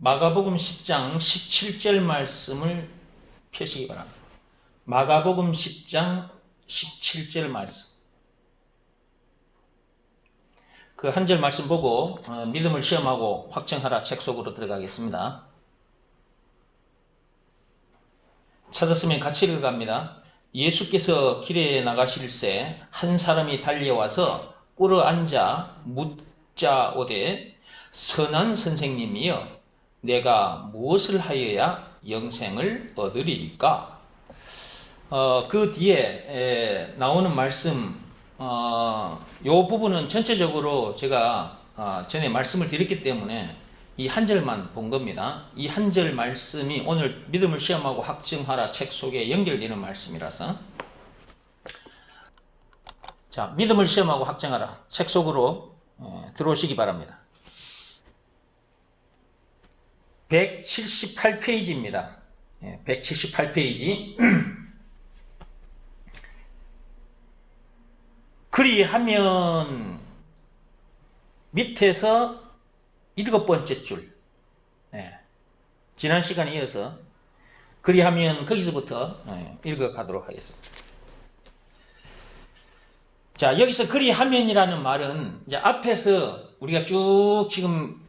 마가복음 10장 17절 말씀을 펴시기 바랍니다. 마가복음 10장 17절 말씀. 그 한 절 말씀 보고 믿음을 시험하고 확증하라 책 속으로 들어가겠습니다. 찾았으면 같이 읽어갑니다. 예수께서 길에 나가실새 한 사람이 달려와서 꿇어 앉아 묻자오되 선한 선생님이여 내가 무엇을 하여야 영생을 얻으리이까? 그 뒤에 나오는 말씀, 요 부분은 전체적으로 제가 전에 말씀을 드렸기 때문에 이 한 절만 본 겁니다. 이 한 절 말씀이 오늘 믿음을 시험하고 확증하라 책 속에 연결되는 말씀이라서, 자, 믿음을 시험하고 확증하라 책 속으로 들어오시기 바랍니다. 178페이지입니다. 178페이지. 그리하면 밑에서 7번째 줄, 지난 시간에 이어서 그리하면 거기서부터 읽어가도록 하겠습니다. 자, 여기서 그리하면이라는 말은 이제 앞에서 우리가 쭉 지금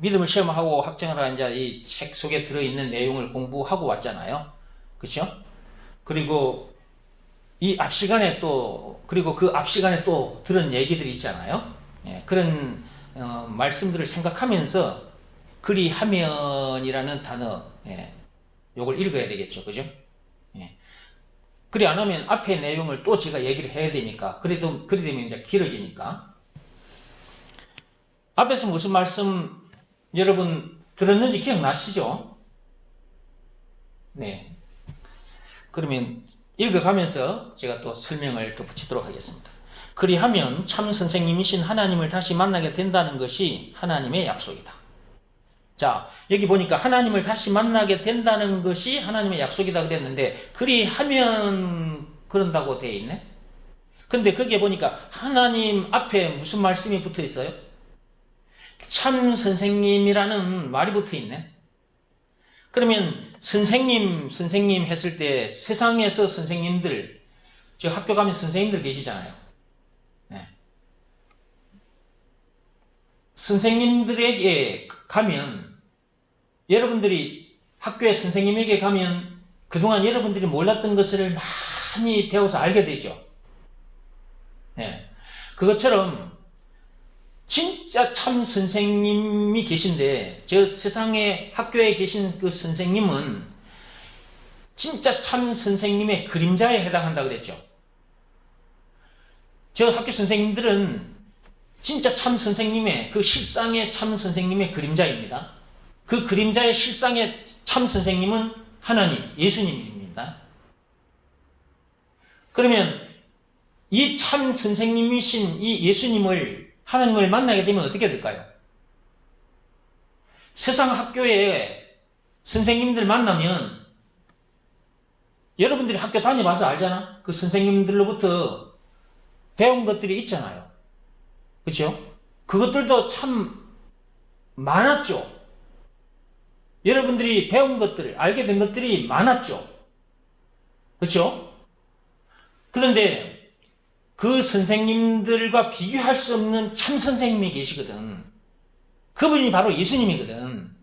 믿음을 시험하고 확증하라 이제 이 책 속에 들어있는 내용을 공부하고 왔잖아요. 그렇죠? 그리고 이 앞 시간에 그리고 그 앞 시간에 또 들은 얘기들이 있잖아요. 그런 말씀들을 생각하면서 그리하면이라는 단어, 요걸 읽어야 되겠죠. 그죠? 그리 안 하면 앞의 내용을 또 제가 얘기를 해야 되니까, 그리 되면 이제 길어지니까. 앞에서 무슨 말씀 여러분 들었는지 기억나시죠? 네. 그러면 읽어가면서 제가 또 설명을 덧붙이도록 하겠습니다. 그리하면 참 선생님이신 하나님을 다시 만나게 된다는 것이 하나님의 약속이다. 자, 여기 보니까 하나님을 다시 만나게 된다는 것이 하나님의 약속이다 그랬는데, 그리하면 그런다고 되어 있네? 근데 거기에 보니까 하나님 앞에 무슨 말씀이 붙어 있어요? 참 선생님이라는 말이 붙어 있네? 그러면 선생님 했을 때 세상에서 선생님들, 저 학교 가면 선생님들 계시잖아요. 선생님들에게 가면, 여러분들이 학교에 선생님에게 가면 그동안 여러분들이 몰랐던 것을 많이 배워서 알게 되죠. 그것처럼 진짜 참 선생님이 계신데, 저 세상에 학교에 계신 그 선생님은 진짜 참 선생님의 그림자에 해당한다 그랬죠. 저 학교 선생님들은 진짜 참 선생님의, 그 실상의 참 선생님의 그림자입니다. 그 그림자의 실상의 참 선생님은 하나님, 예수님입니다. 그러면 이 참 선생님이신 이 예수님을, 하나님을 만나게 되면 어떻게 될까요? 세상 학교에 선생님들 만나면, 여러분들이 학교 다녀봐서 알잖아? 그 선생님들로부터 배운 것들이 있잖아요. 그렇죠? 그것들도 참 많았죠. 여러분들이 배운 것들, 알게 된 것들이 많았죠. 그렇죠? 그런데 그 선생님들과 비교할 수 없는 참 선생님이 계시거든. 그분이 바로 예수님이거든.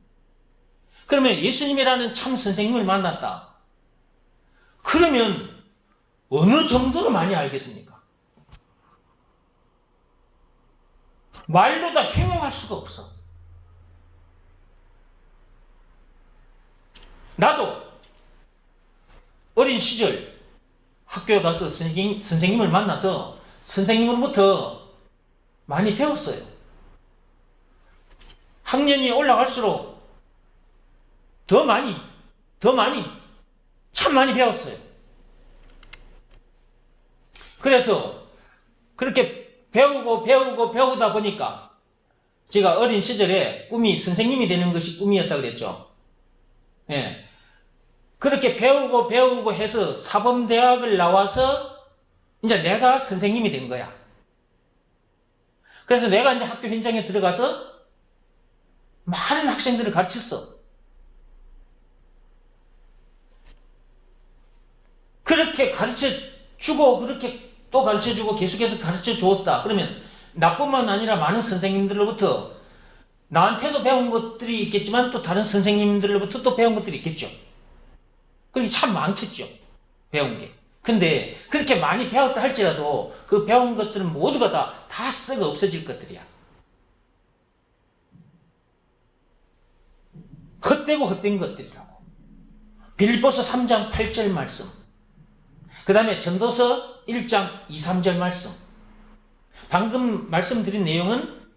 그러면 예수님이라는 참 선생님을 만났다. 그러면 어느 정도로 많이 알겠습니까? 말로 다 형용할 수가 없어. 나도 어린 시절 학교에 가서 선생님을 만나서 선생님으로부터 많이 배웠어요. 학년이 올라갈수록 더 많이, 참 많이 배웠어요. 그래서 그렇게 배우다 보니까 제가 어린 시절에 꿈이 선생님이 되는 것이 꿈이었다고 그랬죠. 그렇게 배우고 해서 사범대학을 나와서 이제 내가 선생님이 된 거야. 그래서 내가 이제 학교 현장에 들어가서 많은 학생들을 가르쳤어. 그렇게 가르쳐주고 그렇게 또 가르쳐주고 계속해서 가르쳐주었다. 그러면 나뿐만 아니라 많은 선생님들로부터 나한테도 배운 것들이 있겠지만 또 다른 선생님들로부터 또 배운 것들이 있겠죠. 그게 참 많겠죠. 배운 게. 근데 그렇게 많이 배웠다 할지라도 그 배운 것들은 모두가 다 썩어 없어질 것들이야. 헛되고 헛된 것들이라고. 빌립보서 3장 8절 말씀, 그 다음에 전도서 1장 2, 3절 말씀. 방금 말씀드린 내용은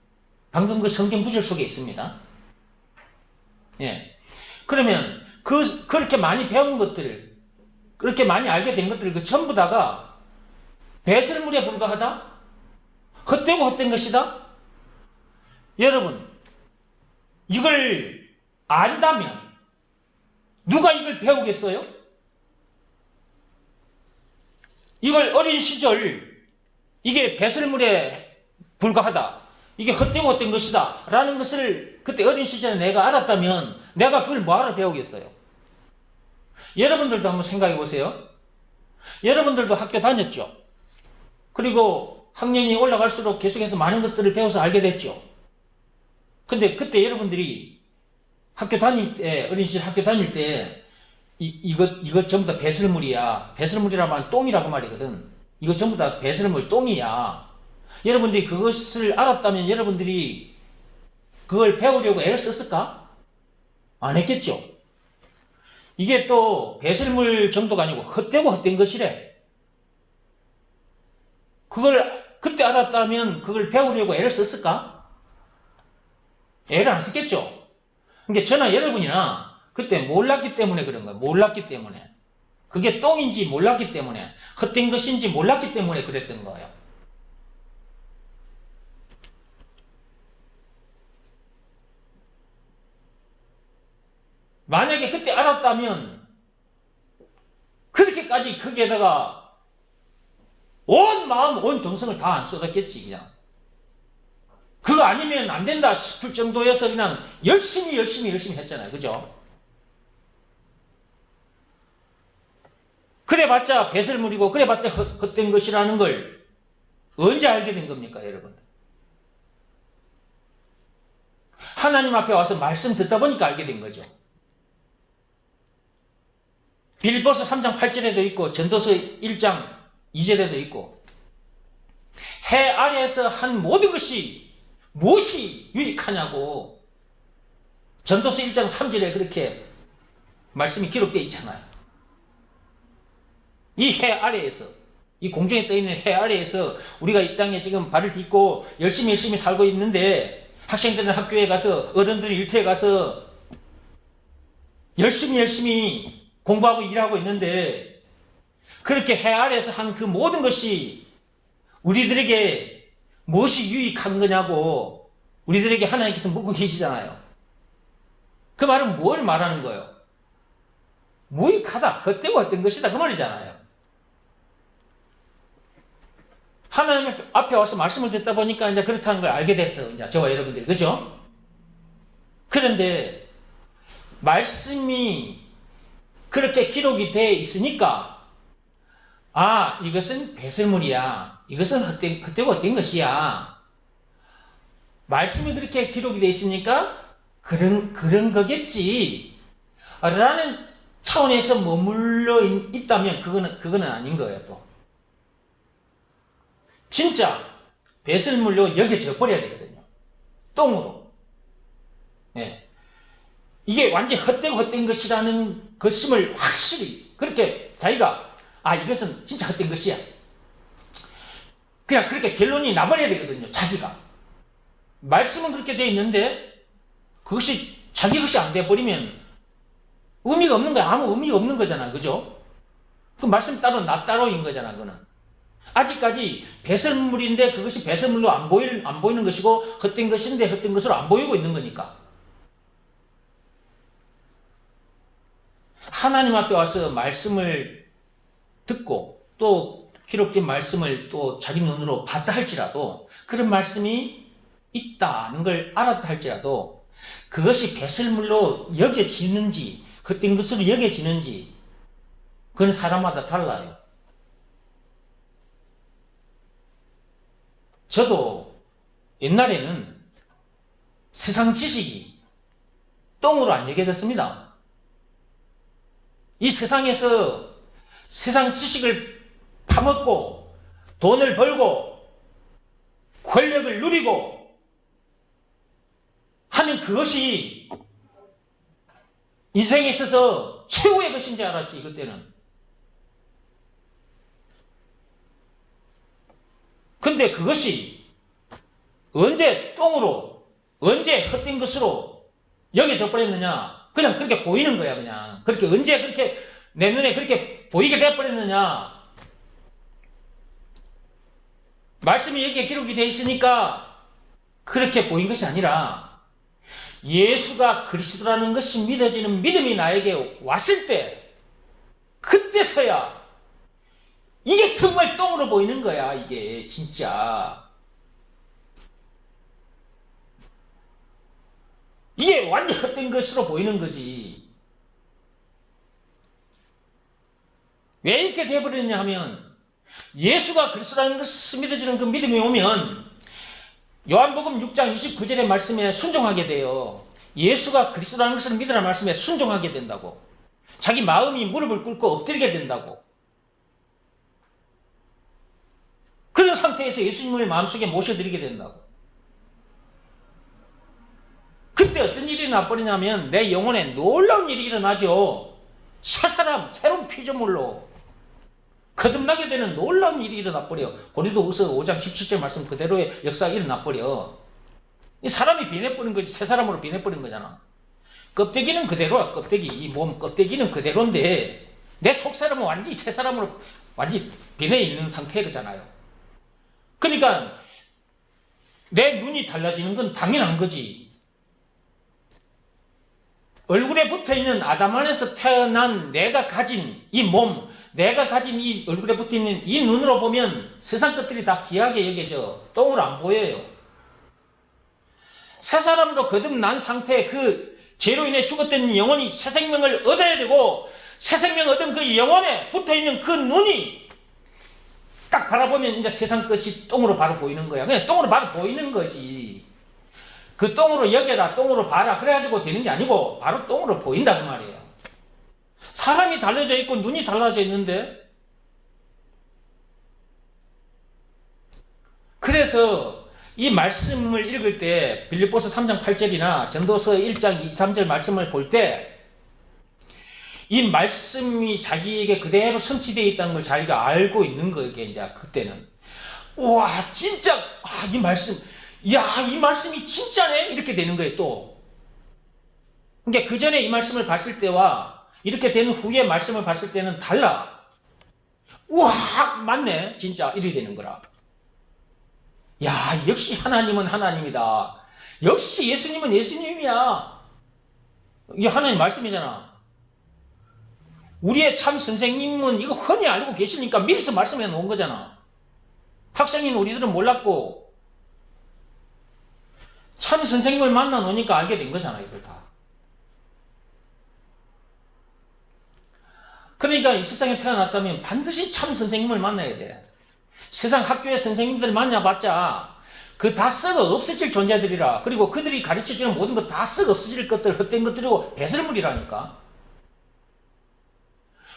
방금 그 성경 구절 속에 있습니다. 예. 그러면 그렇게 많이 배운 것들, 그렇게 많이 알게 된 것들, 그 전부 다가 배설물에 불과하다? 헛되고 헛된 것이다? 여러분, 이걸 안다면 누가 이걸 배우겠어요? 이걸 어린 시절 이게 배설물에 불과하다, 이게 헛되고 헛된 것이다 라는 것을 그때 어린 시절에 내가 알았다면 내가 그걸 뭐하러 배우겠어요? 여러분들도 한번 생각해 보세요. 여러분들도 학교 다녔죠. 그리고 학년이 올라갈수록 계속해서 많은 것들을 배워서 알게 됐죠. 근데 그때 여러분들이 학교 다닐 때, 어린 시절 학교 다닐 때 이것 전부 다 배설물이야. 배설물이라고 하면 똥이라고 말이거든. 이거 전부 다 배설물, 똥이야. 여러분들이 그것을 알았다면 여러분들이 그걸 배우려고 애를 썼을까? 안 했겠죠. 이게 또 배설물 정도가 아니고 헛되고 헛된 것이래. 그걸 그때 알았다면 그걸 배우려고 애를 썼을까? 애를 안 썼겠죠. 그러니까 저나 여러분이나 그때 몰랐기 때문에 그런 거예요. 몰랐기 때문에. 그게 똥인지 몰랐기 때문에, 헛된 것인지 몰랐기 때문에 그랬던 거예요. 만약에 그때 알았다면 그렇게까지 거기에다가 온 마음, 온 정성을 다 안 쏟았겠지. 그냥 그거 아니면 안 된다 싶을 정도여서 그냥 열심히 했잖아요. 그죠? 그래봤자 배설물이고 그래봤자 헛된 것이라는 걸 언제 알게 된 겁니까, 여러분? 하나님 앞에 와서 말씀 듣다 보니까 알게 된 거죠. 빌립보서 3장 8절에도 있고 전도서 1장 2절에도 있고, 해 아래에서 한 모든 것이 무엇이 유익하냐고 전도서 1장 3절에 그렇게 말씀이 기록되어 있잖아요. 이 해 아래에서, 이 공중에 떠있는 해 아래에서 우리가 이 땅에 지금 발을 딛고 열심히 살고 있는데, 학생들은 학교에 가서, 어른들은 일터에 가서 열심히 공부하고 일하고 있는데, 그렇게 해 아래에서 한 그 모든 것이 우리들에게 무엇이 유익한 거냐고 우리들에게 하나님께서 묻고 계시잖아요. 그 말은 뭘 말하는 거예요? 무익하다, 헛되고 헛된 것이다, 그 말이잖아요. 하나님 앞에 와서 말씀을 듣다 보니까 이제 그렇다는 걸 알게 됐어. 이제 저와 여러분들이. 그죠? 그런데 말씀이 그렇게 기록이 되어 있으니까, 아, 이것은 배설물이야. 이것은 헛되고 헛된 것이야. 말씀이 그렇게 기록이 되어 있으니까 그런 거겠지. 라는 차원에서 머물러 있다면 그거는 아닌 거예요, 또. 진짜 배설물로 여겨져 버려야 되거든요. 똥으로. 예. 이게 완전히 헛된 것이라는 것임을 확실히 그렇게 자기가, 아, 이것은 진짜 헛된 것이야, 그냥 그렇게 결론이 나버려야 되거든요. 자기가. 말씀은 그렇게 되어 있는데 그것이 자기 것이 안 돼버리면 의미가 없는 거야. 아무 의미가 없는 거잖아. 그죠? 그 말씀 따로 나 따로인 거잖아. 그거는 아직까지 배설물인데 그것이 배설물로 안 보이는 것이고, 헛된 것인데 헛된 것으로 안 보이고 있는 거니까. 하나님 앞에 와서 말씀을 듣고 또 기록된 말씀을 또 자기 눈으로 봤다 할지라도, 그런 말씀이 있다는 걸 알았다 할지라도 그것이 배설물로 여겨지는지 헛된 것으로 여겨지는지 그건 사람마다 달라요. 저도 옛날에는 세상 지식이 똥으로 안 여겨졌습니다. 이 세상에서 세상 지식을 파먹고 돈을 벌고 권력을 누리고 하는 그것이 인생에 있어서 최고의 것인 줄 알았지, 그때는. 근데 그것이 언제 똥으로, 언제 헛된 것으로 여겨져 버렸느냐? 그냥 그렇게 보이는 거야, 그냥. 그렇게, 언제 그렇게, 내 눈에 그렇게 보이게 돼버렸느냐? 말씀이 여기에 기록이 되어 있으니까 그렇게 보인 것이 아니라 예수가 그리스도라는 것이 믿어지는 믿음이 나에게 왔을 때, 그때서야 이게 정말 똥으로 보이는 거야, 이게 진짜. 이게 완전 헛된 것으로 보이는 거지. 왜 이렇게 되어버렸냐 하면 예수가 그리스도라는 것을 믿어지는 그 믿음이 오면 요한복음 6장 29절의 말씀에 순종하게 돼요. 예수가 그리스도라는 것을 믿으라는 말씀에 순종하게 된다고. 자기 마음이 무릎을 꿇고 엎드리게 된다고. 그런 상태에서 예수님을 마음속에 모셔드리게 된다고. 그때 어떤 일이 나버리냐면 내 영혼에 놀라운 일이 일어나죠. 새 사람, 새로운 피조물로 거듭나게 되는 놀라운 일이 일어나버려. 고린도후서 5장 17절 말씀 그대로의 역사가 일어나버려. 이 사람이 변해버린 거지. 새 사람으로 변해버린 거잖아. 껍데기는 그대로야. 껍데기. 이 몸 껍데기는 그대로인데 내 속사람은 완전히 새 사람으로 완전히 변해 있는 상태잖아요. 그러니까 내 눈이 달라지는 건 당연한 거지. 얼굴에 붙어있는 아담 안에서 태어난 내가 가진 이 몸, 내가 가진 이 얼굴에 붙어있는 이 눈으로 보면 세상 것들이 다 귀하게 여겨져. 똥으로 안 보여요. 새 사람으로 거듭난 상태에 그 죄로 인해 죽었던 영혼이 새 생명을 얻어야 되고, 새 생명 얻은 그 영혼에 붙어있는 그 눈이 딱 바라보면 이제 세상 것이 똥으로 바로 보이는 거야. 그냥 똥으로 바로 보이는 거지. 그 똥으로 여겨라, 똥으로 봐라, 그래가지고 되는 게 아니고 바로 똥으로 보인다고 말이에요. 사람이 달라져 있고 눈이 달라져 있는데, 그래서 이 말씀을 읽을 때 빌립보서 3장 8절이나 전도서 1장 2, 3절 말씀을 볼 때 이 말씀이 자기에게 그대로 성취되어 있다는 걸 자기가 알고 있는 거예요. 이제 그때는 와 진짜 이 말씀, 야 이 말씀이 진짜네 이렇게 되는 거예요. 또 그러니까 그 전에 이 말씀을 봤을 때와 이렇게 된 후에 말씀을 봤을 때는 달라. 우와 맞네 진짜 이렇게 되는 거라. 야 역시 하나님은 하나님이다. 역시 예수님은 예수님이야. 이게 하나님 말씀이잖아. 우리의 참 선생님은 이거 흔히 알고 계시니까 미리서 말씀해 놓은 거잖아. 학생인 우리들은 몰랐고 참 선생님을 만나 놓으니까 알게 된 거잖아. 이걸 다. 그러니까 이 세상에 태어났다면 반드시 참 선생님을 만나야 돼. 세상 학교의 선생님들 만나봤자 그 다 썩어 없어질 존재들이라. 그리고 그들이 가르쳐주는 모든 것 다 썩어 없어질 것들, 헛된 것들이고 배설물이라니까.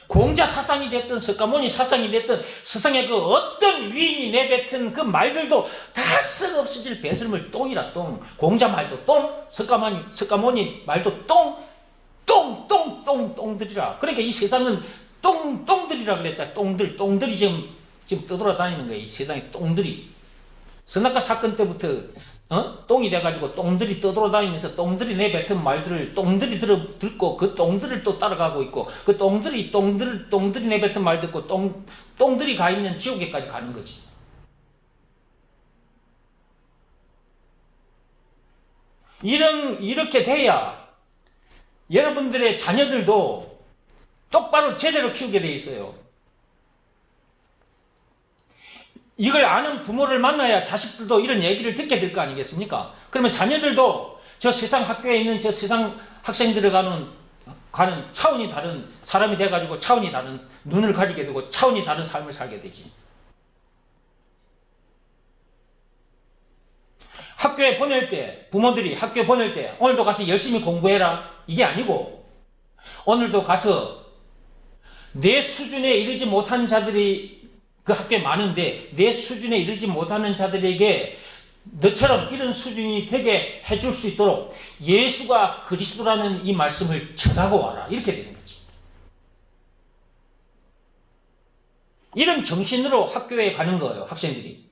공자 사상이 됐든 석가모니 사상이 됐든 세상에 그 어떤 위인이 내뱉은 그 말들도 다 썩어 없어질 배설물 똥이라. 똥. 공자 말도 똥, 석가모니 말도 똥, 똥들이라. 그러니까 이 세상은 똥들이라 그랬잖아. 똥들이 지금 떠돌아다니는 거예요. 이 세상에 똥들이. 선악과 사건 때부터 똥이 돼가지고 똥들이 떠돌아다니면서 똥들이 내뱉은 말들을 똥들이 듣고 그 똥들을 또 따라가고 있고, 그 똥들이 내뱉은 말 듣고 똥들이 가 있는 지옥에까지 가는 거지. 이렇게 돼야 여러분들의 자녀들도 똑바로 제대로 키우게 돼 있어요. 이걸 아는 부모를 만나야 자식들도 이런 얘기를 듣게 될 거 아니겠습니까? 그러면 자녀들도 저 세상 학교에 있는 저 세상 학생들을 가는 차원이 다른 사람이 돼가지고 차원이 다른 눈을 가지게 되고 차원이 다른 삶을 살게 되지. 학교에 보낼 때, 부모들이 학교에 보낼 때 오늘도 가서 열심히 공부해라 이게 아니고, 오늘도 가서 내 수준에 이르지 못한 자들이 그 학교에 많은데 내 수준에 이르지 못하는 자들에게 너처럼 이런 수준이 되게 해줄 수 있도록 예수가 그리스도라는 이 말씀을 전하고 와라, 이렇게 되는 거지. 이런 정신으로 학교에 가는 거예요, 학생들이.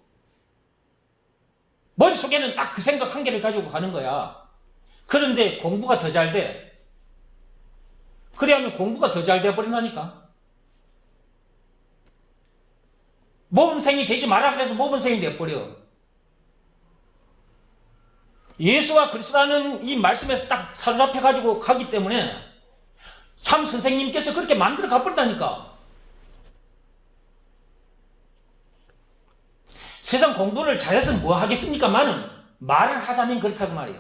머릿속에는 딱 그 생각 한 개를 가지고 가는 거야. 그런데 공부가 더 잘 돼. 그래 하면 공부가 더 잘 돼버린다니까. 모범생이 되지 마라 그래도 모범생이 돼버려. 예수가 그리스도라는 이 말씀에서 딱 사로잡혀가지고 가기 때문에 참 선생님께서 그렇게 만들어 가버린다니까. 세상 공부를 잘해서 뭐 하겠습니까? 많은 말을 하자면 그렇다고 말이에요.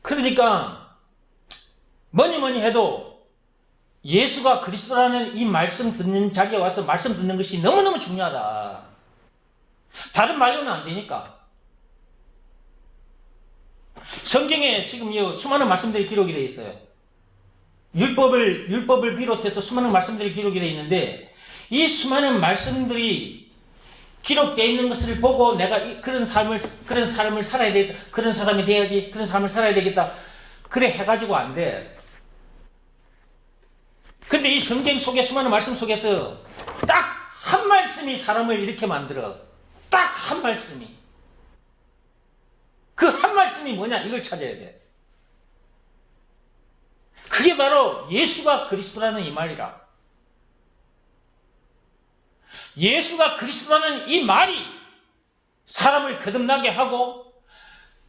그러니까 뭐니 해도 예수가 그리스도라는 이 말씀 듣는 자리에 와서 말씀 듣는 것이 너무너무 중요하다. 다른 말로는 안 되니까. 성경에 지금 수많은 말씀들이 기록이 되어 있어요. 율법을 비롯해서 수많은 말씀들이 기록이 되어 있는데, 이 수많은 말씀들이 기록되어 있는 것을 보고 내가 그런 삶을 살아야 되겠다, 그런 사람이 돼야지, 그런 삶을 살아야 되겠다, 그래 해가지고 안 돼. 근데 이 성경 속에 수많은 말씀 속에서 딱 한 말씀이 사람을 이렇게 만들어. 딱 한 말씀이. 그 한 말씀이 뭐냐, 이걸 찾아야 돼. 그게 바로 예수가 그리스도라는 이 말이라. 예수가 그리스도라는 이 말이 사람을 거듭나게 하고,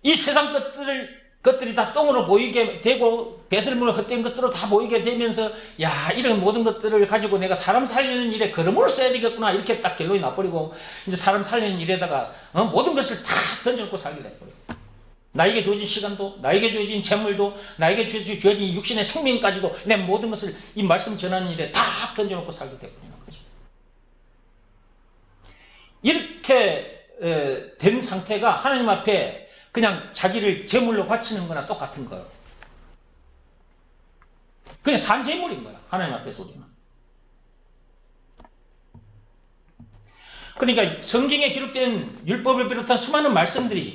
이 세상 것들이 다 똥으로 보이게 되고 배설물로 헛된 것들로 다 보이게 되면서, 야, 이런 모든 것들을 가지고 내가 사람 살리는 일에 걸음으로 써야 되겠구나, 이렇게 딱 결론이 나버리고 이제 사람 살리는 일에다가 모든 것을 다 던져놓고 살게 돼버려. 나에게 주어진 시간도, 나에게 주어진 재물도, 나에게 주어진 육신의 생명까지도 내 모든 것을 이 말씀 전하는 일에 다 던져놓고 살게 돼버리는 거지. 이렇게 된 상태가 하나님 앞에 그냥 자기를 제물로 바치는 거나 똑같은 거예요. 그냥 산제물인 거야, 하나님 앞에서 우리는. 그러니까 성경에 기록된 율법을 비롯한 수많은 말씀들이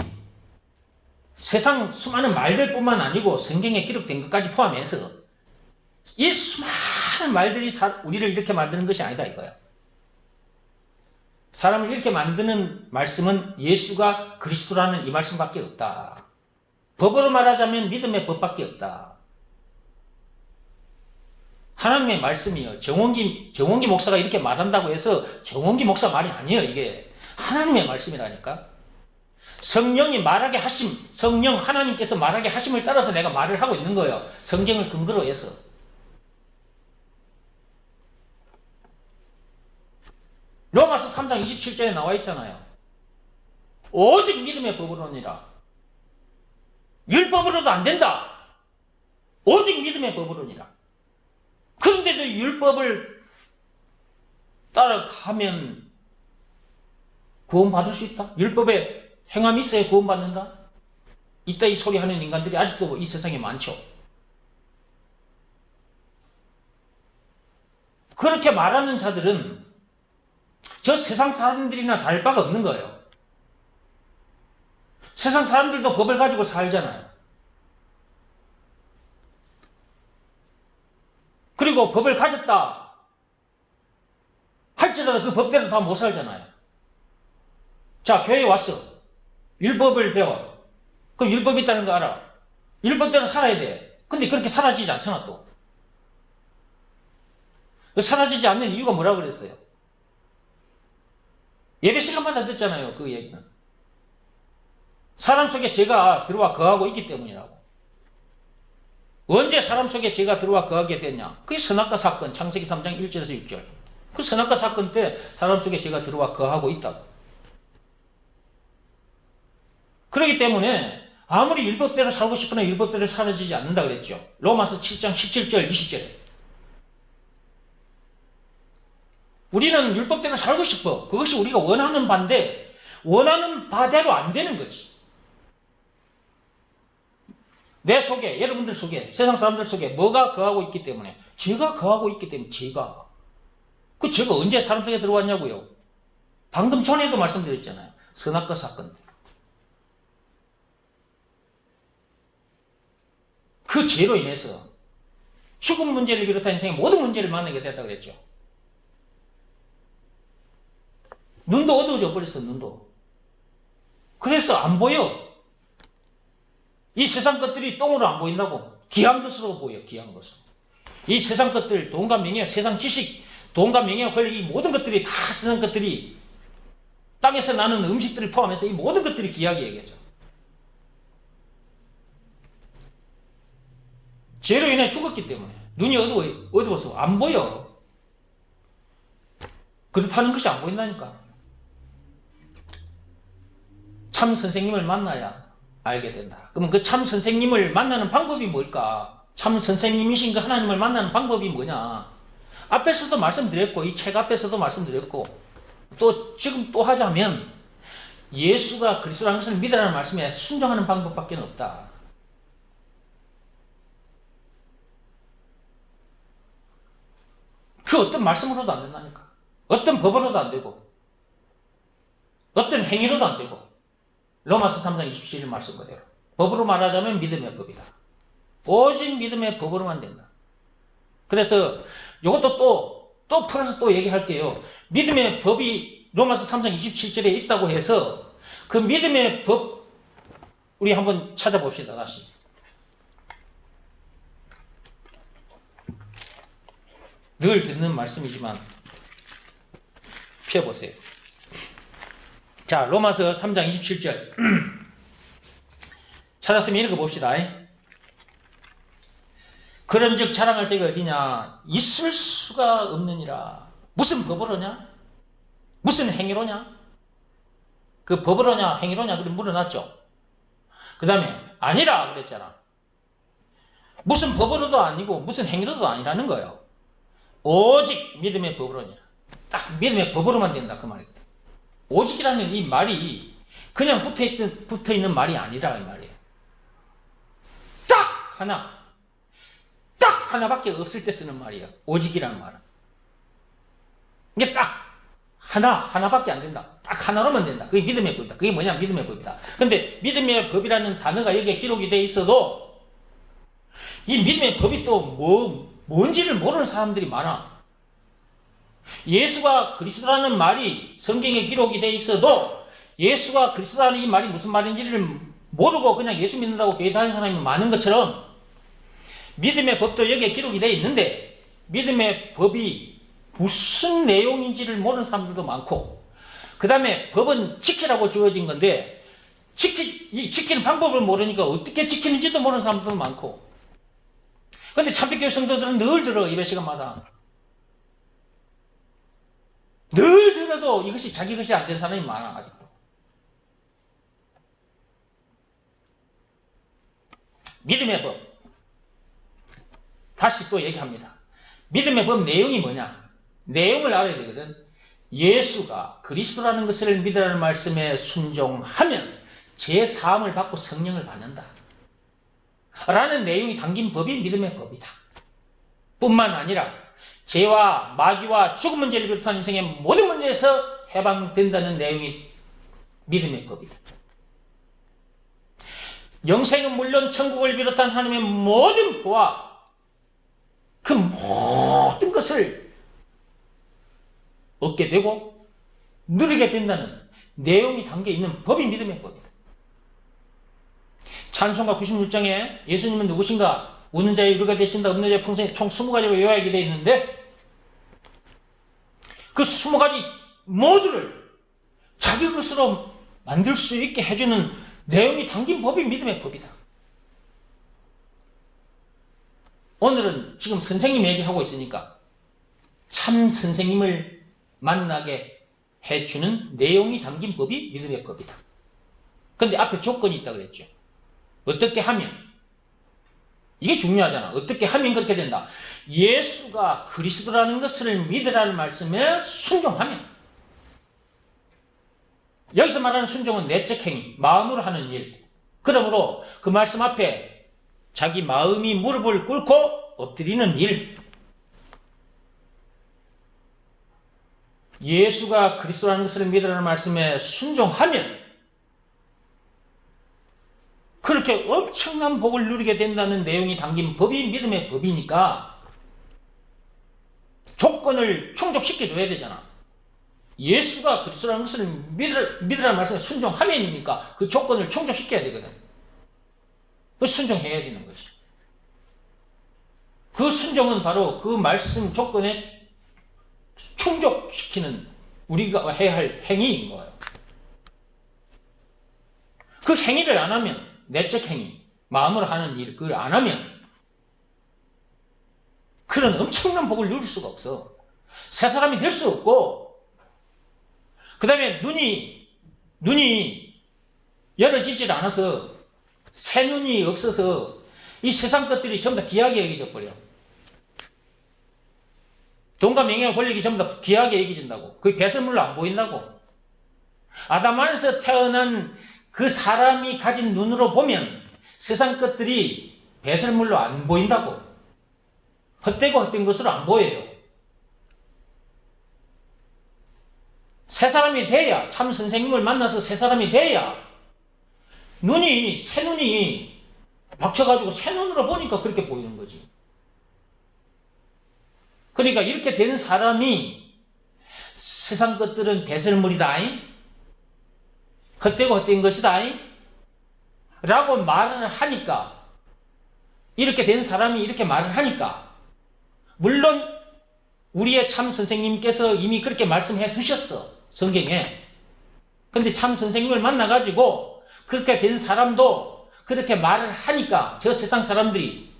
세상 수많은 말들뿐만 아니고 성경에 기록된 것까지 포함해서 이 수많은 말들이 우리를 이렇게 만드는 것이 아니다 이거야. 사람을 이렇게 만드는 말씀은 예수가 그리스도라는 이 말씀밖에 없다. 법으로 말하자면 믿음의 법밖에 없다. 하나님의 말씀이요. 정원기 목사가 이렇게 말한다고 해서 정원기 목사 말이 아니에요. 이게 하나님의 말씀이라니까. 성령이 말하게 하심, 성령 하나님께서 말하게 하심을 따라서 내가 말을 하고 있는 거예요. 성경을 근거로 해서. 로마서 3장 27절에 나와 있잖아요. 오직 믿음의 법으로니라. 율법으로도 안 된다. 오직 믿음의 법으로니라. 그런데도 율법을 따라가면 구원받을 수 있다? 율법에 행함이 있어야 구원받는다? 이따 이 소리 하는 인간들이 아직도 이 세상에 많죠. 그렇게 말하는 자들은 저 세상 사람들이나 다를 바가 없는 거예요. 세상 사람들도 법을 가지고 살잖아요. 그리고 법을 가졌다 할지라도 그 법대로 다 못 살잖아요. 자, 교회에 왔어. 율법을 배워. 그럼 율법이 있다는 거 알아. 율법대로 살아야 돼. 근데 그렇게 사라지지 않잖아 또. 사라지지 않는 이유가 뭐라고 그랬어요? 예배 시간마다 듣잖아요. 그 얘기는. 사람 속에 죄가 들어와 거하고 있기 때문이라고. 언제 사람 속에 죄가 들어와 거하게 됐냐? 그게 선악과 사건, 창세기 3장 1절에서 6절. 그 선악과 사건 때 사람 속에 죄가 들어와 거하고 있다고. 그렇기 때문에 아무리 율법대로 살고 싶으나 율법대로 사라지지 않는다 그랬죠. 로마서 7장 17절 20절에. 우리는 율법대로 살고 싶어. 그것이 우리가 원하는 바인데 원하는 바대로 안 되는 거지. 내 속에, 여러분들 속에, 세상 사람들 속에 뭐가 거하고 있기 때문에, 죄가 거하고 있기 때문에, 죄가. 그 죄가 언제 사람 속에 들어왔냐고요? 방금 전에도 말씀드렸잖아요. 선악과 사건. 그 죄로 인해서 죽음 문제를 비롯한 인생의 모든 문제를 만나게 됐다고 그랬죠. 눈도 어두워져 버렸어, 눈도. 그래서 안 보여. 이 세상 것들이 똥으로 안 보인다고. 귀한 것으로 보여, 귀한 것으로. 이 세상 것들, 돈과 명예, 세상 지식, 돈과 명예, 권리, 이 모든 것들이 다 세상 것들이 땅에서 나는 음식들을 포함해서 이 모든 것들이 귀하게 얘기하죠. 죄로 인해 죽었기 때문에 눈이 어두워서 안 보여. 그렇다는 것이 안 보인다니까. 참 선생님을 만나야 알게 된다. 그러면 그 참 선생님을 만나는 방법이 뭘까? 참 선생님이신 그 하나님을 만나는 방법이 뭐냐? 앞에서도 말씀드렸고 이 책 앞에서도 말씀드렸고 또 지금 또 하자면 예수가 그리스도라는 것을 믿으라는 말씀에 순종하는 방법밖에 없다. 그 어떤 말씀으로도 안 된다니까. 어떤 법으로도 안 되고 어떤 행위로도 안 되고 로마서 3장 27일 말씀 그대로 법으로 말하자면 믿음의 법이다. 오직 믿음의 법으로만 된다. 그래서 이것도 또 풀어서 또 얘기할게요. 믿음의 법이 로마서 3장 27절에 있다고 해서 그 믿음의 법 우리 한번 찾아봅시다. 다시. 늘 듣는 말씀이지만 펴보세요. 자, 로마서 3장 27절 찾았으면 읽어봅시다. 그런즉 자랑할 때가 어디냐? 있을 수가 없느니라. 무슨 법으로냐? 무슨 행위로냐? 그 법으로냐 행위로냐 그래 물어놨죠. 그 다음에 아니라 그랬잖아. 무슨 법으로도 아니고 무슨 행위로도 아니라는 거예요. 오직 믿음의 법으로니라. 딱 믿음의 법으로만 된다 그 말이거든. 오직이라는 이 말이 그냥 붙어있는 말이 아니라 이 말이에요. 딱 하나밖에 없을 때 쓰는 말이에요. 오직이라는 말은. 이게 딱 하나밖에 안 된다. 딱 하나로만 된다. 그게 믿음의 법이다. 그게 뭐냐? 믿음의 법이다. 근데 믿음의 법이라는 단어가 여기에 기록이 돼 있어도 이 믿음의 법이 또 뭔지를 모르는 사람들이 많아. 예수가 그리스도라는 말이 성경에 기록이 돼 있어도 예수가 그리스도라는 이 말이 무슨 말인지를 모르고 그냥 예수 믿는다고 교회 다니는 사람이 많은 것처럼 믿음의 법도 여기에 기록이 돼 있는데 믿음의 법이 무슨 내용인지를 모르는 사람들도 많고 그 다음에 법은 지키라고 주어진 건데 지키는 방법을 모르니까 어떻게 지키는지도 모르는 사람들도 많고 근데 참빛교회 성도들은 늘 들어 예배 시간마다 늘 들어도 이것이 자기 것이 안 된 사람이 많아 아직도. 믿음의 법 다시 또 얘기합니다. 믿음의 법 내용이 뭐냐? 내용을 알아야 되거든. 예수가 그리스도라는 것을 믿으라는 말씀에 순종하면 죄 사함을 받고 성령을 받는다 라는 내용이 담긴 법이 믿음의 법이다. 뿐만 아니라 죄와 마귀와 죽음 문제를 비롯한 인생의 모든 문제에서 해방된다는 내용이 믿음의 법이다. 영생은 물론 천국을 비롯한 하나님의 모든 보화 그 모든 것을 얻게 되고 누리게 된다는 내용이 담겨있는 법이 믿음의 법이다. 찬송가 96장에 예수님은 누구신가? 웃는 자의 위로가 되신다. 없는 자의 풍성이 총 20가지로 요약이 되어 있는데 그 20가지 모두를 자기 것으로 만들 수 있게 해주는 내용이 담긴 법이 믿음의 법이다. 오늘은 지금 선생님 얘기하고 있으니까 참 선생님을 만나게 해주는 내용이 담긴 법이 믿음의 법이다. 근데 앞에 조건이 있다고 그랬죠. 어떻게 하면? 이게 중요하잖아. 어떻게 하면 그렇게 된다. 예수가 그리스도라는 것을 믿으라는 말씀에 순종하면. 여기서 말하는 순종은 내적 행위, 마음으로 하는 일. 그러므로 그 말씀 앞에 자기 마음이 무릎을 꿇고 엎드리는 일. 예수가 그리스도라는 것을 믿으라는 말씀에 순종하면 그렇게 엄청난 복을 누리게 된다는 내용이 담긴 법이 믿음의 법이니까 조건을 충족시켜줘야 되잖아. 예수가 그리스도라는 것을 믿으라는 말씀에 순종하면이니까 그 조건을 충족시켜야 되거든. 그 순종해야 되는 거지. 그 순종은 바로 그 말씀 조건에 충족시키는 우리가 해야 할 행위인 거예요. 그 행위를 안 하면, 내적 행위, 마음으로 하는 일, 그걸 안 하면 그런 엄청난 복을 누릴 수가 없어. 새 사람이 될 수 없고, 그 다음에 눈이 열어지질 않아서 새 눈이 없어서 이 세상 것들이 전부 다 귀하게 여겨져 버려. 돈과 명예와 권력이 전부 다 귀하게 여겨진다고. 그게 배설물로 안 보인다고. 아담 안에서 태어난 그 사람이 가진 눈으로 보면 세상 것들이 배설물로 안 보인다고. 헛되고 헛된 것으로 안 보여요. 새 사람이 돼야, 참 선생님을 만나서 새 사람이 돼야 새 눈이 박혀가지고 새 눈으로 보니까 그렇게 보이는 거지. 그러니까 이렇게 된 사람이 세상 것들은 배설물이다, 헛되고 헛된 것이다 라고 말을 하니까, 이렇게 된 사람이 이렇게 말을 하니까, 물론 우리의 참 선생님께서 이미 그렇게 말씀해 두셨어, 성경에. 근데 참 선생님을 만나가지고 그렇게 된 사람도 그렇게 말을 하니까 저 세상 사람들이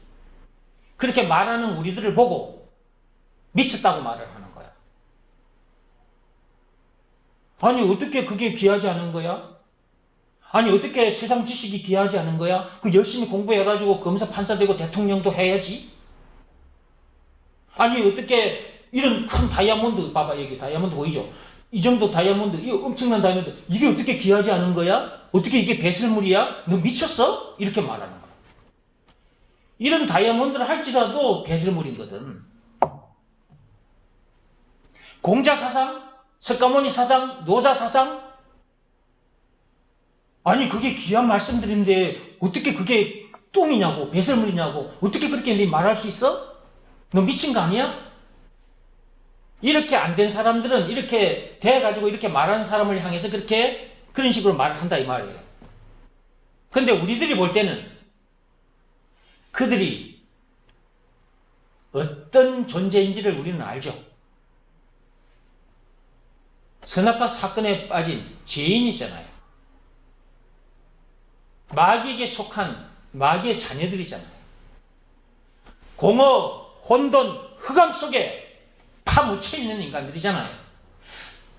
그렇게 말하는 우리들을 보고 미쳤다고 말을 하는 거야. 아니 어떻게 그게 귀하지 않은 거야? 아니 어떻게 세상 지식이 귀하지 않은 거야? 그 열심히 공부해가지고 검사 판사 되고 대통령도 해야지. 아니 어떻게 이런 큰 다이아몬드, 봐봐 여기 다이아몬드 보이죠? 이 정도 다이아몬드, 이 엄청난 다이아몬드, 이게 어떻게 귀하지 않은 거야? 어떻게 이게 배설물이야? 너 미쳤어? 이렇게 말하는 거야. 이런 다이아몬드를 할지라도 배설물이거든. 공자 사상, 석가모니 사상, 노자 사상, 아니 그게 귀한 말씀들인데 어떻게 그게 똥이냐고, 배설물이냐고, 어떻게 그렇게 네 말할 수 있어? 너 미친 거 아니야? 이렇게 안 된 사람들은 이렇게 돼가지고 이렇게 말하는 사람을 향해서 그런 식으로 말을 한다 이 말이에요. 근데 우리들이 볼 때는 그들이 어떤 존재인지를 우리는 알죠. 선악과 사건에 빠진 죄인이잖아요. 마귀에게 속한 마귀의 자녀들이잖아요. 공허, 혼돈, 흑암 속에 파묻혀 있는 인간들이잖아요.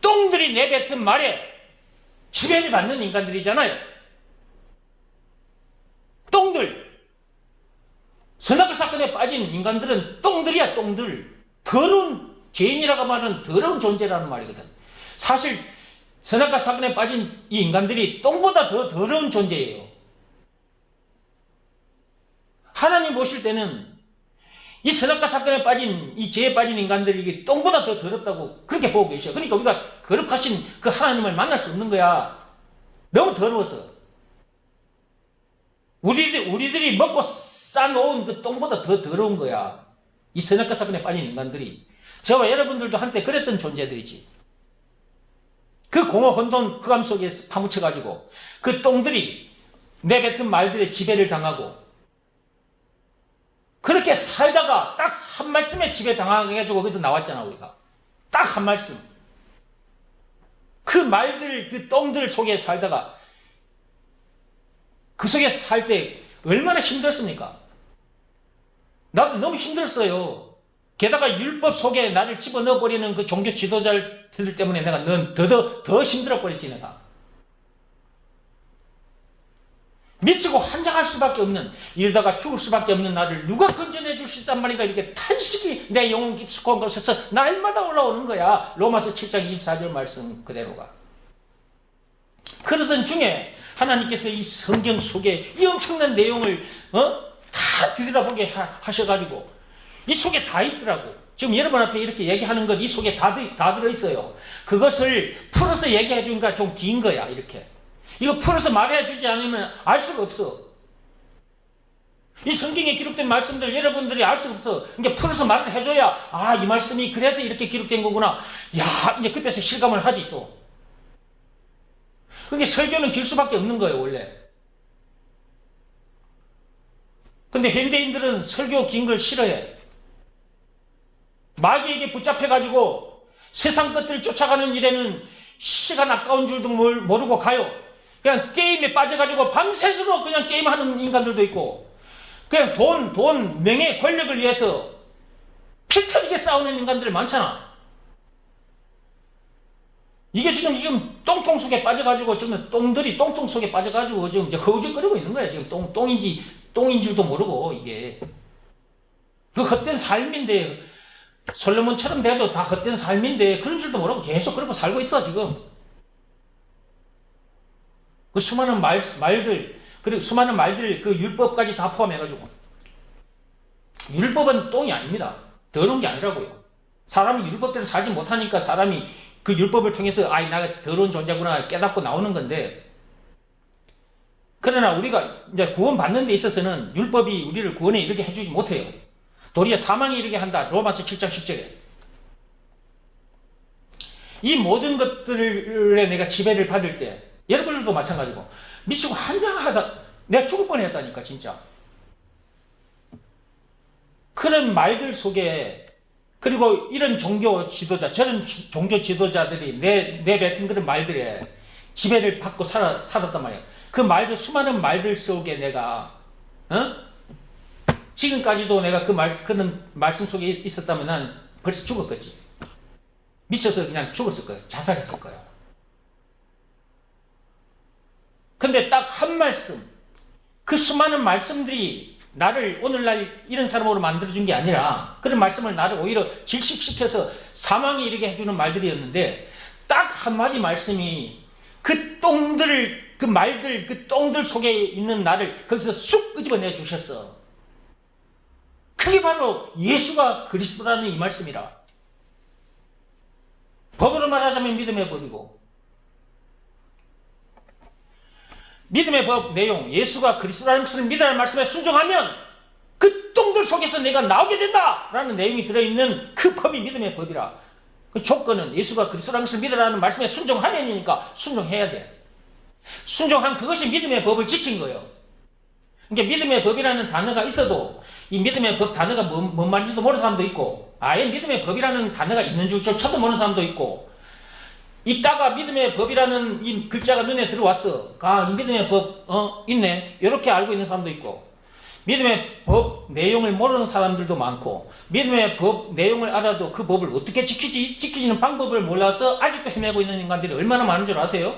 똥들이 내뱉은 말에 지배를 받는 인간들이잖아요. 똥들. 선악과 사건에 빠진 인간들은 똥들이야, 똥들. 더러운, 죄인이라고 말하는 더러운 존재라는 말이거든. 사실 선악과 사건에 빠진 이 인간들이 똥보다 더 더러운 존재예요. 하나님 보실 때는 이 선악과 사건에 빠진, 이 죄에 빠진 인간들이 똥보다 더 더럽다고 그렇게 보고 계셔. 그러니까 우리가 거룩하신 그 하나님을 만날 수 없는 거야. 너무 더러워서. 우리들이 먹고 싸놓은 그 똥보다 더 더러운 거야. 이 선악과 사건에 빠진 인간들이. 저와 여러분들도 한때 그랬던 존재들이지. 그 공허 혼돈 흑암 속에 파묻혀가지고 그 똥들이 내뱉은 말들의 지배를 당하고 그렇게 살다가 딱 한 말씀에 지배당하게 해가지고 거기서 나왔잖아 우리가. 딱 한 말씀. 그 말들, 그 똥들 속에 살다가 그 속에 살 때 얼마나 힘들었습니까? 나도 너무 힘들었어요. 게다가 율법 속에 나를 집어넣어버리는 그 종교 지도자들 때문에 내가 더 힘들어버렸지 내가. 미치고 환장할 수밖에 없는, 이러다가 죽을 수밖에 없는 나를 누가 건져내 줄 수 있단 말이다. 이렇게 탄식이 내 영혼 깊숙한 곳에서 날마다 올라오는 거야. 로마서 7장 24절 말씀 그대로가. 그러던 중에 하나님께서 이 성경 속에 이 엄청난 내용을 다 들여다보게 하셔가지고 이 속에 다 있더라고. 지금 여러분 앞에 이렇게 얘기하는 것 이 속에 다 들어있어요. 그것을 풀어서 얘기해 주니까 좀 긴 거야. 이렇게 이거 풀어서 말해 주지 않으면 알 수가 없어. 이 성경에 기록된 말씀들 여러분들이 알 수가 없어. 그러니까 풀어서 말을 해줘야 이 말씀이 그래서 이렇게 기록된 거구나. 야, 이제 그때서 실감을 하지 또. 그게 설교는 길 수밖에 없는 거예요, 원래. 근데 현대인들은 설교 긴 걸 싫어해. 마귀에게 붙잡혀가지고 세상 것들을 쫓아가는 일에는 시간 아까운 줄도 모르고 가요. 그냥 게임에 빠져가지고 밤새도록 그냥 게임하는 인간들도 있고, 그냥 돈, 명예, 권력을 위해서 피 터지게 싸우는 인간들 많잖아. 이게 지금 똥통 속에 빠져가지고 지금 똥들이 똥통 속에 빠져가지고 지금 이제 허우적거리고 있는 거야. 지금 똥인 줄도 모르고 이게 그 헛된 삶인데, 솔로몬처럼 돼도 다 헛된 삶인데 그런 줄도 모르고 계속 그러고 살고 있어 지금. 그 수많은 말들, 그리고 수많은 말들, 그 율법까지 다 포함해가지고. 율법은 똥이 아닙니다. 더러운 게 아니라고요. 사람이 율법대로 살지 못하니까 사람이 그 율법을 통해서 내가 더러운 존재구나 깨닫고 나오는 건데, 그러나 우리가 이제 구원받는 데 있어서는 율법이 우리를 구원에 이르게 해주지 못해요. 도리어 사망에 이르게 한다. 로마서 7장 10절에. 이 모든 것들에 내가 지배를 받을 때, 여러분들도 마찬가지고 미치고 환장하다, 내가 죽을 뻔했다니까 진짜. 그런 말들 속에, 그리고 이런 종교 지도자, 저런 종교 지도자들이 내뱉은 그런 말들에 지배를 받고 살았단 말이야. 그 말들, 수많은 말들 속에 내가 지금까지도 내가 그런 말씀 속에 있었다면 난 벌써 죽었겠지. 미쳐서 그냥 죽었을 거야. 자살했을 거야. 근데 딱 한 말씀, 그 수많은 말씀들이 나를 오늘날 이런 사람으로 만들어준 게 아니라, 그런 말씀을 나를 오히려 질식시켜서 사망에 이르게 해주는 말들이었는데, 딱 한마디 말씀이 그 말들, 그 똥들 속에 있는 나를 거기서 쑥 끄집어내 주셨어. 그게 바로 예수가 그리스도라는 이 말씀이라. 법으로 말하자면 믿음의 법이고, 믿음의 법 내용, 예수가 그리스도라는 것을 믿으라는 말씀에 순종하면 그 똥들 속에서 내가 나오게 된다라는 내용이 들어있는 그 법이 믿음의 법이라. 그 조건은 예수가 그리스도라는 것을 믿으라는 말씀에 순종하면이니까 순종해야 돼. 순종한 그것이 믿음의 법을 지킨 거예요. 그러니까 믿음의 법이라는 단어가 있어도 이 믿음의 법 단어가 뭔 말인지도 모르는 사람도 있고, 아예 믿음의 법이라는 단어가 있는 줄조차도 모르는 사람도 있고, 있다가 믿음의 법이라는 이 글자가 눈에 들어왔어. 이 믿음의 법 있네, 이렇게 알고 있는 사람도 있고, 믿음의 법 내용을 모르는 사람들도 많고, 믿음의 법 내용을 알아도 그 법을 어떻게 지키지는 방법을 몰라서 아직도 헤매고 있는 인간들이 얼마나 많은 줄 아세요?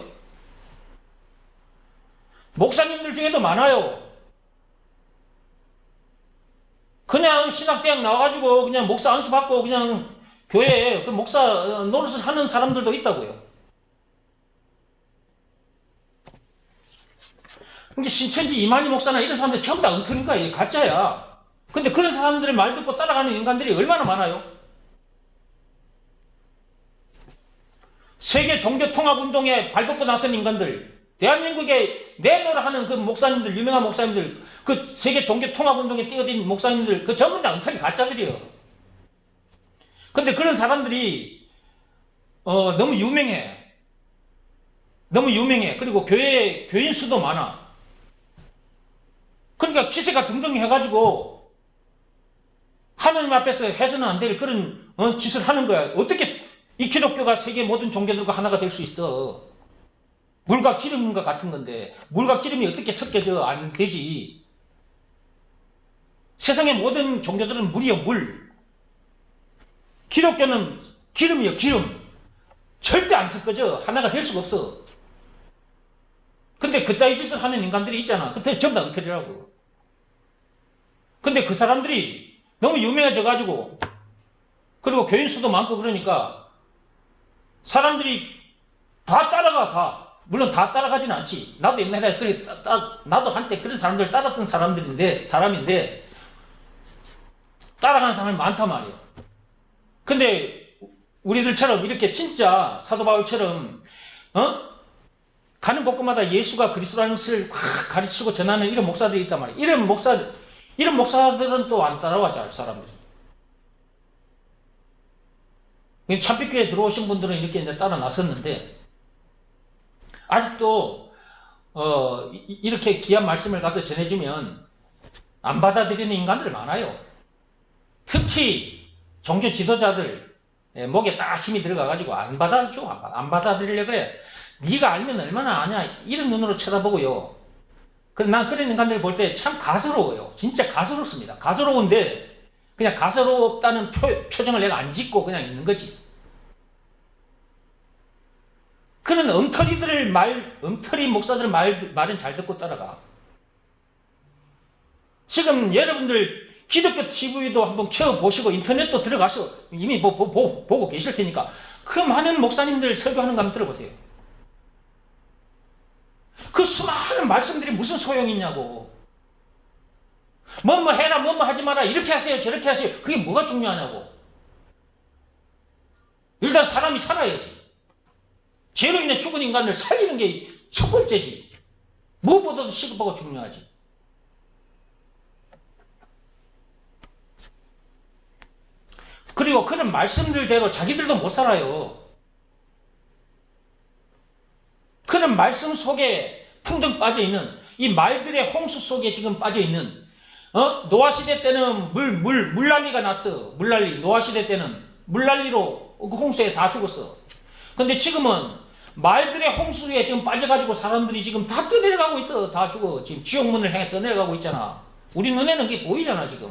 목사님들 중에도 많아요. 그냥 신학대학 나와가지고 그냥 목사 안수 받고 그냥 교회에 그 목사 노릇을 하는 사람들도 있다고요. 그러니까 신천지 이만희 목사나 이런 사람들 전부 다 엉터리인가, 이게 가짜야. 근데 그런 사람들의 말 듣고 따라가는 인간들이 얼마나 많아요? 세계 종교 통합 운동에 발벗고 나선 인간들, 대한민국에 내노라 하는 그 목사님들, 유명한 목사님들, 그 세계 종교 통합 운동에 뛰어든 목사님들, 그 전부 다 엉터리 가짜들이에요. 근데 그런 사람들이 너무 유명해. 너무 유명해. 그리고 교인 수도 많아. 그러니까 기세가 등등해가지고 하나님 앞에서 해서는 안 될 그런 짓을 하는 거야. 어떻게 이 기독교가 세계 모든 종교들과 하나가 될 수 있어? 물과 기름과 같은 건데, 물과 기름이 어떻게 섞여져? 안 되지. 세상의 모든 종교들은 물이요, 물. 기독교는 기름이요, 기름. 절대 안 섞어져. 하나가 될 수가 없어. 근데 그따위 짓을 하는 인간들이 있잖아. 그때 전부 다 엉터리라고. 근데 그 사람들이 너무 유명해져가지고, 그리고 교인 수도 많고 그러니까 사람들이 다 따라가, 다. 물론 다 따라가진 않지. 나도 옛날에 나도 한때 그런 사람들 따랐던 사람인데 따라가는 사람이 많단 말이에요. 근데 우리들처럼 이렇게 진짜 사도 바울처럼 가는 곳곳마다 예수가 그리스도라는 것을 가르치고 전하는 이런 목사들이 있단 말이에요. 이런 목사들은 또 안 따라와, 잘 사람들이. 참빛교회 들어오신 분들은 이렇게 이제 따라 나섰는데, 아직도 이렇게 귀한 말씀을 가서 전해주면 안 받아들이는 인간들 많아요. 특히 종교 지도자들 목에 딱 힘이 들어가가지고 안 받아들이려고 해. 네가 알면 얼마나 아냐, 이런 눈으로 쳐다보고요. 난 그런 인간들 볼 때 참 가스로워요. 진짜 가스롭습니다. 가스로운데 그냥 가스롭다는 표정을 내가 안 짓고 그냥 있는 거지. 그런 엉터리 목사들 말은 잘 듣고 따라가. 지금 여러분들 기독교 TV도 한번 켜보시고 인터넷도 들어가서 이미 보고 계실 테니까 그 많은 목사님들 설교하는 거 한번 들어보세요. 그 수많은 말씀들이 무슨 소용이 있냐고. 뭐뭐 해라, 뭐뭐 하지 마라, 이렇게 하세요, 저렇게 하세요. 그게 뭐가 중요하냐고. 일단 사람이 살아야지. 죄로 인해 죽은 인간을 살리는 게 첫 번째지. 무엇보다도 시급하고 중요하지. 그리고 그런 말씀들대로 자기들도 못 살아요. 그런 말씀 속에 풍덩 빠져있는, 이 말들의 홍수 속에 지금 빠져있는, 노아시대 때는 물난리가 났어. 물난리. 노아시대 때는 물난리로 그 홍수에 다 죽었어. 근데 지금은 말들의 홍수에 지금 빠져가지고 사람들이 지금 다 떠내려가고 있어. 다 죽어. 지금 지옥문을 향해 떠내려가고 있잖아. 우리 눈에는 그게 보이잖아, 지금.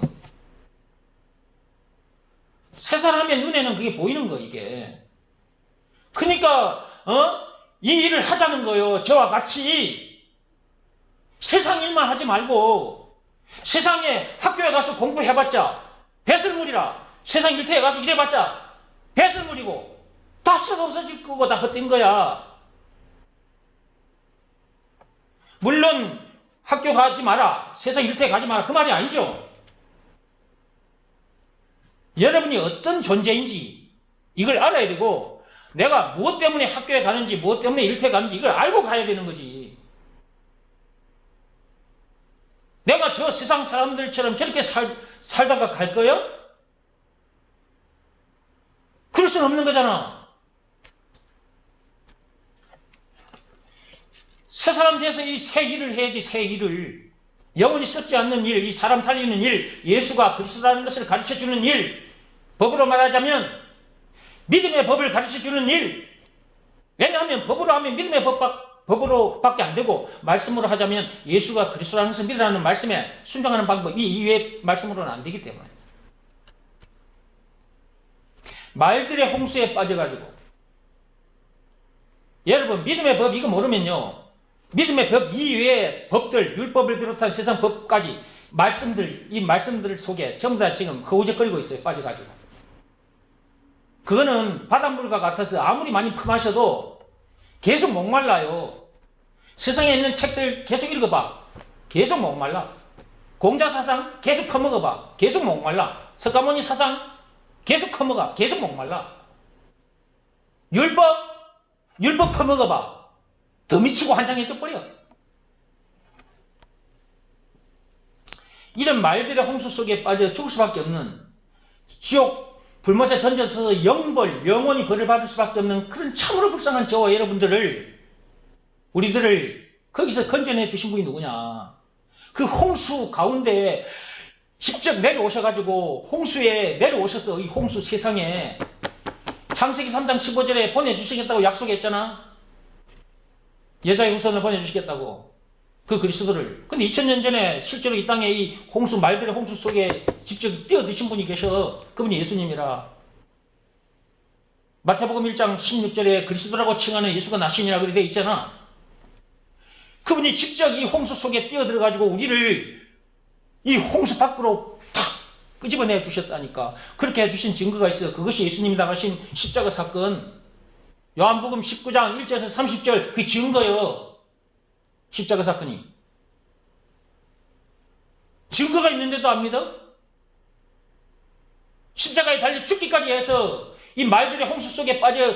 세 사람의 눈에는 그게 보이는 거, 이게. 그러니까, 이 일을 하자는 거예요. 저와 같이. 세상 일만 하지 말고, 세상에 학교에 가서 공부해봤자, 배설물이라. 세상 일터에 가서 일해봤자, 배설물이고, 다 썩어 없어질 거고 다 헛된 거야. 물론 학교 가지 마라, 세상 일터에 가지 마라, 그 말이 아니죠. 여러분이 어떤 존재인지 이걸 알아야 되고, 내가 무엇 때문에 학교에 가는지, 무엇 때문에 일터에 가는지 이걸 알고 가야 되는 거지. 내가 저 세상 사람들처럼 저렇게 살다가 갈 거야? 그럴 수는 없는 거잖아. 새 사람 돼서 이 새 일을 해야지. 새 일을, 영원히 썩지 않는 일, 이 사람 살리는 일, 예수가 그리스도라는 것을 가르쳐주는 일, 법으로 말하자면 믿음의 법을 가르쳐주는 일. 왜냐하면 법으로 하면 믿음의 법으로밖에 안 되고, 말씀으로 하자면 예수가 그리스도라는 것을 믿으라는 말씀에 순종하는 방법, 이 이외의 말씀으로는 안 되기 때문에. 말들의 홍수에 빠져가지고, 여러분 믿음의 법 이거 모르면요, 믿음의 법 이외의 법들, 율법을 비롯한 세상 법까지 이 말씀들 속에 전부 다 지금 허우적거리고 있어요. 빠져가지고. 그거는 바닷물과 같아서 아무리 많이 품하셔도 계속 목말라요. 세상에 있는 책들 계속 읽어봐. 계속 목말라. 공자사상 계속 퍼먹어봐. 계속 목말라. 석가모니 사상 계속 퍼먹어. 계속 목말라. 율법 퍼먹어봐. 더 미치고 환장해져 버려. 이런 말들의 홍수 속에 빠져 죽을 수밖에 없는, 지옥 불못에 던져서 영원히 벌을 받을 수밖에 없는 그런 참으로 불쌍한 저와 여러분들을, 우리들을 거기서 건져내 주신 분이 누구냐. 그 홍수 가운데 직접 내려오셔가지고, 홍수에 내려오셔서 이 홍수 세상에 창세기 3장 15절에 보내주시겠다고 약속했잖아. 여자의 후손을 보내주시겠다고, 그 그리스도를. 근데 2000년 전에 실제로 이 땅에 이 홍수, 말들의 홍수 속에 직접 뛰어드신 분이 계셔. 그분이 예수님이라. 마태복음 1장 16절에 그리스도라고 칭하는 예수가 나시니라 그렇게 돼 있잖아. 그분이 직접 이 홍수 속에 뛰어들어가지고 우리를 이 홍수 밖으로 탁 끄집어내 주셨다니까. 그렇게 해주신 증거가 있어요. 그것이 예수님이 당하신 십자가 사건. 요한복음 19장 1절에서 30절 그 증거요. 십자가 사건이. 증거가 있는데도 안 믿어? 십자가에 달려 죽기까지 해서 이 말들의 홍수 속에 빠져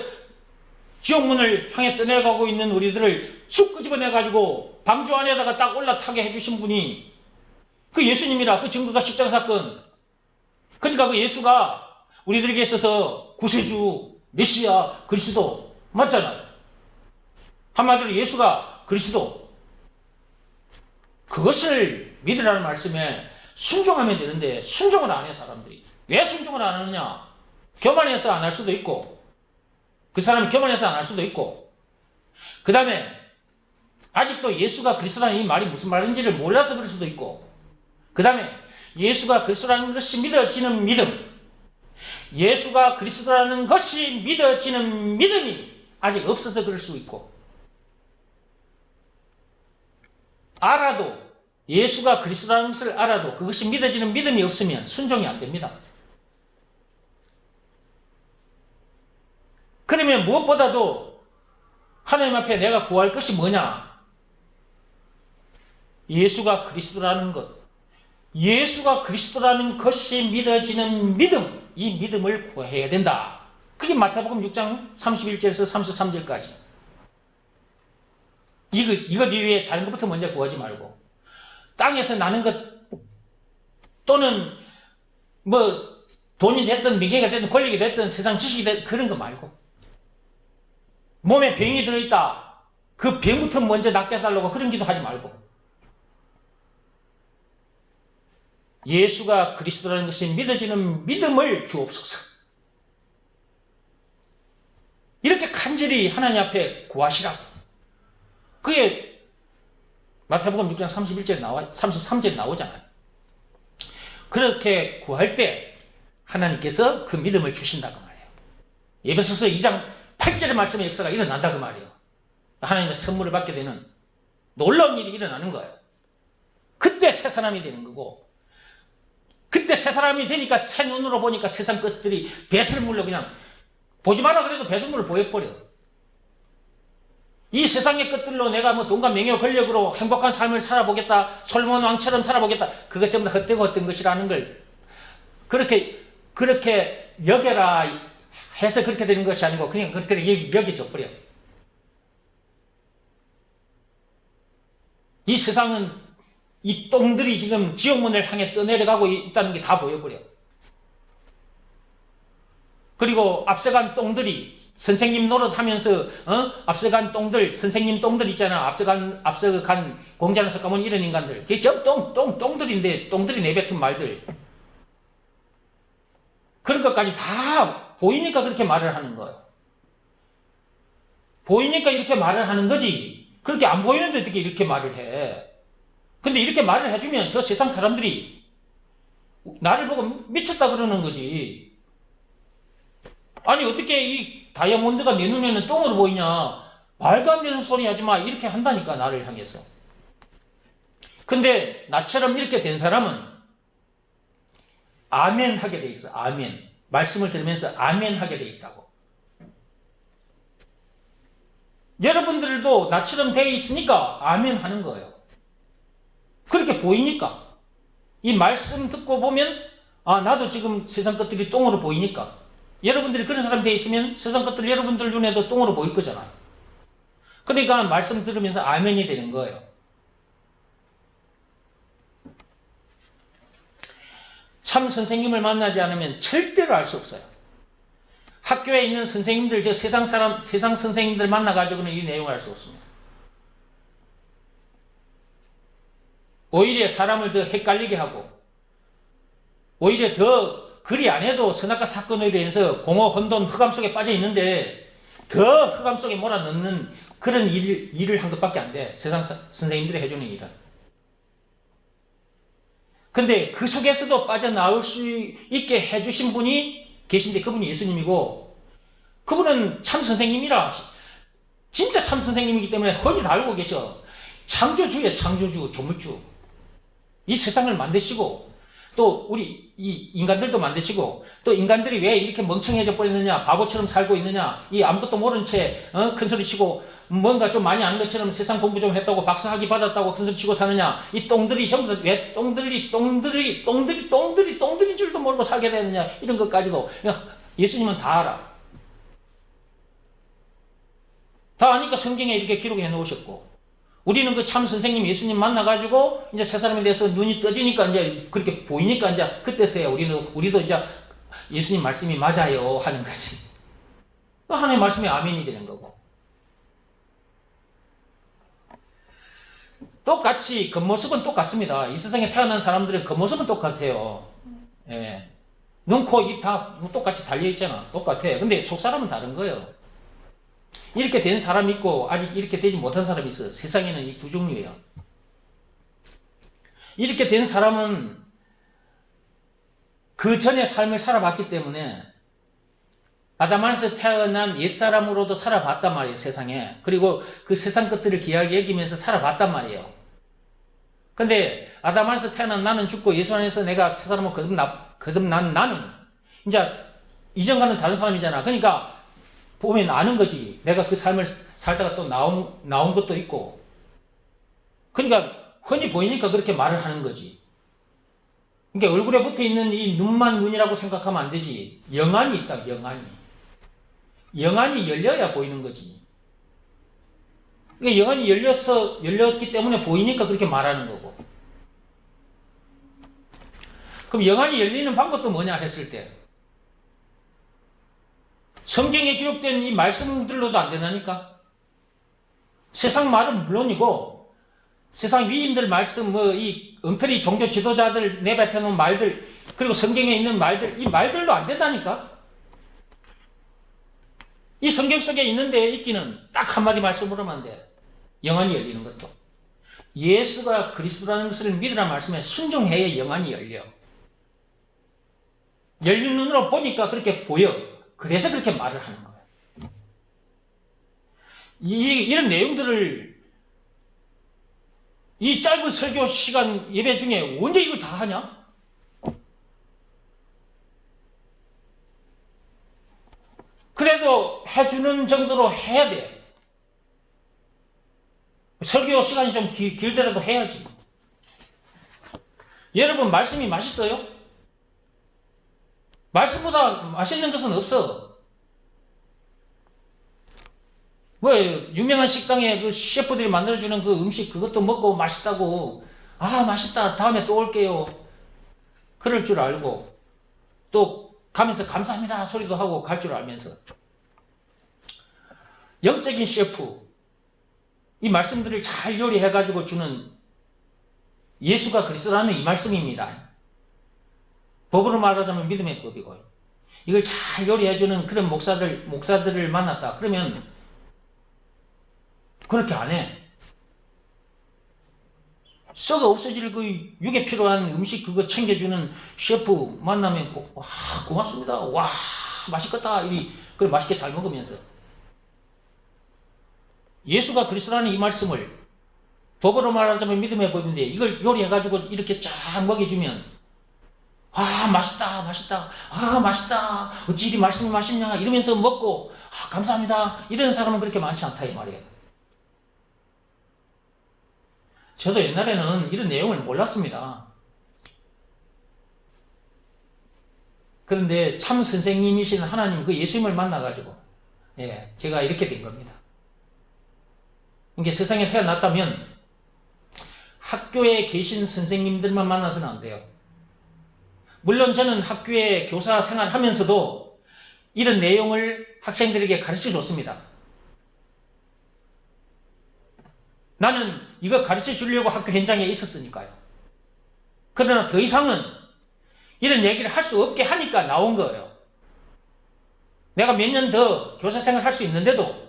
지옥문을 향해 떠내려가고 있는 우리들을 쑥 끄집어내가지고 방주 안에다가 딱 올라타게 해주신 분이 그 예수님이라. 그 증거가 십자가 사건. 그러니까 그 예수가 우리들에게 있어서 구세주, 메시아, 그리스도 맞잖아요. 한마디로 예수가 그리스도. 그것을 믿으라는 말씀에 순종하면 되는데 순종을 안 해 사람들이. 왜 순종을 안 하느냐? 교만해서 안 할 수도 있고, 그 사람이 교만해서 안 할 수도 있고, 그 다음에 아직도 예수가 그리스도라는 이 말이 무슨 말인지를 몰라서 그럴 수도 있고, 그 다음에 예수가 그리스도라는 것이 믿어지는 믿음, 예수가 그리스도라는 것이 믿어지는 믿음이 아직 없어서 그럴 수 있고, 알아도 예수가 그리스도라는 것을 알아도 그것이 믿어지는 믿음이 없으면 순종이 안 됩니다. 그러면 무엇보다도 하나님 앞에 내가 구할 것이 뭐냐? 예수가 그리스도라는 것, 예수가 그리스도라는 것이 믿어지는 믿음, 이 믿음을 구해야 된다. 그게 마태복음 6장 31절에서 33절까지. 이것 이외에 다른 것부터 먼저 구하지 말고, 땅에서 나는 것 또는 뭐 돈이 됐든 미개가 됐든 권력이 됐든 세상 지식이 됐든 그런 거 말고, 몸에 병이 들어있다, 그 병부터 먼저 낫게 해달라고 그런 기도 하지 말고, 예수가 그리스도라는 것이 믿어지는 믿음을 주옵소서. 이렇게 간절히 하나님 앞에 구하시라고. 그게 마태복음 6장 33절에 나오잖아요. 그렇게 구할 때 하나님께서 그 믿음을 주신다고 말이에요. 에베소서 2장 8절의 말씀의 역사가 일어난다고 말이에요. 하나님의 선물을 받게 되는 놀라운 일이 일어나는 거예요. 그때 새 사람이 되는 거고, 그때 새 사람이 되니까 새 눈으로 보니까 세상 것들이 배설물로 그냥 보지 마라 그래도 배설물을 보여버려. 이 세상의 것들로 내가 뭐 돈과 명예와 권력으로 행복한 삶을 살아보겠다, 솔몬 왕처럼 살아보겠다, 그것 전부 다 헛되고 헛된 것이라는 걸 그렇게 여겨라 해서 그렇게 되는 것이 아니고 그냥 그렇게 여겨져 버려. 이 세상은 이 똥들이 지금 지옥문을 향해 떠내려가고 있다는 게 다 보여버려. 그리고 앞서간 똥들이 선생님 노릇하면서 앞서간 똥들, 선생님 똥들 있잖아. 앞서간 공자는 석가모니 이런 인간들. 그게 전부 똥들인데 똥들이 내뱉은 말들. 그런 것까지 다 보이니까 그렇게 말을 하는 거예요. 보이니까 이렇게 말을 하는 거지. 그렇게 안 보이는데 어떻게 이렇게 말을 해. 근데 이렇게 말을 해주면 저 세상 사람들이 나를 보고 미쳤다 그러는 거지. 아니 어떻게 이 다이아몬드가 내 눈에는 똥으로 보이냐, 말도 안 되는 소리 하지 마, 이렇게 한다니까 나를 향해서. 근데 나처럼 이렇게 된 사람은 아멘 하게 돼 있어. 아멘. 말씀을 들으면서 아멘 하게 돼 있다고. 여러분들도 나처럼 돼 있으니까 아멘 하는 거예요. 그렇게 보이니까. 이 말씀 듣고 보면 나도 지금 세상 것들이 똥으로 보이니까. 여러분들이 그런 사람 돼 있으면 세상 것들 여러분들 눈에도 똥으로 보일 거잖아요. 그러니까 말씀 들으면서 아멘이 되는 거예요. 참 선생님을 만나지 않으면 절대로 알 수 없어요. 학교에 있는 선생님들, 세상 선생님들 만나가지고는 이 내용을 알 수 없습니다. 오히려 사람을 더 헷갈리게 하고, 오히려 더 그리 안 해도 선악과 사건으로 인해서 공허, 혼돈, 흑암 속에 빠져 있는데 더 흑암 속에 몰아넣는 그런 일을 한 것밖에 안 돼. 세상 선생님들이 해주는 일은. 근데 그 속에서도 빠져나올 수 있게 해주신 분이 계신데 그분이 예수님이고, 그분은 참 선생님이라, 진짜 참 선생님이기 때문에 훤히 다 알고 계셔. 창조주의 창조주, 조물주. 이 세상을 만드시고 또 우리 이 인간들도 만드시고 또 인간들이 왜 이렇게 멍청해져 버리느냐, 바보처럼 살고 있느냐, 이 아무것도 모른 채 큰소리 치고 뭔가 좀 많이 아는 것처럼 세상 공부 좀 했다고 박사학위 받았다고 큰소리 치고 사느냐, 이 똥들이 전부 다 왜 똥들인 줄도 모르고 살게 되느냐, 이런 것까지도 예수님은 다 알아. 다 아니까 성경에 이렇게 기록해 놓으셨고, 우리는 그 참 선생님 예수님 만나가지고 이제 세 사람에 대해서 눈이 떠지니까 이제 그렇게 보이니까 이제 그때서야 우리도 이제 예수님 말씀이 맞아요 하는 거지. 하나님의 말씀이 아멘이 되는 거고. 똑같이 겉모습은 똑같습니다. 이 세상에 태어난 사람들의 겉모습은 똑같아요. 예. 눈, 코, 입 다 똑같이 달려있잖아. 똑같아. 근데 속사람은 다른 거예요. 이렇게 된 사람이 있고 아직 이렇게 되지 못한 사람이 있어요. 세상에는 이 두 종류예요. 이렇게 된 사람은 그 전에 삶을 살아봤기 때문에 아담 안에서 태어난 옛사람으로도 살아봤단 말이에요. 세상에. 그리고 그 세상 것들을 귀하게 여기면서 살아봤단 말이에요. 근데 아담 안에서 태어난 나는 죽고 예수 안에서 내가 새 사람을 거듭난 나는 이제 이전과는 다른 사람이잖아. 그러니까 보면 아는 거지. 내가 그 삶을 살다가 또 나온 것도 있고. 그러니까 흔히 보이니까 그렇게 말을 하는 거지. 그러니까 얼굴에 붙어 있는 이 눈만 눈이라고 생각하면 안 되지. 영안이 있다, 영안이. 영안이 열려야 보이는 거지. 그러니까 영안이 열렸기 때문에 보이니까 그렇게 말하는 거고. 그럼 영안이 열리는 방법도 뭐냐 했을 때, 성경에 기록된 이 말씀들로도 안 된다니까? 세상 말은 물론이고, 세상 위인들 말씀, 이 엉터리 종교 지도자들 내뱉어 놓은 말들, 그리고 성경에 있는 말들, 이 말들로 안 된다니까? 이 성경 속에 있는데 있기는 딱 한마디 말씀으로만 돼. 영안이 열리는 것도. 예수가 그리스도라는 것을 믿으라 말씀에 순종해야 영안이 열려. 열린 눈으로 보니까 그렇게 보여. 그래서 그렇게 말을 하는 거예요. 이런 내용들을 이 짧은 설교 시간 예배 중에 언제 이걸 다 하냐? 그래도 해주는 정도로 해야 돼. 설교 시간이 좀 길더라도 해야지. 여러분, 말씀이 맛있어요? 말씀보다 맛있는 것은 없어. 유명한 식당에 그 셰프들이 만들어주는 그 음식 그것도 먹고 맛있다고, 아, 맛있다, 다음에 또 올게요, 그럴 줄 알고, 또 가면서 감사합니다 소리도 하고 갈 줄 알면서, 영적인 셰프, 이 말씀들을 잘 요리해가지고 주는 예수가 그리스도라는 이 말씀입니다. 법으로 말하자면 믿음의 법이고, 이걸 잘 요리해주는 그런 목사들을 만났다. 그러면 그렇게 안 해. 썩어 없어질 그 육에 필요한 음식 그거 챙겨주는 셰프 만나면 와, 고맙습니다. 와, 맛있겠다. 그걸 맛있게 잘 먹으면서. 예수가 그리스도라는 이 말씀을 법으로 말하자면 믿음의 법인데 이걸 요리해가지고 이렇게 쫙 먹여주면, 아, 맛있다, 맛있다, 아, 맛있다, 어찌 이리 말씀이 맛있냐 이러면서 먹고, 아, 감사합니다, 이런 사람은 그렇게 많지 않다 이 말이에요. 저도 옛날에는 이런 내용을 몰랐습니다. 그런데 참 선생님이신 하나님 그 예수님을 만나가지고, 제가 이렇게 된 겁니다. 이게 세상에 태어났다면 학교에 계신 선생님들만 만나서는 안 돼요. 물론 저는 학교에 교사 생활하면서도 이런 내용을 학생들에게 가르쳐 줬습니다. 나는 이거 가르쳐 주려고 학교 현장에 있었으니까요. 그러나 더 이상은 이런 얘기를 할 수 없게 하니까 나온 거예요. 내가 몇 년 더 교사 생활 할 수 있는데도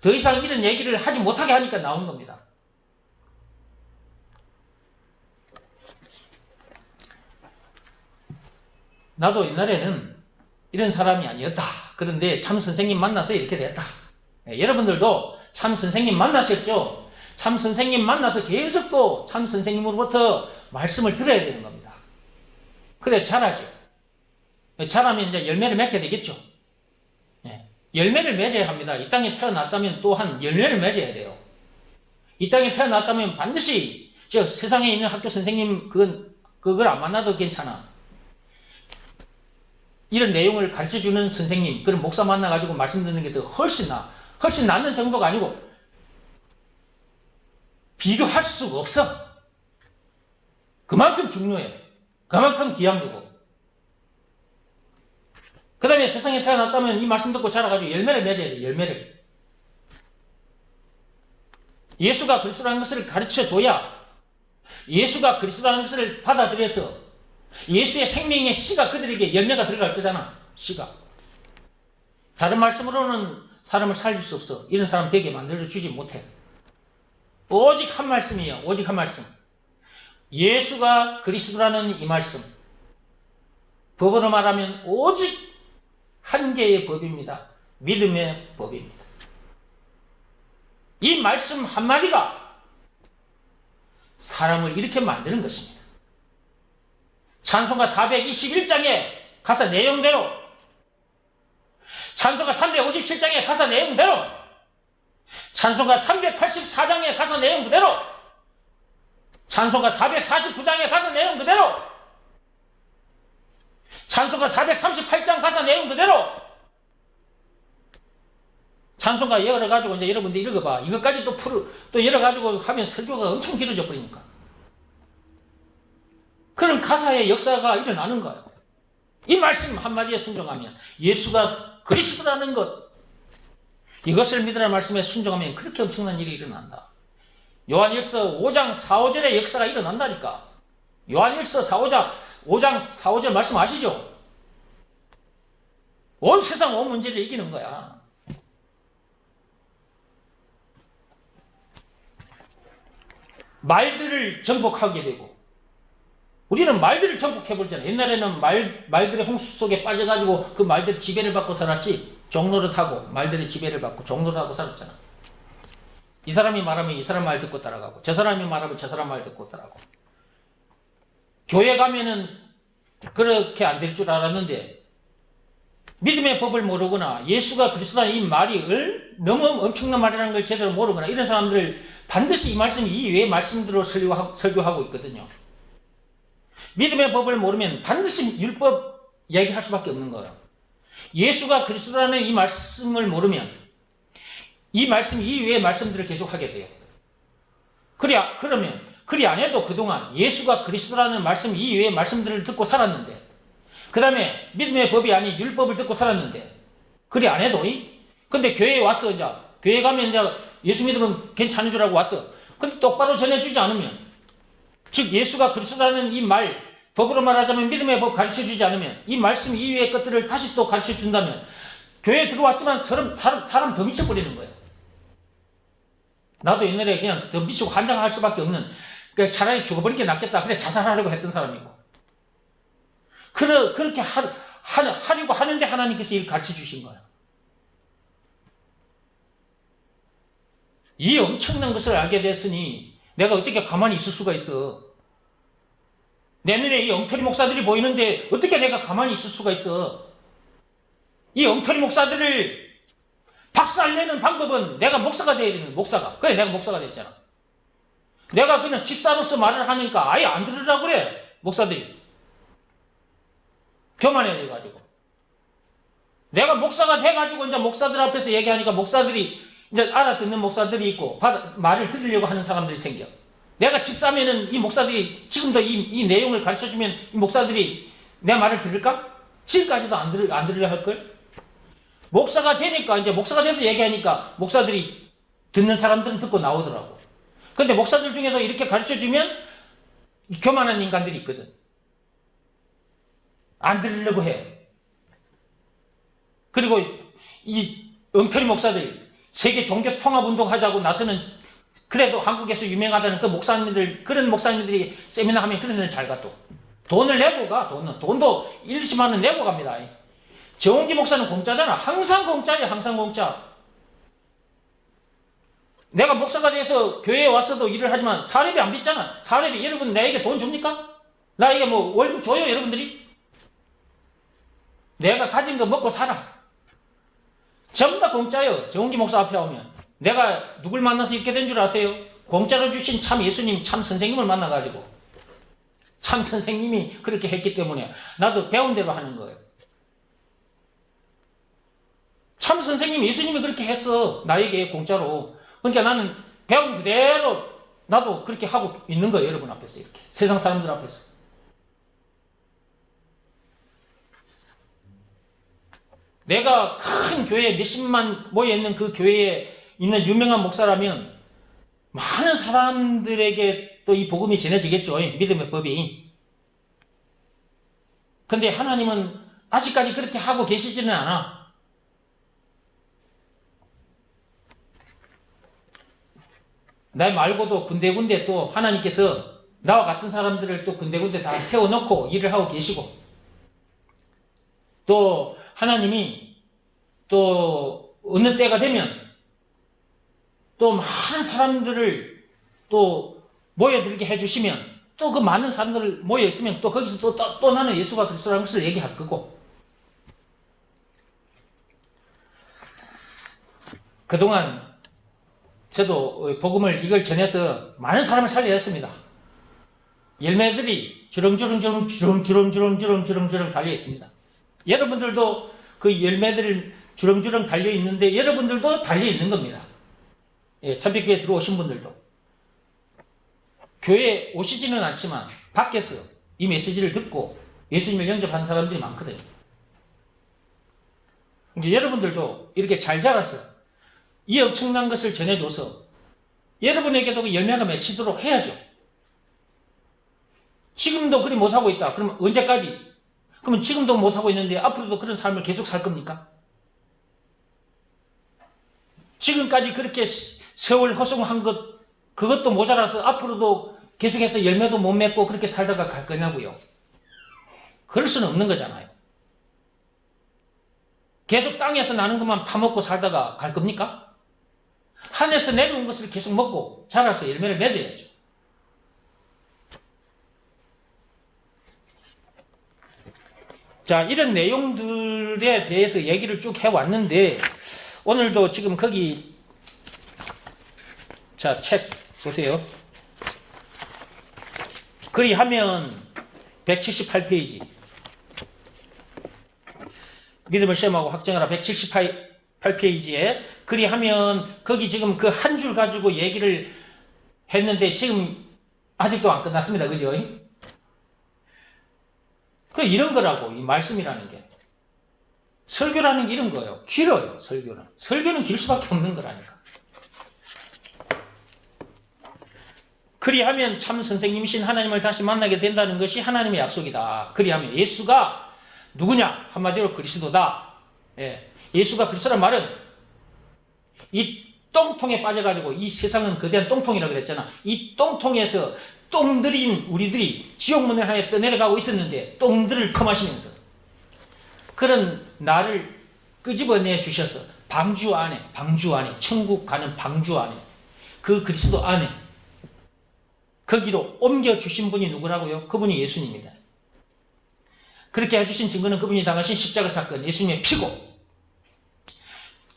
더 이상 이런 얘기를 하지 못하게 하니까 나온 겁니다. 나도 옛날에는 이런 사람이 아니었다. 그런데 참 선생님 만나서 이렇게 됐다. 여러분들도 참 선생님 만나셨죠? 참 선생님 만나서 계속 또 참 선생님으로부터 말씀을 들어야 되는 겁니다. 그래 자라죠. 자라면 이제 열매를 맺게 되겠죠. 예. 열매를 맺어야 합니다. 이 땅에 태어났다면 또한 열매를 맺어야 돼요. 이 땅에 태어났다면 반드시 세상에 있는 학교 선생님 그걸 안 만나도 괜찮아. 이런 내용을 가르쳐주는 선생님, 그런 목사 만나가지고 말씀 듣는 게 더 훨씬 낫는 정도가 아니고 비교할 수가 없어. 그만큼 중요해. 그만큼 귀한 거고. 그 다음에 세상에 태어났다면 이 말씀 듣고 자라가지고 열매를 맺어야 돼. 열매를. 예수가 그리스도라는 것을 가르쳐줘야, 예수가 그리스도라는 것을 받아들여서 예수의 생명의 씨가 그들에게 열매가 들어갈 거잖아. 씨가. 다른 말씀으로는 사람을 살릴 수 없어. 이런 사람 되게 만들어주지 못해. 오직 한 말씀이에요. 오직 한 말씀. 예수가 그리스도라는 이 말씀. 법으로 말하면 오직 한 개의 법입니다. 믿음의 법입니다. 이 말씀 한마디가 사람을 이렇게 만드는 것입니다. 찬송가 421장에 가사 내용대로, 찬송가 357장에 가사 내용대로, 찬송가 384장에 가사 내용 그대로, 찬송가 449장에 가사 내용 그대로, 찬송가 438장 가사 내용 그대로, 찬송가 열어가지고 이제 여러분들 읽어봐. 이것까지 또 열어가지고 하면 설교가 엄청 길어져 버리니까. 그런 가사의 역사가 일어나는 거예요. 이 말씀 한마디에 순종하면, 예수가 그리스도라는 것, 이것을 믿으라는 말씀에 순종하면 그렇게 엄청난 일이 일어난다. 요한일서 5장 4, 5절의 역사가 일어난다니까. 요한일서 5장 4, 5절 말씀 아시죠? 온 세상 온 문제를 이기는 거야. 말들을 정복하게 되고, 우리는 말들을 정복해버리잖아. 옛날에는 말들의 홍수 속에 빠져가지고 그 말들 지배를 받고 살았지. 종로를 타고 말들의 지배를 받고 종로를 하고 살았잖아. 이 사람이 말하면 이 사람 말 듣고 따라가고, 저 사람이 말하면 저 사람 말 듣고 따라가고. 교회 가면은 그렇게 안 될 줄 알았는데, 믿음의 법을 모르거나 예수가 그리스도라는 이 말이 너무 엄청난 말이라는 걸 제대로 모르거나 이런 사람들을 반드시 이 말씀 이외의 말씀들로 설교하고 있거든요. 믿음의 법을 모르면 반드시 율법 이야기할 수밖에 없는 거예요. 예수가 그리스도라는 이 말씀을 모르면 이 말씀 이외의 말씀들을 계속 하게 돼요. 그러면 그리 안 해도 그동안 예수가 그리스도라는 말씀 이외의 말씀들을 듣고 살았는데, 그 다음에 믿음의 법이 아닌 율법을 듣고 살았는데, 그리 안 해도, 근데 교회에 왔어, 이제. 교회 가면 이제 예수 믿으면 괜찮은 줄 알고 왔어. 근데 똑바로 전해주지 않으면, 즉, 예수가 그리스도라는 이 말, 법으로 말하자면 믿음의 법 가르쳐 주지 않으면, 이 말씀 이외의 것들을 다시 또 가르쳐 준다면, 교회에 들어왔지만 사람 더 미쳐버리는 거예요. 나도 옛날에 그냥 더 미치고 환장할 수밖에 없는, 그러니까 차라리 죽어버린 게 낫겠다. 그래, 자살하려고 했던 사람이고. 그렇게 하려고 하는데 하나님께서 이걸 가르쳐 주신 거야. 이 엄청난 것을 알게 됐으니 내가 어떻게 가만히 있을 수가 있어. 내 눈에 이 엉터리 목사들이 보이는데 어떻게 내가 가만히 있을 수가 있어. 이 엉터리 목사들을 박살내는 방법은 내가 목사가 돼야 되는, 목사가. 그래, 내가 목사가 됐잖아. 내가 그냥 집사로서 말을 하니까 아예 안 들으라고 그래, 목사들이. 교만해야 돼가지고. 내가 목사가 돼가지고 이제 목사들 앞에서 얘기하니까 목사들이 이제 알아듣는 목사들이 있고 말을 들으려고 하는 사람들이 생겨. 내가 집사면은 이 목사들이 지금도 이 내용을 가르쳐주면 이 목사들이 내 말을 들을까? 지금까지도 안 들으려 할걸? 목사가 되니까, 이제 목사가 돼서 얘기하니까 목사들이 듣는 사람들은 듣고 나오더라고. 근데 목사들 중에서 이렇게 가르쳐주면 교만한 인간들이 있거든. 안 들으려고 해. 그리고 이 엉터리 목사들이 세계 종교 통합 운동 하자고 나서는, 그래도 한국에서 유명하다는 그 목사님들, 그런 목사님들이 세미나 하면 그런 데를 잘 가. 또 돈을 내고 가. 돈도 1, 20만 원 내고 갑니다. 정홍기 목사는 공짜잖아. 항상 공짜야. 항상 공짜. 내가 목사가 돼서 교회에 와서도 일을 하지만 사례비 안 빚잖아. 사례비 여러분 나에게 돈 줍니까? 나에게 뭐 월급 줘요 여러분들이? 내가 가진 거 먹고 살아. 전부 다 공짜요. 정은기 목사 앞에 오면. 내가 누굴 만나서 이렇게 된 줄 아세요? 공짜로 주신 참 예수님 참 선생님을 만나가지고 참 선생님이 그렇게 했기 때문에 나도 배운 대로 하는 거예요. 참 선생님 예수님이 그렇게 했어. 나에게 공짜로. 그러니까 나는 배운 그대로 나도 그렇게 하고 있는 거예요. 여러분 앞에서 이렇게. 세상 사람들 앞에서. 내가 큰 교회 몇십만 모여있는 그 교회에 있는 유명한 목사라면 많은 사람들에게 또 이 복음이 전해지겠죠. 믿음의 법이. 근데 하나님은 아직까지 그렇게 하고 계시지는 않아. 나 말고도 군데군데 또 하나님께서 나와 같은 사람들을 또 군데군데 다 세워놓고 일을 하고 계시고, 또 하나님이 또 어느 때가 되면 또 많은 사람들을 또 모여들게 해주시면, 또 그 많은 사람들 모여있으면 또 거기서 또 나는 예수가 그리스도라는 것을 얘기할 거고, 그동안 저도 복음을 이걸 전해서 많은 사람을 살려야 했습니다. 열매들이 주렁주렁 달려 있습니다. 여러분들도 그 열매들을 주렁주렁 달려 있는데 여러분들도 달려 있는 겁니다. 예, 참빛교회 들어오신 분들도 교회에 오시지는 않지만 밖에서 이 메시지를 듣고 예수님을 영접한 사람들이 많거든요. 이제 여러분들도 이렇게 잘 자라서 이 엄청난 것을 전해줘서 여러분에게도 그 열매가 맺히도록 해야죠. 지금도 그리 못하고 있다. 그러면 언제까지? 그러면 지금도 못하고 있는데 앞으로도 그런 삶을 계속 살 겁니까? 지금까지 그렇게 세월 허송한 것, 그것도 모자라서 앞으로도 계속해서 열매도 못 맺고 그렇게 살다가 갈 거냐고요. 그럴 수는 없는 거잖아요. 계속 땅에서 나는 것만 파먹고 살다가 갈 겁니까? 하늘에서 내려온 것을 계속 먹고 자라서 열매를 맺어야죠. 자, 이런 내용들에 대해서 얘기를 쭉 해왔는데, 오늘도 지금 거기, 자, 책 보세요. 그리하면 178페이지. 믿음을 시험하고 확정하라 178페이지에 그리하면 거기 지금 그 한 줄 가지고 얘기를 했는데 지금 아직도 안 끝났습니다. 그죠? 그 이런 거라고, 이 말씀이라는 게. 설교라는 게 이런 거예요. 길어요, 설교는. 설교는 길 수밖에 없는 거라니까. 그리하면 참 선생님이신 하나님을 다시 만나게 된다는 것이 하나님의 약속이다. 그리하면 예수가 누구냐? 한마디로 그리스도다. 예. 예수가 그리스도란 말은 이 똥통에 빠져가지고, 이 세상은 거대한 똥통이라고 그랬잖아. 이 똥통에서 똥들인 우리들이 지옥문을 향해 떠내려가고 있었는데 똥들을 퍼마시면서 그런 나를 끄집어내 주셔서 방주 안에 천국 가는 방주 안에, 그 그리스도 안에 거기로 옮겨주신 분이 누구라고요? 그분이 예수님입니다. 그렇게 해주신 증거는 그분이 당하신 십자가 사건, 예수님의 피고,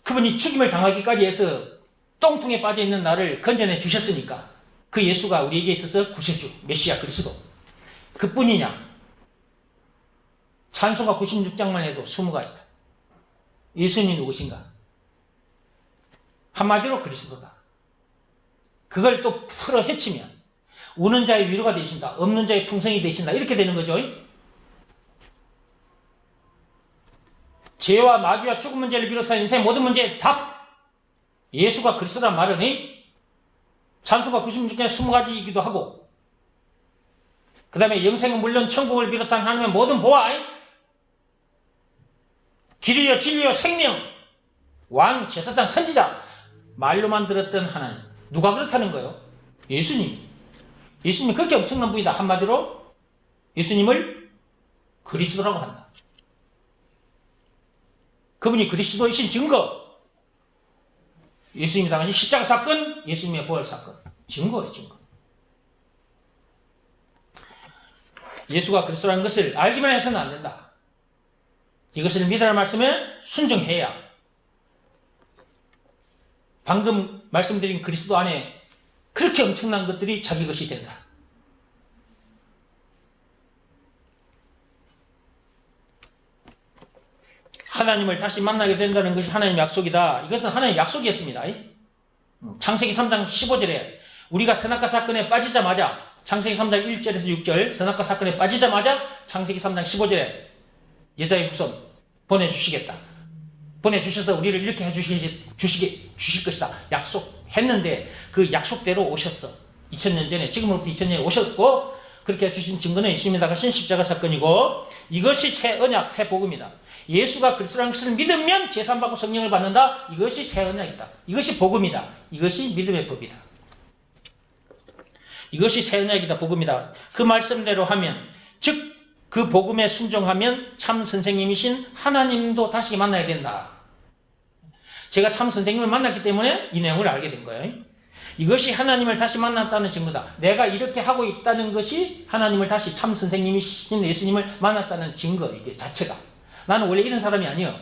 그분이 죽임을 당하기까지 해서 똥통에 빠져있는 나를 건져내 주셨으니까 그 예수가 우리에게 있어서 구세주, 메시아 그리스도, 그뿐이냐? 찬송가 96장만 해도 20가지다. 예수님이 누구신가? 한마디로 그리스도다. 그걸 또 풀어 헤치면 우는 자의 위로가 되신다, 없는 자의 풍성이 되신다, 이렇게 되는 거죠. 죄와 마귀와 죽음 문제를 비롯한 인생의 모든 문제의 답, 예수가 그리스도란 말은 찬송가 96장의 20가지이기도 하고, 그 다음에 영생은 물론 천국을 비롯한 하나님의 모든 보화, 길이요 진리요 생명, 왕, 제사장, 선지자, 말로만 들었던 하나님. 누가 그렇다는 거예요? 예수님. 예수님이 그렇게 엄청난 분이다. 한마디로 예수님을 그리스도라고 한다. 그분이 그리스도이신 증거, 예수님이 당하신 십자가 사건, 예수님의 부활 사건. 증거예요, 증거. 예수가 그리스도라는 것을 알기만 해서는 안 된다. 이것을 믿으라는 말씀에 순종해야 방금 말씀드린 그리스도 안에 그렇게 엄청난 것들이 자기 것이 된다. 하나님을 다시 만나게 된다는 것이 하나님의 약속이다. 이것은 하나님의 약속이었습니다. 창세기 3장 15절에 우리가 선악과 사건에 빠지자마자, 창세기 3장 1절에서 6절 것선악과 사건에 빠지자마자 창세기 3장 15절에 여자의 후손 보내주시겠다. 보내주셔서 우리를 이렇게 주실 것이다. 약속했는데 그 약속대로 오셨어. 2000년 전에, 지금으로부터 2000년에 오셨고, 그렇게 해주신 증거는 예수님이 당하신 십자가 사건이고, 이것이 새 언약, 새 복음이다. 예수가 그리스도라는 것을 믿으면 제사받고 성령을 받는다. 이것이 새 언약이다. 이것이 복음이다. 이것이 믿음의 법이다. 이것이 새 언약이다. 복음이다. 그 말씀대로 하면, 즉 그 복음에 순종하면 참 선생님이신 하나님도 다시 만나야 된다. 제가 참 선생님을 만났기 때문에 이 내용을 알게 된 거예요. 이것이 하나님을 다시 만났다는 증거다. 내가 이렇게 하고 있다는 것이 하나님을 다시 참 선생님이신 예수님을 만났다는 증거, 이게 자체가. 나는 원래 이런 사람이 아니에요.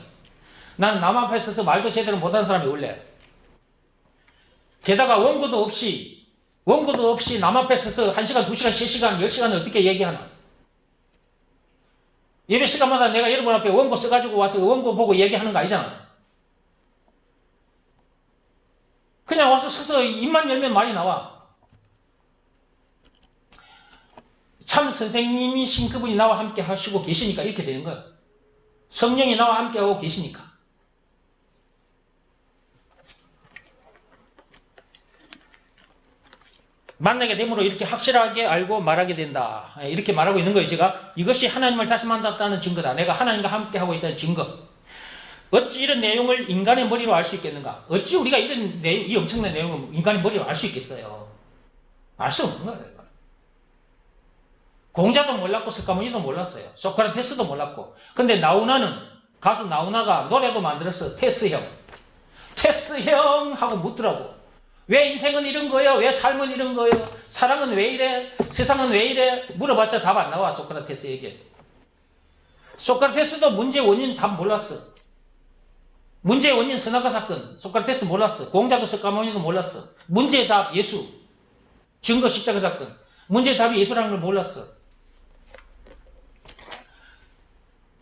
나는 남 앞에 서서 말도 제대로 못하는 사람이 원래. 게다가 원고도 없이 남 앞에 서서 1시간, 2시간, 3시간, 10시간을 어떻게 얘기하나. 예배 시간마다 내가 여러분 앞에 원고 써가지고 와서 원고 보고 얘기하는 거 아니잖아. 그냥 와서 서서 입만 열면 말이 나와. 참 선생님이신 그분이 나와 함께 하시고 계시니까 이렇게 되는 거야. 성령이 나와 함께 하고 계시니까. 만나게 됨으로 이렇게 확실하게 알고 말하게 된다. 이렇게 말하고 있는 거예요, 제가. 이것이 하나님을 다시 만났다는 증거다. 내가 하나님과 함께 하고 있다는 증거. 어찌 이런 내용을 인간의 머리로 알 수 있겠는가? 어찌 우리가 이런 이 엄청난 내용을 인간의 머리로 알 수 있겠어요? 알 수 없는 거예요. 공자도 몰랐고 석가모니도 몰랐어요. 소크라테스도 몰랐고. 근데 가수 나우나가 노래도 만들었어. 테스형 하고 묻더라고. 왜 인생은 이런 거예요? 왜 삶은 이런 거예요? 사랑은 왜 이래? 세상은 왜 이래? 물어봤자 답 안 나와, 소크라테스에게. 소크라테스도 문제의 원인 답 몰랐어. 문제의 원인 선악과 사건, 소크라테스 몰랐어. 공자도 석가모니도 몰랐어. 문제의 답 예수, 증거 십자가 사건. 문제의 답이 예수라는 걸 몰랐어.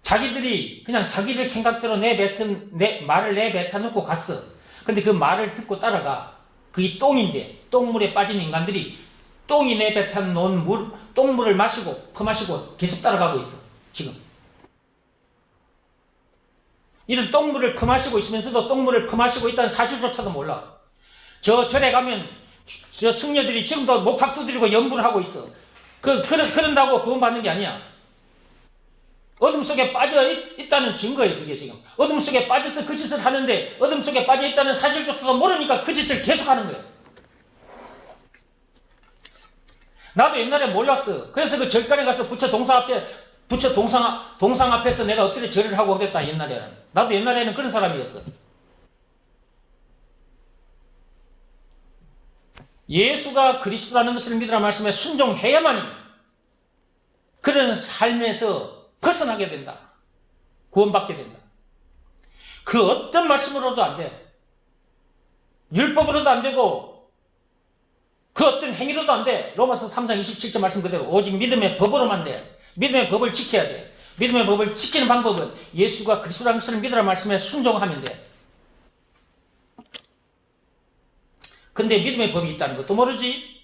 자기들이 그냥 자기들 생각대로 말을 내뱉어 놓고 갔어. 근데 그 말을 듣고 따라가. 그게 똥인데, 똥물에 빠진 인간들이 똥이 내뱉어 놓은 똥물을 퍼마시고 계속 따라가고 있어, 지금. 이런 똥물을 퍼마시고 있으면서도 똥물을 퍼마시고 있다는 사실조차도 몰라. 저 절에 가면 저 승려들이 지금도 목탁 두드리고 연부를 하고 있어. 그런다고 구원 받는 게 아니야. 어둠 속에 빠져 있다는 증거예요, 그게 지금. 어둠 속에 빠져서 그 짓을 하는데, 어둠 속에 빠져 있다는 사실조차도 모르니까 그 짓을 계속 하는 거예요. 나도 옛날에 몰랐어. 그래서 그 절간에 가서 부처 동상 앞에서 내가 엎드려 절을 하고 그랬다, 옛날에는. 나도 옛날에는 그런 사람이었어. 예수가 그리스도라는 것을 믿으라 말씀에 순종해야만이 그런 삶에서 벗어나게 된다. 구원받게 된다. 그 어떤 말씀으로도 안 돼. 율법으로도 안 되고 그 어떤 행위로도 안 돼. 로마서 3장 27절 말씀 그대로 오직 믿음의 법으로만 돼. 믿음의 법을 지켜야 돼. 믿음의 법을 지키는 방법은 예수가 그리스도라는 것을 믿으라 말씀에 순종하면 돼. 근데 믿음의 법이 있다는 것도 모르지.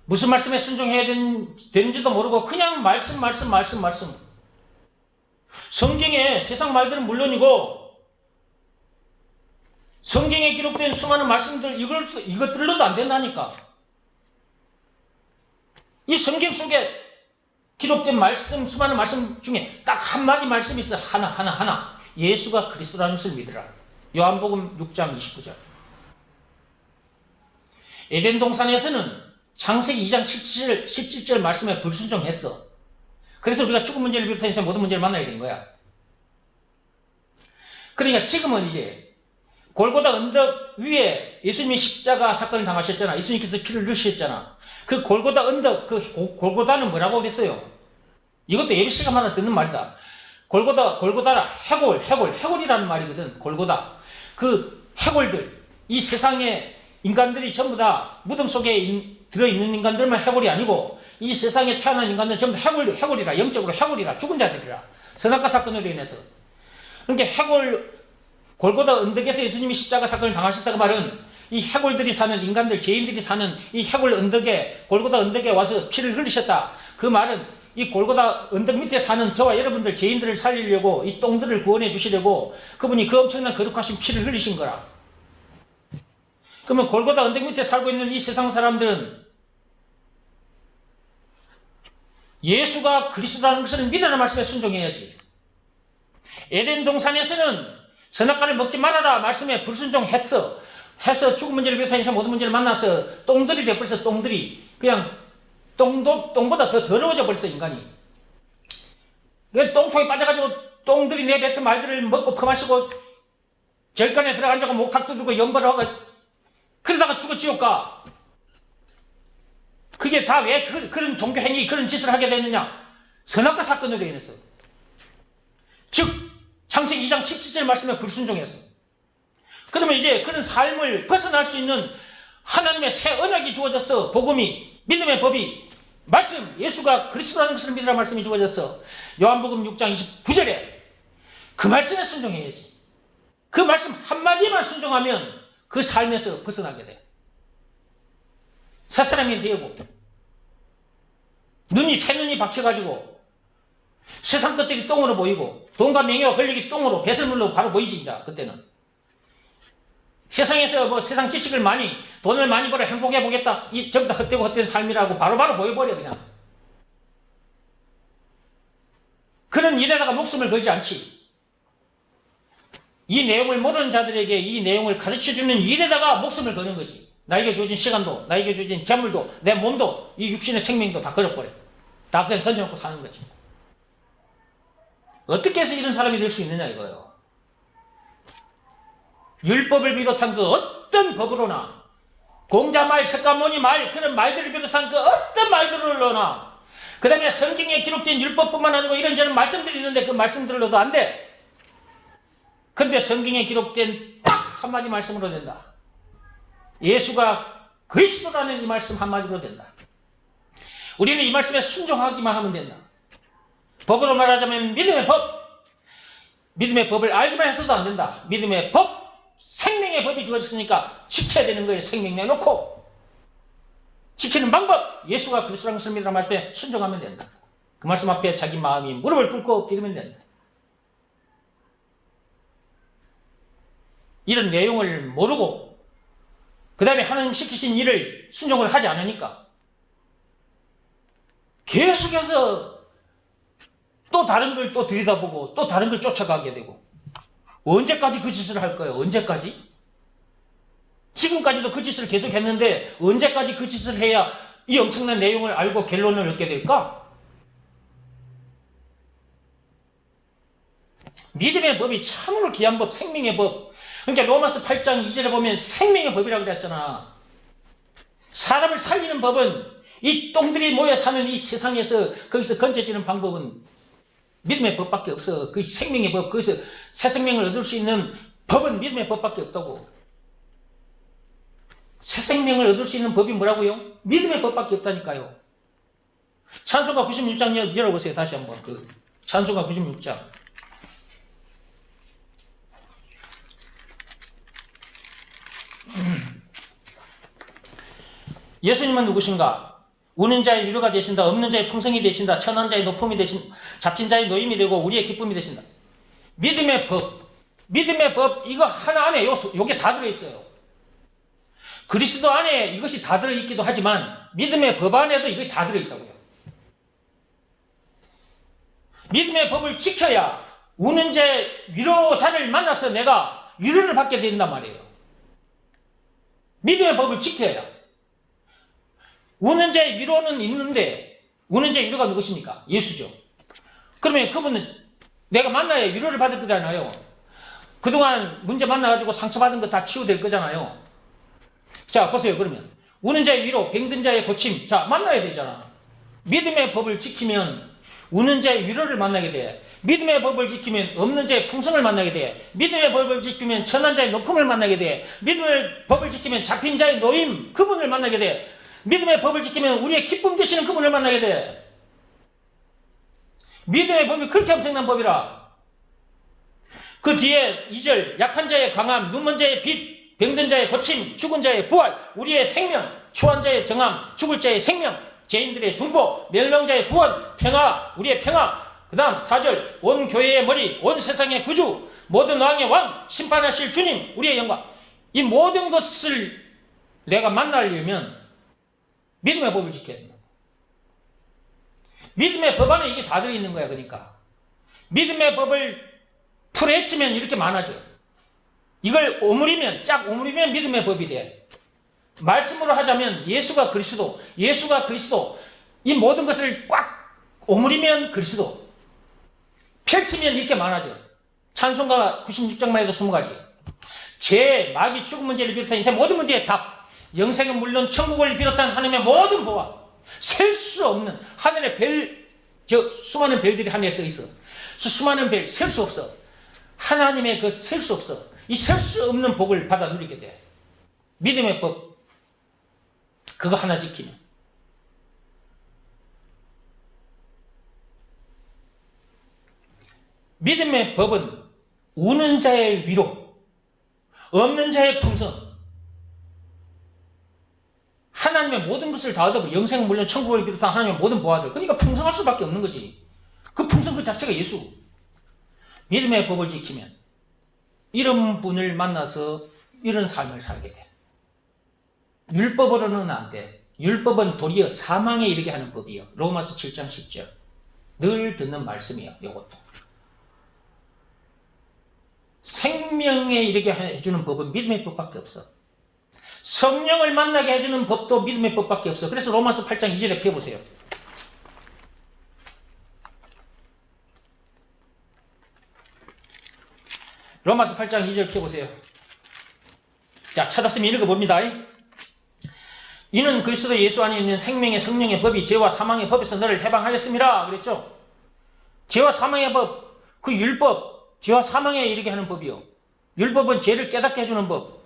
무슨 말씀에 순종해야 되는지도 모르고 그냥 말씀. 성경에 세상 말들은 물론이고 성경에 기록된 수많은 말씀들 이것들로도 안 된다니까. 이 성경 속에 기록된 말씀, 수많은 말씀 중에 딱 한마디 말씀이 있어. 하나. 예수가 그리스도라는 것을 믿으라. 요한복음 6장 29절. 에덴 동산에서는 창세기 2장 17절 말씀에 불순종했어. 그래서 우리가 죽은 문제를 비롯한 인생 모든 문제를 만나게 된 거야. 그러니까 지금은 이제 골고다 언덕 위에 예수님이 십자가 사건을 당하셨잖아. 예수님께서 피를 흘리셨잖아. 그 골고다 언덕, 그 골고다는 뭐라고 그랬어요? 이것도 예배 시간마다 듣는 말이다. 골고다라 해골이라는 말이거든. 골고다. 그 해골들, 이 세상에 인간들이 전부 다 무덤 속에 들어있는 인간들만 해골이 아니고 이 세상에 태어난 인간들은 전부 해골이라, 영적으로 해골이라, 죽은 자들이라. 선악과 사건으로 인해서. 그러니까 골고다 언덕에서 예수님이 십자가 사건을 당하셨다고 말은 이 해골들이 사는 인간들, 죄인들이 사는 이 해골 언덕에, 골고다 언덕에 와서 피를 흘리셨다. 그 말은 이 골고다 언덕 밑에 사는 저와 여러분들 죄인들을 살리려고 이 똥들을 구원해 주시려고 그분이 그 엄청난 거룩하신 피를 흘리신 거라. 그러면 골고다 언덕 밑에 살고 있는 이 세상 사람들은 예수가 그리스도라는 것을 믿으라는 말씀에 순종해야지. 에덴 동산에서는 선악과를 먹지 말아라 말씀에 불순종해서 죽은 문제를 비롯해서 모든 문제를 만나서 똥들이 되어버렸어. 똥들이 그냥 똥보다 더 더러워져 버렸어. 인간이 똥통에 빠져가지고 똥들이 내뱉은 말들을 먹고 퍼마시고 절간에 들어가자고 목탁 두들고 연발을 하고 그러다가 죽어 지옥 가. 그게 다 왜 그런 종교행위 그런 짓을 하게 됐느냐? 선악과 사건으로 인해서. 즉 창세기 2장 17절 말씀에 불순종해서. 그러면 이제 그런 삶을 벗어날 수 있는 하나님의 새 언약이 주어졌어. 복음이, 믿음의 법이, 말씀, 예수가 그리스도라는 것을 믿으라는 말씀이 주어졌어. 요한복음 6장 29절에 그 말씀에 순종해야지. 그 말씀 한마디만 순종하면 그 삶에서 벗어나게 돼. 새 사람이 되고 눈이 새 눈이 박혀가지고 세상 것들이 똥으로 보이고 돈과 명예와 권력이 똥으로 배설물로 바로 보이지. 이제 그때는 세상에서 뭐 세상 지식을 많이 돈을 많이 벌어 행복해 보겠다 이 전부 다 헛되고 헛된 삶이라고 바로바로 보여버려. 그냥 그런 일에다가 목숨을 걸지 않지. 이 내용을 모르는 자들에게 이 내용을 가르쳐주는 일에다가 목숨을 거는 거지. 나에게 주어진 시간도, 나에게 주어진 재물도, 내 몸도, 이 육신의 생명도 다 걸어버려. 다 그냥 던져놓고 사는 거지. 어떻게 해서 이런 사람이 될 수 있느냐 이거예요. 율법을 비롯한 그 어떤 법으로나, 공자말, 석가모니 말, 그런 말들을 비롯한 그 어떤 말들로나, 그 다음에 성경에 기록된 율법뿐만 아니고 이런저런 말씀들이 있는데 그 말씀들로도 안 돼. 그런데 성경에 기록된 딱 한마디 말씀으로 된다. 예수가 그리스도라는 이 말씀 한마디로 된다. 우리는 이 말씀에 순종하기만 하면 된다. 법으로 말하자면 믿음의 법. 믿음의 법을 알기만 해서도 안 된다. 믿음의 법, 생명의 법이 주어졌으니까 지켜야 되는 거예요. 생명 내놓고 지키는 방법, 예수가 그리스도라는 것을 믿으라는 말씀에 순종하면 된다. 그 말씀 앞에 자기 마음이 무릎을 꿇고 엎드리면 된다. 이런 내용을 모르고 그 다음에 하나님 시키신 일을 순종을 하지 않으니까 계속해서 또 다른 걸 또 들여다보고 또 다른 걸 쫓아가게 되고 언제까지 그 짓을 할 거예요? 언제까지? 지금까지도 그 짓을 계속 했는데 언제까지 그 짓을 해야 이 엄청난 내용을 알고 결론을 얻게 될까? 믿음의 법이 참으로 귀한 법, 생명의 법. 그러니까 로마서 8장 2절에 보면 생명의 법이라고 그랬잖아. 사람을 살리는 법은 이 똥들이 모여 사는 이 세상에서 거기서 건져지는 방법은 믿음의 법밖에 없어. 그 생명의 법, 거기서 새 생명을 얻을 수 있는 법은 믿음의 법밖에 없다고. 새 생명을 얻을 수 있는 법이 뭐라고요? 믿음의 법밖에 없다니까요. 찬송가 96장 열어보세요. 다시 한번. 찬송가 96장. 예수님은 누구신가? 우는 자의 위로가 되신다. 없는 자의 풍성이 되신다. 천한 자의 높음이 되신, 잡힌 자의 노임이 되고 우리의 기쁨이 되신다. 믿음의 법, 믿음의 법 이거 하나 안에 요게 다 들어있어요. 그리스도 안에 이것이 다 들어있기도 하지만 믿음의 법 안에도 이것이 다 들어있다고요. 믿음의 법을 지켜야 우는 자의 위로자를 만나서 내가 위로를 받게 된단 말이에요. 믿음의 법을 지켜야. 우는 자의 위로는 있는데 우는 자의 위로가 누구십니까? 예수죠. 그러면 그분은 내가 만나야 위로를 받을 거잖아요. 그동안 문제 만나가지고 상처받은 거 다 치유될 거잖아요. 자, 보세요. 그러면 우는 자의 위로, 병든 자의 고침. 자, 만나야 되잖아. 믿음의 법을 지키면 우는 자의 위로를 만나게 돼. 믿음의 법을 지키면 없는 자의 풍성을 만나게 돼. 믿음의 법을 지키면 천한 자의 높음을 만나게 돼. 믿음의 법을 지키면 잡힌 자의 노임, 그분을 만나게 돼. 믿음의 법을 지키면 우리의 기쁨 되시는 그분을 만나게 돼. 믿음의 법이 그렇게 엄청난 법이라. 그 뒤에 2절, 약한 자의 강함, 눈먼 자의 빛, 병든 자의 고침, 죽은 자의 부활, 우리의 생명, 초한 자의 정함, 죽을 자의 생명, 죄인들의 중보, 멸망자의 구원, 평화, 우리의 평화. 그 다음 4절, 온 교회의 머리, 온 세상의 구주, 모든 왕의 왕, 심판하실 주님, 우리의 영광. 이 모든 것을 내가 만나려면 믿음의 법을 지켜야 된다. 믿음의 법 안에 이게 다 들어있는 거야. 그러니까 믿음의 법을 풀헤치면 이렇게 많아져. 이걸 오므리면, 쫙 오므리면 믿음의 법이 돼. 말씀으로 하자면 예수가 그리스도, 예수가 그리스도, 이 모든 것을 꽉 오므리면 그리스도, 펼치면 이렇게 많아져. 찬송가 96장만 해도 20가지. 죄, 마귀, 죽음 문제를 비롯한 인생 모든 문제의 답, 영생은 물론 천국을 비롯한 하나님의 모든 보화, 셀 수 없는 하늘의 별, 수많은 별들이 하늘에 떠 있어. 수많은 별, 셀 수 없어. 하나님의 그 셀 수 없어. 이 셀 수 없는 복을 받아 누리게 돼. 믿음의 법, 그거 하나 지키면. 믿음의 법은 우는 자의 위로, 없는 자의 풍성, 하나님의 모든 것을 다 얻어, 영생은 물론 천국을 비롯한 하나님의 모든 보화들. 그러니까 풍성할 수밖에 없는 거지. 그 풍성 그 자체가 예수. 믿음의 법을 지키면 이런 분을 만나서 이런 삶을 살게 돼. 율법으로는 안 돼. 율법은 도리어 사망에 이르게 하는 법이요. 로마서 7장 10절. 늘 듣는 말씀이요. 이것도. 생명에 이르게 해주는 법은 믿음의 법밖에 없어. 성령을 만나게 해주는 법도 믿음의 법밖에 없어. 그래서 로마서 8장 2절에 펴보세요. 로마서 8장 2절 펴보세요. 자, 찾았으면 읽어봅니다. 이는 그리스도 예수 안에 있는 생명의 성령의 법이 죄와 사망의 법에서 너를 해방하였습니다. 그랬죠? 죄와 사망의 법, 그 율법, 죄와 사망에 이르게 하는 법이요. 율법은 죄를 깨닫게 해주는 법,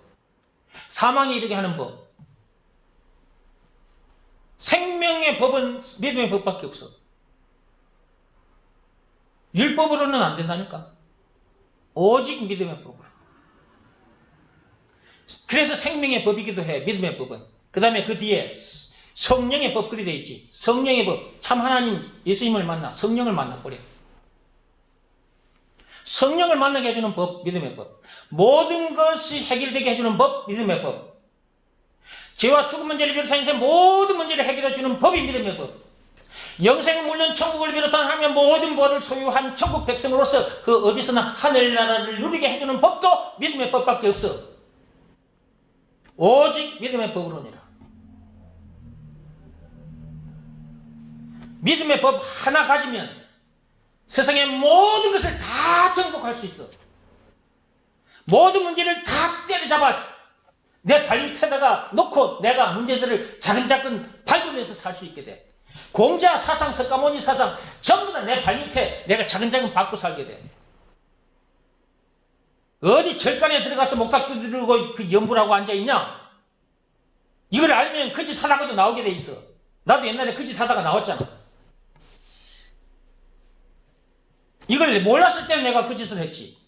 사망에 이르게 하는 법. 생명의 법은 믿음의 법밖에 없어. 율법으로는 안 된다니까. 오직 믿음의 법으로. 그래서 생명의 법이기도 해. 믿음의 법은. 그 다음에 그 뒤에 성령의 법 그리 되어 있지. 성령의 법. 참 하나님 예수님을 만나 성령을 만나버려. 성령을 만나게 해주는 법, 믿음의 법. 모든 것이 해결되게 해주는 법, 믿음의 법. 죄와 죽음 문제를 비롯한 인생 모든 문제를 해결해주는 법이 믿음의 법. 영생은 물론 천국을 비롯한 하나님의 모든 법을 소유한 천국 백성으로서 그 어디서나 하늘나라를 누리게 해주는 법도 믿음의 법밖에 없어. 오직 믿음의 법으로니라. 믿음의 법 하나 가지면 세상의 모든 것을 다 정복할 수 있어. 모든 문제를 다 때려잡아 내 발밑에다가 놓고 내가 문제들을 차근차근 밟으면서 살 수 있게 돼. 공자 사상, 석가모니 사상 전부 다 내 발밑에 내가 차근차근 밟고 살게 돼. 어디 절간에 들어가서 목탁 두드리고 그 연불하고 앉아있냐? 이걸 알면 그 짓 하다가도 나오게 돼 있어. 나도 옛날에 그 짓 하다가 나왔잖아. 이걸 몰랐을 때는 내가 그 짓을 했지.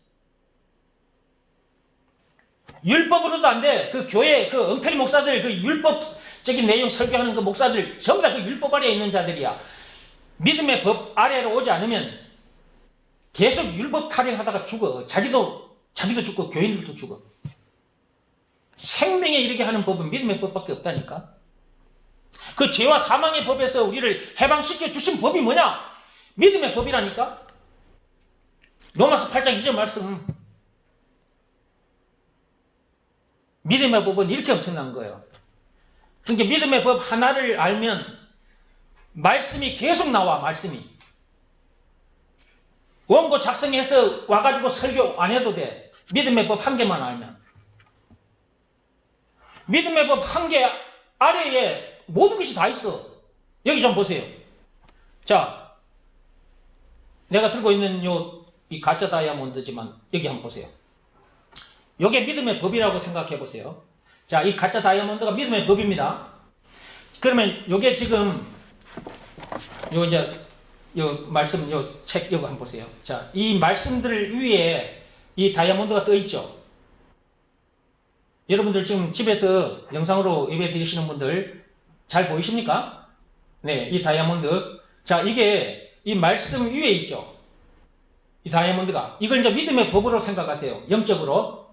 율법으로도 안 돼. 그 교회 그 엉터리 목사들 그 율법적인 내용 설교하는 그 목사들 전부 다 그 율법 아래에 있는 자들이야. 믿음의 법 아래로 오지 않으면 계속 율법 타령하다가 죽어. 자기도 죽고 교인들도 죽어. 생명에 이르게 하는 법은 믿음의 법밖에 없다니까. 그 죄와 사망의 법에서 우리를 해방시켜 주신 법이 뭐냐? 믿음의 법이라니까. 로마서 8장 2절 말씀. 믿음의 법은 이렇게 엄청난 거예요. 그러니까 믿음의 법 하나를 알면 말씀이 계속 나와. 말씀이 원고 작성해서 와가지고 설교 안 해도 돼. 믿음의 법 한 개만 알면. 믿음의 법 한 개 아래에 모든 것이 다 있어. 여기 좀 보세요. 자, 내가 들고 있는 이 가짜 다이아몬드지만 여기 한번 보세요. 이게 믿음의 법이라고 생각해 보세요. 자, 이 가짜 다이아몬드가 믿음의 법입니다. 그러면 이게 지금 요 말씀 책 이거 한번 보세요. 자, 이 말씀들 위에 이 다이아몬드가 떠 있죠. 여러분들 지금 집에서 영상으로 예배 드리시는 분들 잘 보이십니까? 네, 이 다이아몬드. 자, 이게 이 말씀 위에 있죠. 이 다이아몬드가. 이걸 이제 믿음의 법으로 생각하세요. 영적으로.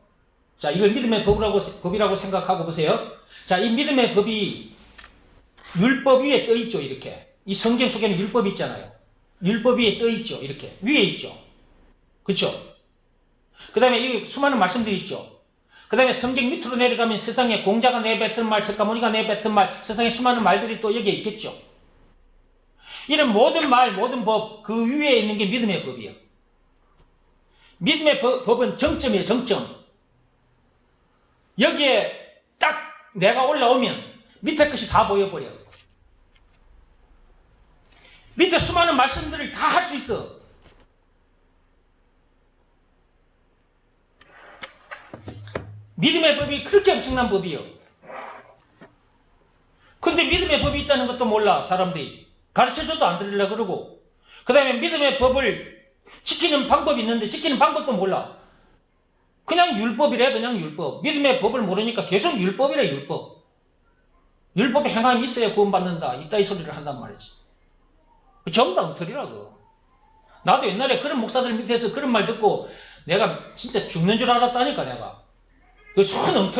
자, 이걸 믿음의 법이라고 생각하고 보세요. 자, 이 믿음의 법이 율법 위에 떠 있죠. 이렇게. 이 성경 속에는 율법이 있잖아요. 율법 위에 떠 있죠. 이렇게. 위에 있죠. 그렇죠? 그 다음에 이 수많은 말씀들이 있죠. 그 다음에 성경 밑으로 내려가면 세상에 공자가 내뱉은 말, 석가모니가 내뱉은 말, 세상에 수많은 말들이 또 여기에 있겠죠. 이런 모든 말, 모든 법, 그 위에 있는 게 믿음의 법이에요. 믿음의 법은 정점이에요, 정점. 여기에 딱 내가 올라오면 밑에 것이 다 보여버려. 밑에 수많은 말씀들을 다 할 수 있어. 믿음의 법이 그렇게 엄청난 법이에요. 근데 믿음의 법이 있다는 것도 몰라, 사람들이. 가르쳐줘도 안 들으려고 그러고. 그 다음에 믿음의 법을 지키는 방법이 있는데 지키는 방법도 몰라. 그냥 율법이래, 그냥 율법. 믿음의 법을 모르니까 계속 율법이래, 율법. 율법에 행함이 있어야 구원받는다. 이따위 소리를 한단 말이지. 전부 다 엉터리라고. 나도 옛날에 그런 목사들 밑에서 그런 말 듣고 내가 진짜 죽는 줄 알았다니까, 내가. 그 수많은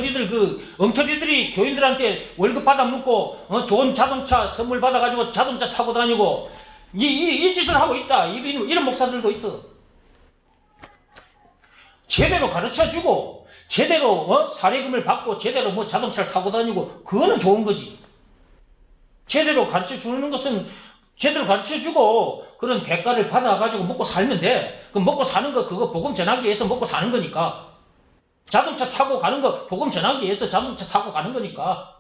엉터리들이 교인들한테 월급 받아 먹고, 좋은 자동차 선물 받아가지고 자동차 타고 다니고, 이 짓을 하고 있다. 이런 목사들도 있어. 제대로 가르쳐주고, 제대로, 사례금을 받고, 제대로 자동차를 타고 다니고, 그거는 좋은 거지. 제대로 가르쳐주는 것은, 제대로 가르쳐주고, 그런 대가를 받아가지고 먹고 살면 돼. 그럼 먹고 사는 거, 그거 복음 전하기 위해서 먹고 사는 거니까. 자동차 타고 가는 거 복음 전하기 위해서 자동차 타고 가는 거니까.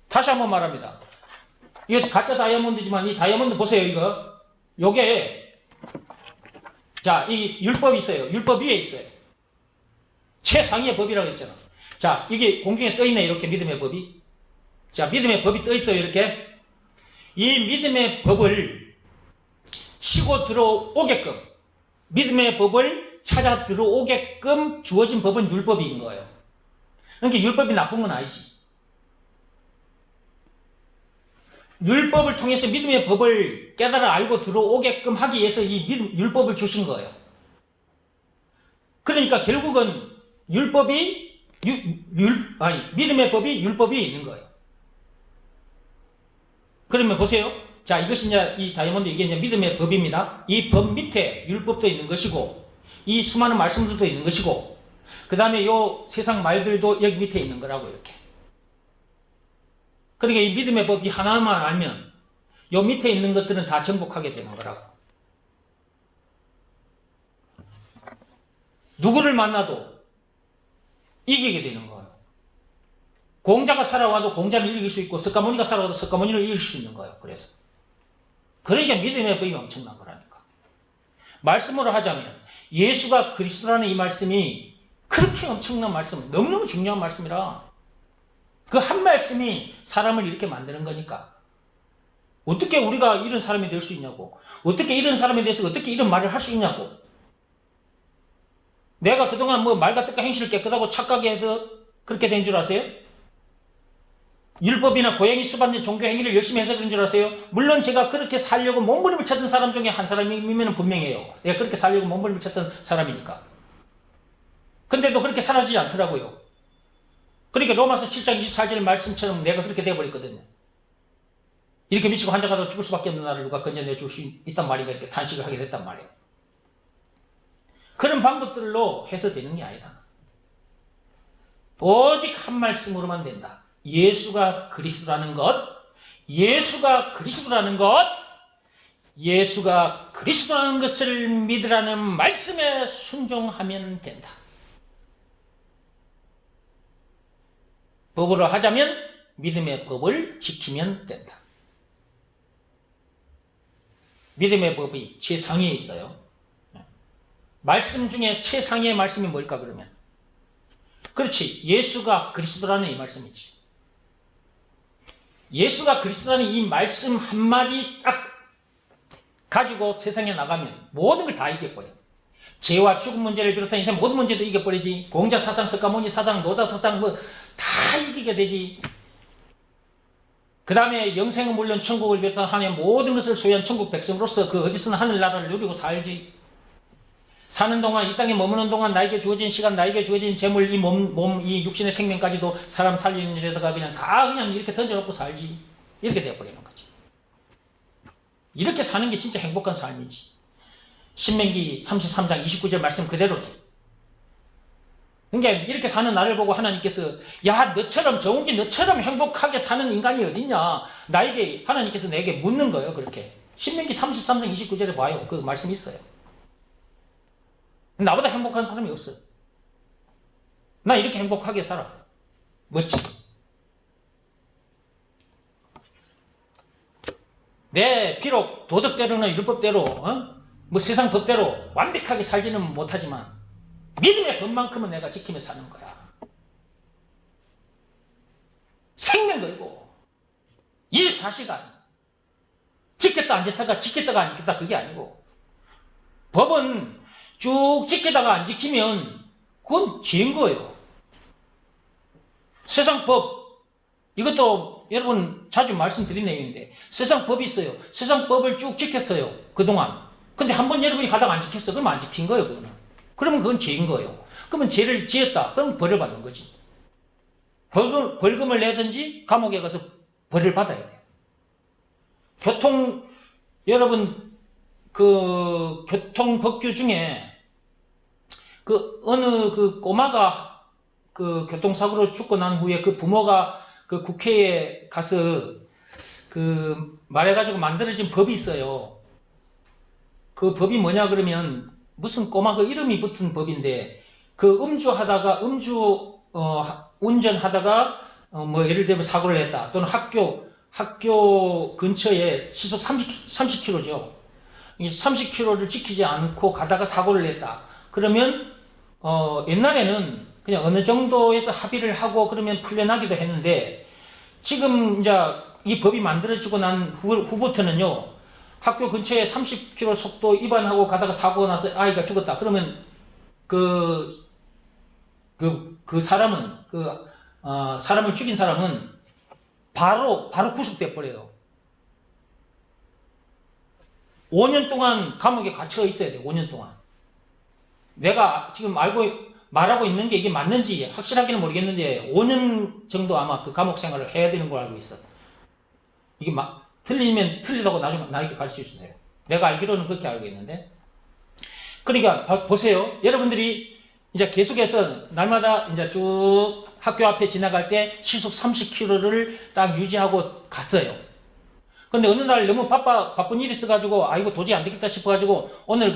다시 한번 말합니다. 이거 가짜 다이아몬드지만 이 다이아몬드 보세요. 요게 자, 이 율법이 있어요. 율법 위에 있어요. 최상위의 법이라고 했잖아. 자, 이게 공경에 떠 있네. 이렇게 믿음의 법이. 자, 믿음의 법이 떠 있어요. 이렇게. 이 믿음의 법을 치고 들어오게끔, 믿음의 법을 찾아 들어오게끔 주어진 법은 율법인 거예요. 그러니까 율법이 나쁜 건 아니지. 율법을 통해서 믿음의 법을 깨달아 알고 들어오게끔 하기 위해서 이 율법을 주신 거예요. 그러니까 결국은 믿음의 법이 율법이 있는 거예요. 그러면 보세요. 자, 이것이 이제 이 다이아몬드, 이게 이제 믿음의 법입니다. 이 법 밑에 율법도 있는 것이고, 이 수많은 말씀들도 있는 것이고, 그 다음에 요 세상 말들도 여기 밑에 있는 거라고, 이렇게. 그러니까 이 믿음의 법이 하나만 알면 요 밑에 있는 것들은 다 정복하게 되는 거라고. 누구를 만나도 이기게 되는 거예요. 공자가 살아와도 공자를 이길 수 있고, 석가모니가 살아와도 석가모니를 이길 수 있는 거예요. 그러니까 믿음의 법이 엄청난 거라니까. 말씀으로 하자면 예수가 그리스도라는 이 말씀이 그렇게 엄청난 말씀, 너무너무 중요한 말씀이라 그 한 말씀이 사람을 이렇게 만드는 거니까. 어떻게 우리가 이런 사람이 될 수 있냐고. 어떻게 이런 사람에 대해서 어떻게 이런 말을 할 수 있냐고. 내가 그동안 말같을까 행실을 깨끗하고 착하게 해서 그렇게 된 줄 아세요? 율법이나 고양이 수반된 종교 행위를 열심히 해서 그런 줄 아세요? 물론 제가 그렇게 살려고 몸부림을 쳤던 사람 중에 한 사람이면 분명해요. 내가 그렇게 살려고 몸부림을 쳤던 사람이니까. 근데도 그렇게 사라지지 않더라고요. 그러니까 로마서 7장 24절 말씀처럼 내가 그렇게 되어버렸거든요. 이렇게 미치고 한장가도 죽을 수밖에 없는 나를 누가 건져내 줄 수 있단 말인가, 이렇게 탄식을 하게 됐단 말이에요. 그런 방법들로 해서 되는 게 아니다. 오직 한 말씀으로만 된다. 예수가 그리스도라는 것, 예수가 그리스도라는 것, 예수가 그리스도라는 것을 믿으라는 말씀에 순종하면 된다. 법으로 하자면 믿음의 법을 지키면 된다. 믿음의 법이 최상위에 있어요. 말씀 중에 최상위의 말씀이 뭘까 그러면? 그렇지, 예수가 그리스도라는 이 말씀이지. 예수가 그리스도라는 이 말씀 한마디 딱 가지고 세상에 나가면 모든 걸 다 이겨버려. 죄와 죽음 문제를 비롯한 인생 모든 문제도 이겨버리지. 공자 사상, 석가모니 사상, 노자 사상 뭐 다 이기게 되지. 그 다음에 영생은 물론 천국을 비롯한 하나의 모든 것을 소유한 천국 백성으로서 그 어디서나 하늘나라를 누리고 살지. 사는 동안, 이 땅에 머무는 동안 나에게 주어진 시간, 나에게 주어진 재물, 이 이 육신의 생명까지도 사람 살리는 일에다가 그냥 다 그냥 이렇게 던져놓고 살지. 이렇게 되어버리는 거지. 이렇게 사는 게 진짜 행복한 삶이지. 신명기 33장 29절 말씀 그대로지. 그러니까 이렇게 사는 나를 보고 하나님께서 야, 너처럼 정욱이 너처럼 행복하게 사는 인간이 어딨냐. 나에게 하나님께서 내게 묻는 거예요. 그렇게. 신명기 33장 29절에 봐요. 그 말씀이 있어요. 나보다 행복한 사람이 없어. 나 이렇게 행복하게 살아. 멋지. 비록 도덕대로나 율법대로 뭐 세상 법대로 완벽하게 살지는 못하지만 믿음의 법만큼은 내가 지키며 사는 거야. 생명 걸고 24시간 지켰다 안 지켰다 지켰다가 안 지켰다 그게 아니고, 법은 쭉 지키다가 안 지키면 그건 죄인 거예요. 세상 법, 이것도 여러분 자주 말씀드린 내용인데, 세상 법이 있어요. 세상 법을 쭉 지켰어요 그동안. 근데 한 번 여러분이 가다가 안 지켰어. 그러면 안 지킨 거예요. 그러면 그건 죄인 거예요. 그러면 죄를 지었다. 그럼 벌을 받는 거지. 벌금을 내든지 감옥에 가서 벌을 받아야 돼요. 여러분 그 교통법규 중에 어느 꼬마가 교통사고로 죽고 난 후에 그 부모가 국회에 가서 말해가지고 만들어진 법이 있어요. 그 법이 뭐냐 그러면 무슨 꼬마 이름이 붙은 법인데, 운전하다가 뭐 예를 들면 사고를 냈다. 또는 학교 근처에 시속 30km죠. 30km를 지키지 않고 가다가 사고를 냈다. 그러면 옛날에는 그냥 어느 정도에서 합의를 하고 그러면 풀려나기도 했는데, 지금 이제 이 법이 만들어지고 난 후부터는요, 학교 근처에 30km 속도 위반하고 가다가 사고가 나서 아이가 죽었다. 그러면 사람은 사람을 죽인 사람은 바로 구속돼 버려요. 5년 동안 감옥에 갇혀 있어야 돼요. 5년 동안. 내가 지금 말하고 있는 게 이게 맞는지 확실하게는 모르겠는데 5년 정도 아마 그 감옥 생활을 해야 되는 걸 알고 있어. 이게 틀리면 틀리다고 나에게 가르쳐 주세요. 내가 알기로는 그렇게 알고 있는데. 그러니까 보세요. 여러분들이 이제 계속해서 날마다 이제 쭉 학교 앞에 지나갈 때 시속 30km를 딱 유지하고 갔어요. 근데 어느 날 너무 바쁜 일이 있어가지고 이거 도저히 안 되겠다 싶어가지고 오늘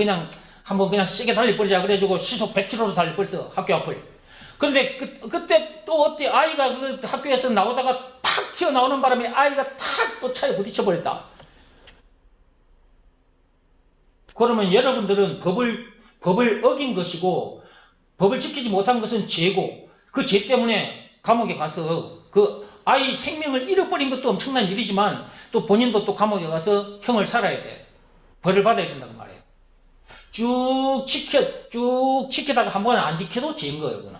한번 그냥 세게 달려버리자 그래가지고 시속 100km로 달려버렸어. 학교 앞을. 그런데 그때 또 어때? 아이가 학교에서 나오다가 팍 튀어나오는 바람에 아이가 탁 또 차에 부딪혀버렸다. 그러면 여러분들은 법을 어긴 것이고, 법을 지키지 못한 것은 죄고, 그 죄 때문에 감옥에 가서 그 아이 생명을 잃어버린 것도 엄청난 일이지만 또 본인도 또 감옥에 가서 형을 살아야 돼. 벌을 받아야 된다고 말해요. 쭉 지키다가 한 번 안 지켜도 죄인 거예요. 그거는.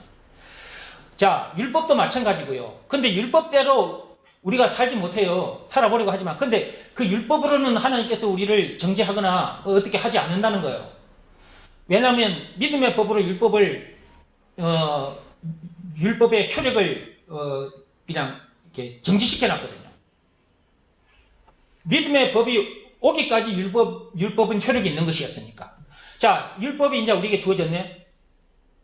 자, 율법도 마찬가지고요. 근데 율법대로 우리가 살지 못해요. 살아보려고 하지만. 근데 그 율법으로는 하나님께서 우리를 정죄하거나 어떻게 하지 않는다는 거예요. 왜냐하면 믿음의 법으로 율법의 효력을 그냥 이렇게 정지시켜 놨거든요. 믿음의 법이 오기까지 율법은 효력이 있는 것이었으니까. 자, 율법이 이제 우리에게 주어졌네.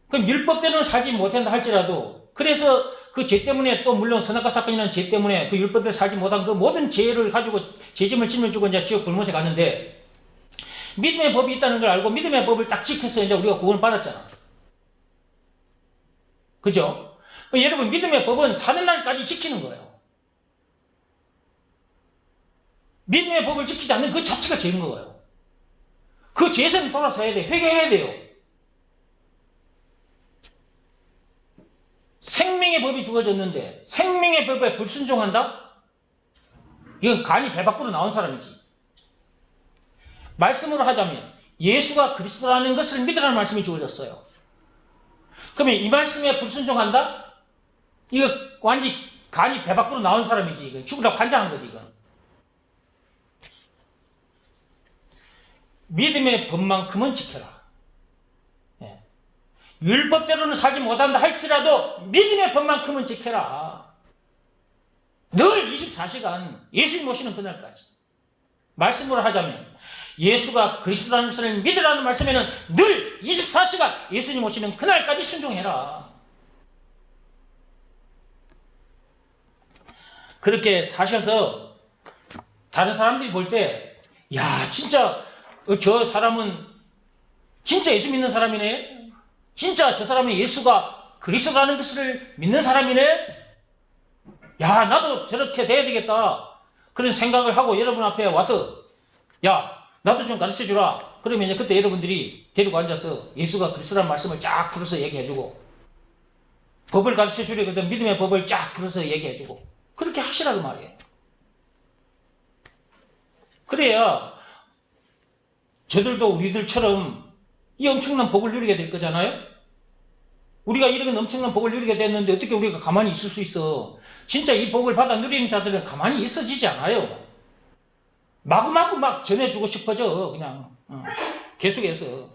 그럼 율법대로는 살지 못한다 할지라도, 그래서 그 죄 때문에 또 물론 선악과 사건이라는 죄 때문에 그 율법대로 살지 못한 그 모든 죄를 가지고 죄짐을 짊어지고 이제 지옥 불못에 갔는데, 믿음의 법이 있다는 걸 알고 믿음의 법을 딱 지켜서 이제 우리가 구원을 받았잖아. 그죠? 여러분, 믿음의 법은 사는 날까지 지키는 거예요. 믿음의 법을 지키지 않는 그 자체가 죄인 거예요. 그 죄에서는 돌아서야 돼. 회개해야 돼요. 생명의 법이 주어졌는데 생명의 법에 불순종한다? 이건 간이 배 밖으로 나온 사람이지. 말씀으로 하자면 예수가 그리스도라는 것을 믿으라는 말씀이 주어졌어요. 그러면 이 말씀에 불순종한다? 이거 완전히 간이 배 밖으로 나온 사람이지. 이거 죽으라고 환장한 거지, 이건. 믿음의 법만큼은 지켜라. 예. 율법대로는 살지 못한다 할지라도 믿음의 법만큼은 지켜라. 늘 24시간 예수님 오시는 그날까지. 말씀으로 하자면 예수가 그리스도라는 것을 믿으라는 말씀에는 늘 24시간 예수님 오시는 그날까지 순종해라. 그렇게 사셔서 다른 사람들이 볼 때, 야, 진짜 저 사람은 진짜 예수 믿는 사람이네. 진짜 저 사람은 예수가 그리스도라는 것을 믿는 사람이네. 야, 나도 저렇게 돼야 되겠다. 그런 생각을 하고 여러분 앞에 와서, 야, 나도 좀 가르쳐 주라. 그러면 이제 그때 여러분들이 데리고 앉아서 예수가 그리스도라는 말씀을 쫙 풀어서 얘기해주고, 법을 가르쳐 주려거든 믿음의 법을 쫙 풀어서 얘기해주고, 그렇게 하시라고 말이에요. 그래야 저들도 우리들처럼 이 엄청난 복을 누리게 될 거잖아요. 우리가 이런 엄청난 복을 누리게 됐는데 어떻게 우리가 가만히 있을 수 있어? 진짜 이 복을 받아 누리는 자들은 가만히 있어지지 않아요. 마구마구 막 전해주고 싶어져. 그냥 계속해서.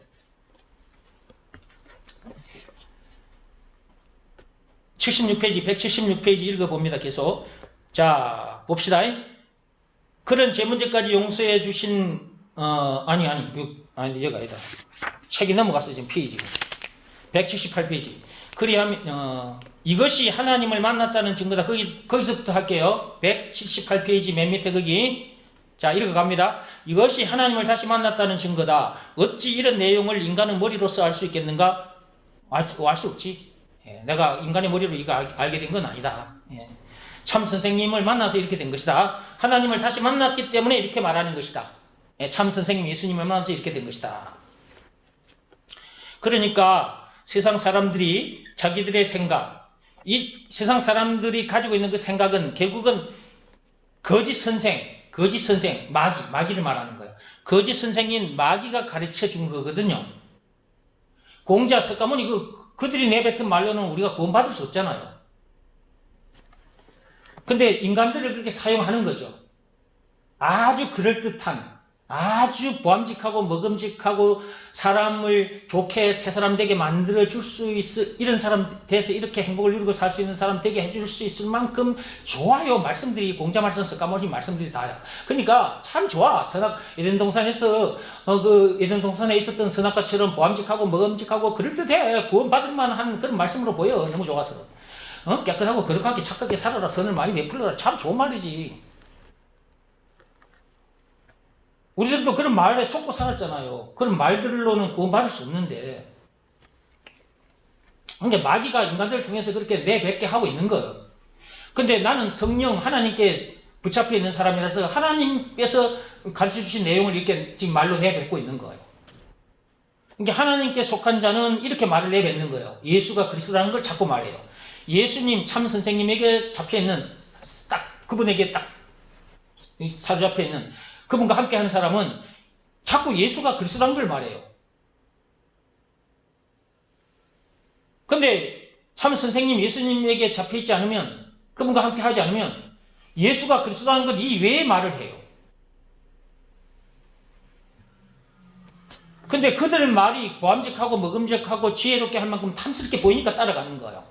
76페이지 176페이지 읽어봅니다. 계속. 자, 봅시다. 그런 제 문제까지 용서해 주신 아니 여기가 아니다. 책이 넘어갔어. 지금 페이지가 178페이지. 그리하면 이것이 하나님을 만났다는 증거다. 거기서부터 할게요. 178페이지 맨 밑에 거기. 자, 읽어갑니다. 이것이 하나님을 다시 만났다는 증거다. 어찌 이런 내용을 인간의 머리로서 알 수 있겠는가? 알 수 없지. 예, 내가 인간의 머리로 이거 알게 된 건 아니다. 예. 참 선생님을 만나서 이렇게 된 것이다. 하나님을 다시 만났기 때문에 이렇게 말하는 것이다. 예, 참 선생님 예수님을 만나서 이렇게 된 것이다. 그러니까 세상 사람들이 자기들의 생각, 이 세상 사람들이 가지고 있는 그 생각은 결국은 거짓 선생, 마귀를 말하는 거예요. 거짓 선생인 마귀가 가르쳐 준 거거든요. 공자, 석가모니 그들이 내뱉은 말로는 우리가 구원받을 수 없잖아요. 근데 인간들을 그렇게 사용하는 거죠. 아주 그럴듯한, 아주 보암직하고 먹음직하고 사람을 좋게 새 사람 되게 만들어 줄 수 있을, 이런 사람 돼서 이렇게 행복을 누리고 살 수 있는 사람 되게 해줄 수 있을 만큼 좋아요. 말씀들이, 공자 말씀, 석가모니 말씀들이 다야. 그러니까 참 좋아. 에덴 동산에서 에덴 동산에 있었던 선악과처럼 보암직하고 먹음직하고 그럴듯해. 구원받을 만한 그런 말씀으로 보여. 너무 좋아서. 깨끗하고 거룩하게 착하게 살아라. 선을 많이 베풀어라. 참 좋은 말이지. 우리들도 그런 말에 속고 살았잖아요. 그런 말들로는 구원받을 수 없는데. 그러니까 마귀가 인간들을 통해서 그렇게 내뱉게 하고 있는 거예요. 근데 나는 성령, 하나님께 붙잡혀 있는 사람이라서 하나님께서 가르쳐 주신 내용을 이렇게 지금 말로 내뱉고 있는 거예요. 그러니까 하나님께 속한 자는 이렇게 말을 내뱉는 거예요. 예수가 그리스도라는 걸 자꾸 말해요. 예수님 참 선생님에게 잡혀있는 딱 그분에게 딱 사로잡혀 있는 그분과 함께 하는 사람은 자꾸 예수가 그리스도라는 걸 말해요. 근데 참 선생님 예수님에게 잡혀있지 않으면, 그분과 함께 하지 않으면 예수가 그리스도라는 것 이외에 말을 해요. 근데 그들 말이 보암직하고 먹음직하고 지혜롭게 할 만큼 탐스럽게 보이니까 따라가는 거예요.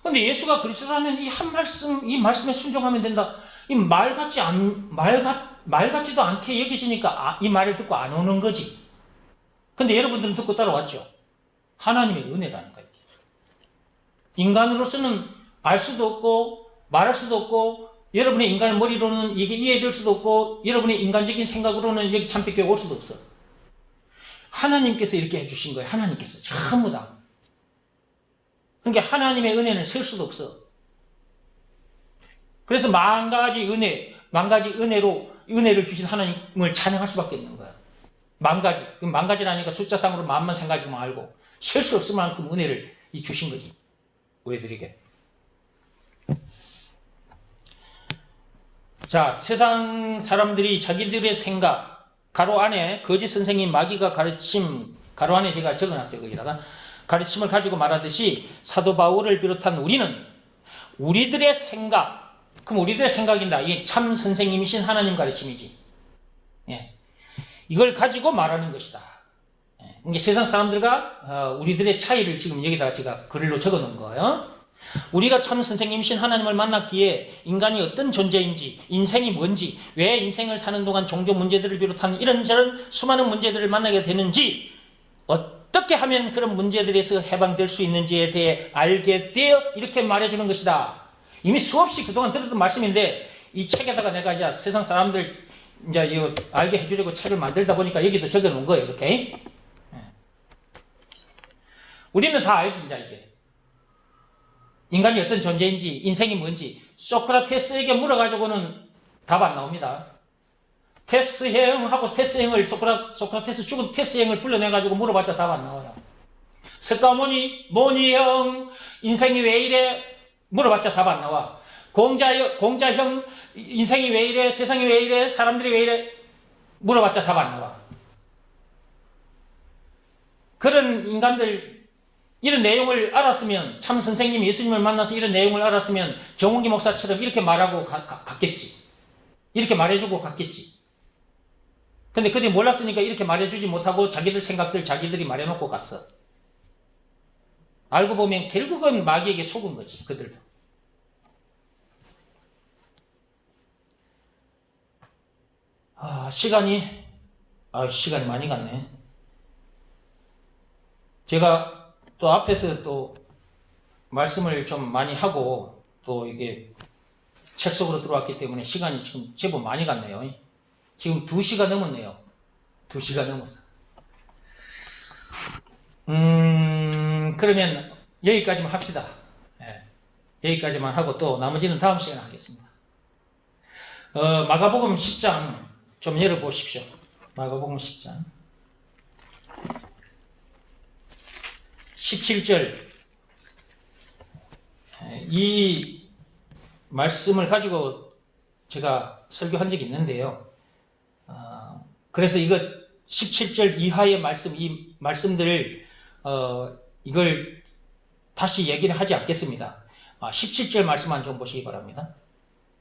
근데 예수가 그리스도라면 이 한 말씀, 이 말씀에 순종하면 된다. 이 말 같지도 않게 여겨지니까 이 말을 듣고 안 오는 거지. 근데 여러분들은 듣고 따라왔죠. 하나님의 은혜라는 거예요. 인간으로서는 알 수도 없고 말할 수도 없고 여러분의 인간 머리로는 이게 이해될 수도 없고 여러분의 인간적인 생각으로는 여기 참빛교회 올 수도 없어. 하나님께서 이렇게 해주신 거예요. 하나님께서 전부 다. 그러니까 하나님의 은혜는 셀 수도 없어. 그래서 만 가지 은혜로 은혜를 주신 하나님을 찬양할 수밖에 없는 거야. 만 가지. 만 가지라니까 숫자상으로 만만 생각하지 말고 셀 수 없을 만큼 은혜를 주신 거지. 우리들에게. 자, 세상 사람들이 자기들의 생각, 가로 안에 거짓 선생님 마귀가 가르침, 가로 안에 제가 적어놨어요. 거기다가 가르침을 가지고 말하듯이 사도 바울을 비롯한 우리는 우리들의 생각, 그럼 우리들의 생각인다. 이게 참 선생님이신 하나님 가르침이지. 예. 이걸 가지고 말하는 것이다. 예. 이게 세상 사람들과 우리들의 차이를 지금 여기다가 제가 글로 적어 놓은 거예요. 우리가 참 선생님이신 하나님을 만났기에 인간이 어떤 존재인지, 인생이 뭔지, 왜 인생을 사는 동안 종교 문제들을 비롯한 이런저런 수많은 문제들을 만나게 되는지, 어떻게 하면 그런 문제들에서 해방될 수 있는지에 대해 알게 되어 이렇게 말해주는 것이다. 이미 수없이 그동안 들었던 말씀인데 이 책에다가 내가 이제 세상 사람들 이제 이거 알게 해주려고 책을 만들다 보니까 여기도 적어 놓은 거예요. 이렇게. 우리는 다 알지, 이제 이게. 인간이 어떤 존재인지, 인생이 뭔지, 소크라테스에게 물어가지고는 답 안 나옵니다. 테스 형하고 테스 형을, 소크라테스 죽은 테스 형을 불러내가지고 물어봤자 답 안 나와요. 석가모니, 모니 형, 인생이 왜 이래? 물어봤자 답 안 나와. 공자 형, 인생이 왜 이래? 세상이 왜 이래? 사람들이 왜 이래? 물어봤자 답 안 나와. 그런 인간들, 이런 내용을 알았으면, 참 선생님 예수님을 만나서 이런 내용을 알았으면 정웅기 목사처럼 이렇게 말하고 갔겠지. 이렇게 말해주고 갔겠지. 근데 그들이 몰랐으니까 이렇게 말해주지 못하고 자기들 생각들 자기들이 말해놓고 갔어. 알고 보면 결국은 마귀에게 속은 거지, 그들도. 시간이 많이 갔네. 제가 또 앞에서 또 말씀을 좀 많이 하고 또 이게 책 속으로 들어왔기 때문에 시간이 지금 제법 많이 갔네요. 지금 2시가 넘었네요. 2시가 넘었어. 그러면 여기까지만 합시다. 예, 여기까지만 하고 또 나머지는 다음 시간에 하겠습니다. 마가복음 10장 좀 열어보십시오. 마가복음 10장 17절. 이 말씀을 가지고 제가 설교한 적이 있는데요. 그래서 이거 17절 이하의 말씀, 이 말씀들을 이걸 다시 얘기를 하지 않겠습니다. 17절 말씀만 좀 보시기 바랍니다.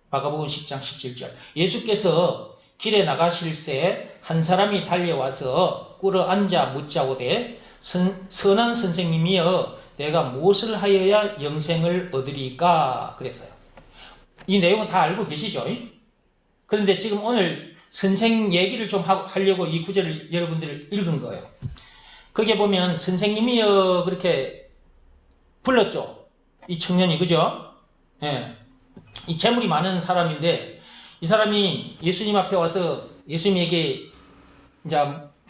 마가복음 10장 17절. 예수께서 길에 나가실새 한 사람이 달려와서 꿇어 앉아 묻자오되 선한 선생님이여 내가 무엇을 하여야 영생을 얻으리까 그랬어요. 이 내용은 다 알고 계시죠? 그런데 지금 오늘 선생 얘기를 좀 하려고 이 구절을 여러분들 읽은 거예요. 거기에 보면 선생님이여 그렇게 불렀죠. 이 청년이, 그죠? 예. 이 재물이 많은 사람인데 이 사람이 예수님 앞에 와서 예수님에게 이제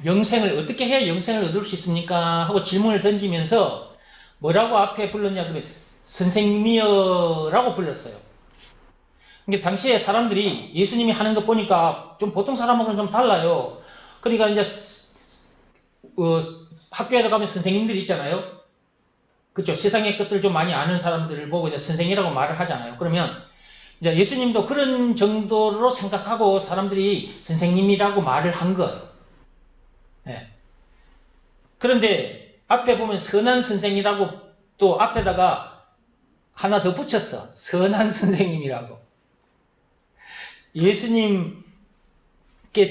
영생을 어떻게 해야 영생을 얻을 수 있습니까? 하고 질문을 던지면서 뭐라고 앞에 불렀냐 그러면 선생님이여 라고 불렀어요. 그러니까 당시에 사람들이 예수님이 하는 거 보니까 좀 보통 사람하고는 좀 달라요. 그러니까 이제 학교에 가면 선생님들이 있잖아요. 그렇죠? 세상의 것들 좀 많이 아는 사람들을 보고 이제 선생이라고 말을 하잖아요. 그러면 이제 예수님도 그런 정도로 생각하고 사람들이 선생님이라고 말을 한 거예요. 네. 그런데 앞에 보면 선한 선생이라고 또 앞에다가 하나 더 붙였어. 선한 선생님이라고. 예수님께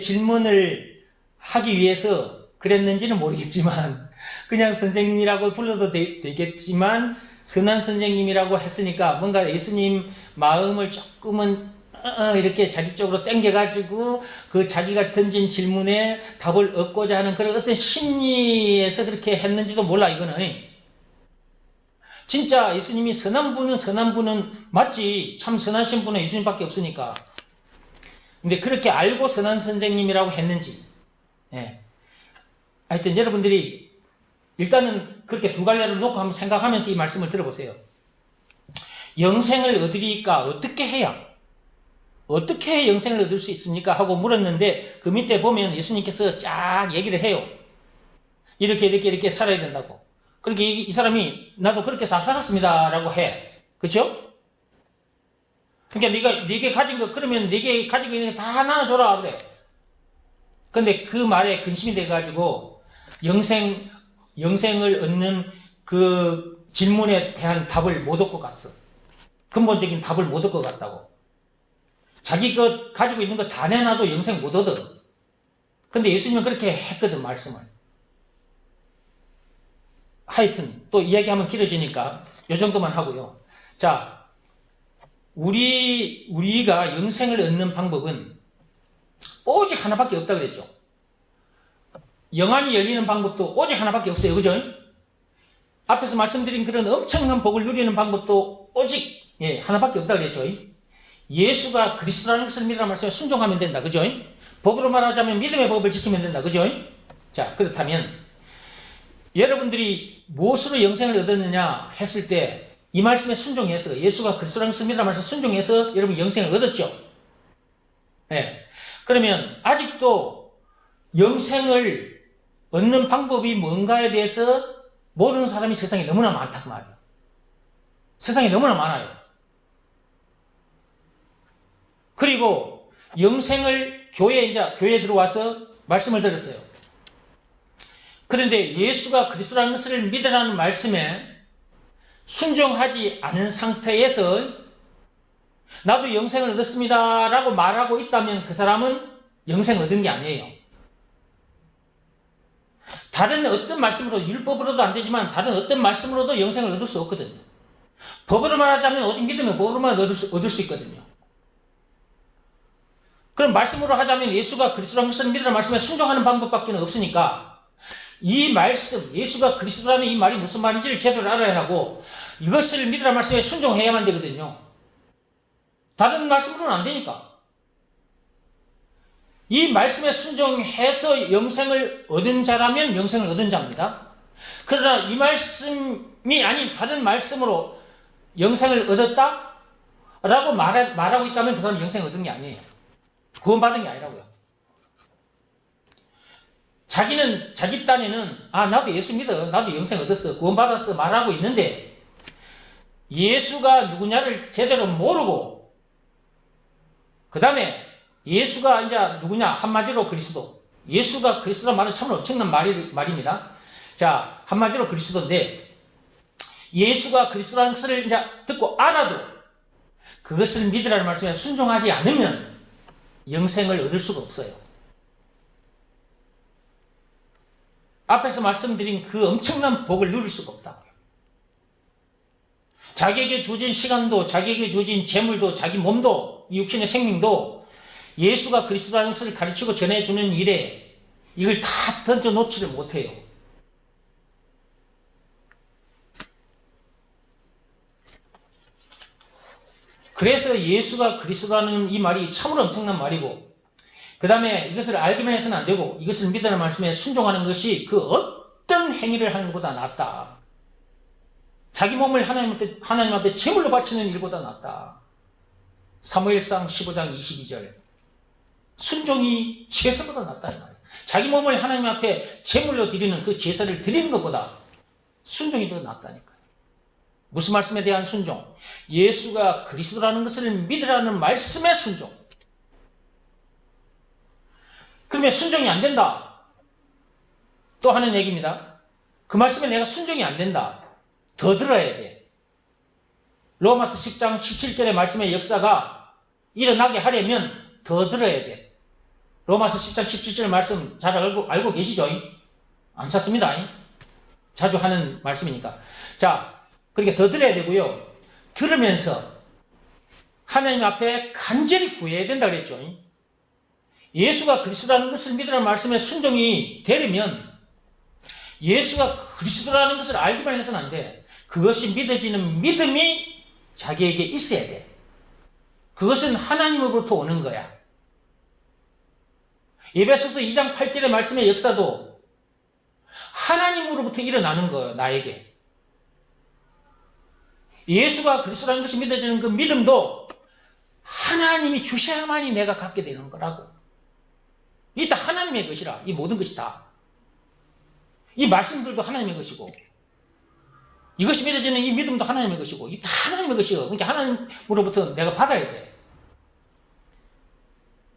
질문을 하기 위해서 그랬는지는 모르겠지만 그냥 선생님이라고 불러도 되겠지만 선한 선생님이라고 했으니까 뭔가 예수님 마음을 조금은 이렇게 자기적으로 땡겨가지고 그 자기가 던진 질문에 답을 얻고자 하는 그런 어떤 심리에서 그렇게 했는지도 몰라. 이거는 진짜 예수님이 선한 분은 맞지. 참 선하신 분은 예수님밖에 없으니까. 근데 그렇게 알고 선한 선생님이라고 했는지. 예. 하여튼 여러분들이 일단은 그렇게 두 갈래를 놓고 한번 생각하면서 이 말씀을 들어보세요. 영생을 얻으리까 어떻게 해야? 어떻게 영생을 얻을 수 있습니까? 하고 물었는데 그 밑에 보면 예수님께서 쫙 얘기를 해요. 이렇게 살아야 된다고. 그러니까 이 사람이 나도 그렇게 다 살았습니다 라고 해. 그렇죠? 그러니까 네가 가진 거 그러면 네가 가지고 있는 게 다 나눠줘라 그래. 근데 그 말에 근심이 돼가지고 영생을 얻는 그 질문에 대한 답을 못 얻고 갔어. 근본적인 답을 못 얻고 갔다고. 자기 것 가지고 있는 거 다 내놔도 영생 못 얻어. 근데 예수님은 그렇게 했거든 말씀을. 하여튼 또 이야기하면 길어지니까 이 정도만 하고요. 자, 우리가 영생을 얻는 방법은 오직 하나밖에 없다 그랬죠. 영안이 열리는 방법도 오직 하나밖에 없어요. 그죠? 앞에서 말씀드린 그런 엄청난 복을 누리는 방법도 오직 하나밖에 없다 그랬죠. 예수가 그리스도라는 것을 믿으라는 말씀에 순종하면 된다. 그죠? 법으로 말하자면 믿음의 법을 지키면 된다. 그죠? 자, 그렇다면 여러분들이 무엇으로 영생을 얻었느냐 했을 때 이 말씀에 순종해서 예수가 그리스도라는 것을 믿으라는 말씀에 순종해서 여러분 영생을 얻었죠. 네. 그러면 아직도 영생을 얻는 방법이 뭔가에 대해서 모르는 사람이 세상에 너무나 많다고 말이에요. 세상에 너무나 많아요. 그리고 영생을 교회에 들어와서 말씀을 들었어요. 그런데 예수가 그리스도라는 것을 믿으라는 말씀에 순종하지 않은 상태에서 나도 영생을 얻었습니다 라고 말하고 있다면 그 사람은 영생을 얻은 게 아니에요. 다른 어떤 말씀으로, 율법으로도 안 되지만 다른 어떤 말씀으로도 영생을 얻을 수 없거든요. 법으로 말하자면 오직 믿으면 법으로만 얻을 수 있거든요. 그럼 말씀으로 하자면 예수가 그리스도라는 것을 믿으라는 말씀에 순종하는 방법밖에 없으니까 이 말씀, 예수가 그리스도라는 이 말이 무슨 말인지를 제대로 알아야 하고 이것을 믿으라는 말씀에 순종해야만 되거든요. 다른 말씀으로는 안 되니까. 이 말씀에 순종해서 영생을 얻은 자라면 영생을 얻은 자입니다. 그러나 이 말씀이 아닌 다른 말씀으로 영생을 얻었다? 라고 말하고 있다면 그 사람은 영생을 얻은 게 아니에요. 구원받은 게 아니라고요. 자기 딴에는 나도 예수 믿어, 나도 영생 얻었어, 구원받았어 말하고 있는데 예수가 누구냐를 제대로 모르고 그 다음에 예수가 이제 누구냐 한마디로 그리스도, 예수가 그리스도란 말은 참 엄청난 말입니다. 자, 한마디로 그리스도인데 예수가 그리스도라는 것을 이제 듣고 알아도 그것을 믿으라는 말씀에 순종하지 않으면 영생을 얻을 수가 없어요. 앞에서 말씀드린 그 엄청난 복을 누릴 수가 없다고요. 자기에게 주어진 시간도, 자기에게 주어진 재물도, 자기 몸도, 육신의 생명도 예수가 그리스도라는 것을 가르치고 전해주는 일에 이걸 다 던져 놓지를 못해요. 그래서 예수가 그리스도라는 이 말이 참으로 엄청난 말이고 그 다음에 이것을 알기만 해서는 안 되고 이것을 믿으라는 말씀에 순종하는 것이 그 어떤 행위를 하는 것보다 낫다. 자기 몸을 하나님 앞에 제물로 바치는 일보다 낫다. 사무엘상 15장 22절 순종이 제사보다 낫다 이 말이에요. 자기 몸을 하나님 앞에 제물로 드리는 그 제사를 드리는 것보다 순종이 더 낫다니까요. 무슨 말씀에 대한 순종? 예수가 그리스도라는 것을 믿으라는 말씀의 순종. 그러면 순종이 안 된다. 또 하는 얘기입니다. 그 말씀에 내가 순종이 안 된다. 더 들어야 돼. 로마서 10장 17절의 말씀의 역사가 일어나게 하려면 더 들어야 돼. 로마서 10장 17절 말씀 잘 알고 계시죠? 안 찾습니다. 자주 하는 말씀이니까. 자, 그러니까 더 들어야 되고요. 들으면서 하나님 앞에 간절히 구해야 된다 그랬죠. 예수가 그리스도라는 것을 믿으라는 말씀에 순종이 되려면 예수가 그리스도라는 것을 알기만 해서는 안 돼. 그것이 믿어지는 믿음이 자기에게 있어야 돼. 그것은 하나님으로부터 오는 거야. 에베소서 2장 8절의 말씀의 역사도 하나님으로부터 일어나는 거예요. 나에게. 예수가 그리스도라는 것이 믿어지는 그 믿음도 하나님이 주셔야만이 내가 갖게 되는 거라고. 이게 다 하나님의 것이라. 이 모든 것이 다. 이 말씀들도 하나님의 것이고, 이것이 믿어지는 이 믿음도 하나님의 것이고, 이 다 하나님의 것이요. 그러니까 하나님으로부터 내가 받아야 돼.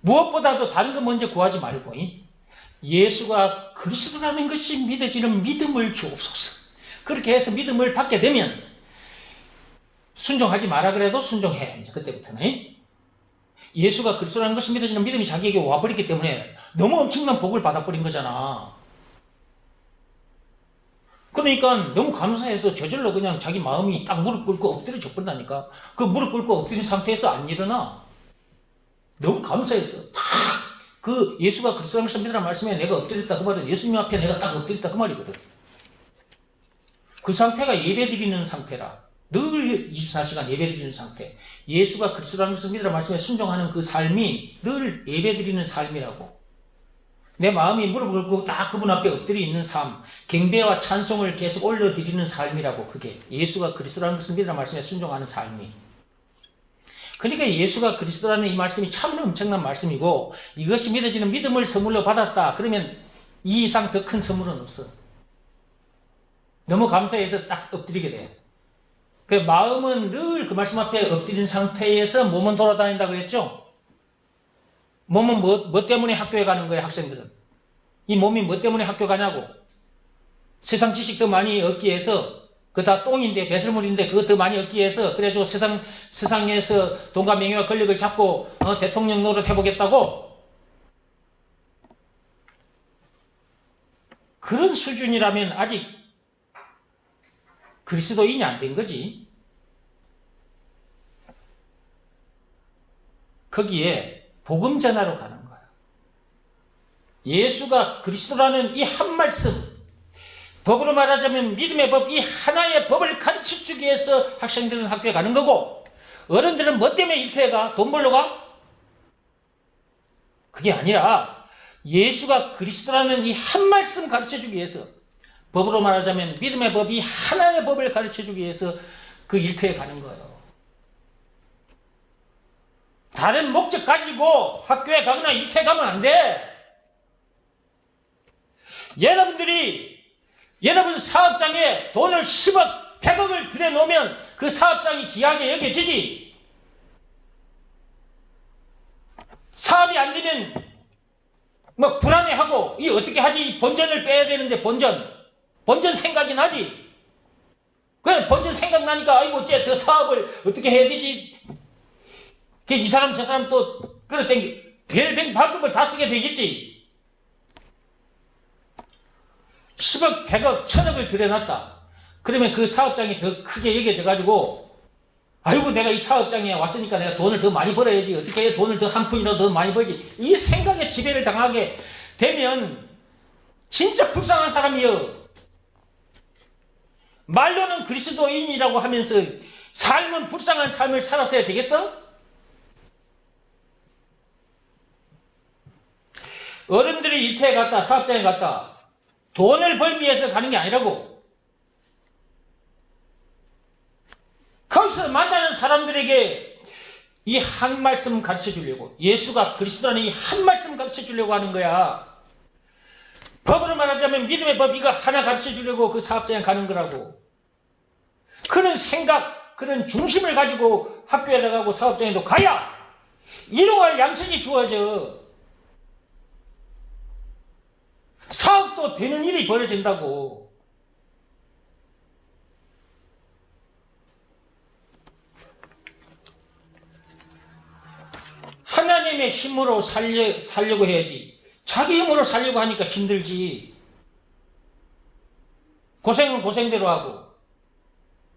무엇보다도 다른 거 먼저 구하지 말고, 예수가 그리스도라는 것이 믿어지는 믿음을 주옵소서. 그렇게 해서 믿음을 받게 되면 순종하지 마라 그래도 순종해. 이제 그때부터는 예수가 그리스도라는 것이 믿어지는 믿음이 자기에게 와버렸기 때문에 너무 엄청난 복을 받아버린 거잖아. 그러니까 너무 감사해서 저절로 그냥 자기 마음이 딱 무릎 꿇고 엎드려져 버린다니까. 그 무릎 꿇고 엎드린 상태에서 안 일어나. 너무 감사해서 딱 그 예수가 그리스도라는 것을 믿으라는 말씀에 내가 엎드렸다 그 말은 예수님 앞에 내가 딱 엎드렸다 그 말이거든. 그 상태가 예배드리는 상태라. 늘 24시간 예배드리는 상태. 예수가 그리스도라는 것을 믿으라는 말씀에 순종하는 그 삶이 늘 예배드리는 삶이라고. 내 마음이 무릎을 꿇고 딱 그분 앞에 엎드려 있는 삶, 경배와 찬송을 계속 올려드리는 삶이라고. 그게 예수가 그리스도라는 것을 믿으라는 말씀에 순종하는 삶이. 그러니까 예수가 그리스도라는 이 말씀이 참으로 엄청난 말씀이고, 이것이 믿어지는 믿음을 선물로 받았다. 그러면 이 이상 더 큰 선물은 없어. 너무 감사해서 딱 엎드리게 돼. 그 마음은 늘 그 말씀 앞에 엎드린 상태에서 몸은 돌아다닌다 그랬죠? 몸은 뭐 때문에 학교에 가는 거예요, 학생들은? 이 몸이 뭐 때문에 학교 가냐고? 세상 지식 더 많이 얻기 위해서, 그거 다 똥인데, 배설물인데, 그거 더 많이 얻기 위해서, 그래가지고 세상에서 돈과 명예와 권력을 잡고, 대통령 노릇 해보겠다고? 그런 수준이라면 아직 그리스도인이 안 된 거지. 거기에 복음 전하러 가는 거야. 예수가 그리스도라는 이 한 말씀, 법으로 말하자면 믿음의 법, 이 하나의 법을 가르쳐주기 위해서 학생들은 학교에 가는 거고, 어른들은 뭐 때문에 일터에 가? 돈 벌러 가? 그게 아니라 예수가 그리스도라는 이 한 말씀 가르쳐주기 위해서, 법으로 말하자면 믿음의 법, 이 하나의 법을 가르쳐주기 위해서 그 일터에 가는 거예요. 다른 목적 가지고 학교에 가거나 일터에 가면 안 돼. 여러분 사업장에 돈을 10억, 100억을 들여놓으면 그 사업장이 귀하게 여겨지지. 사업이 안 되면 뭐 불안해하고, 이 어떻게 하지? 본전을 빼야 되는데 본전 생각이 나지. 그래, 본전 생각나니까 아이고 어째 더 사업을 어떻게 해야 되지? 이 사람 저 사람 또 끌어당기 별뱅 발급을 다 쓰게 되겠지. 10억, 100억, 1000억을 들여놨다. 그러면 그 사업장이 더 크게 여겨져 가지고, 아이고 내가 이 사업장에 왔으니까 내가 돈을 더 많이 벌어야지. 어떻게 해야 돈을 더 한 푼이라도 더 많이 벌지. 이 생각에 지배를 당하게 되면 진짜 불쌍한 사람이요. 말로는 그리스도인이라고 하면서 삶은 불쌍한 삶을 살았어야 되겠어? 어른들이 일터에 갔다, 사업장에 갔다, 돈을 벌기 위해서 가는 게 아니라고. 거기서 만나는 사람들에게 이 한 말씀 가르쳐 주려고, 예수가 그리스도라는 이 한 말씀 가르쳐 주려고 하는 거야. 법으로 말하자면 믿음의 법 이거 하나 가르쳐 주려고 그 사업장에 가는 거라고. 그런 생각, 그런 중심을 가지고 학교에 나가고 사업장에도 가야 일용할 양식이 주어져. 사업도 되는 일이 벌어진다고. 하나님의 힘으로 살려고 해야지. 자기 힘으로 살려고 하니까 힘들지. 고생은 고생대로 하고,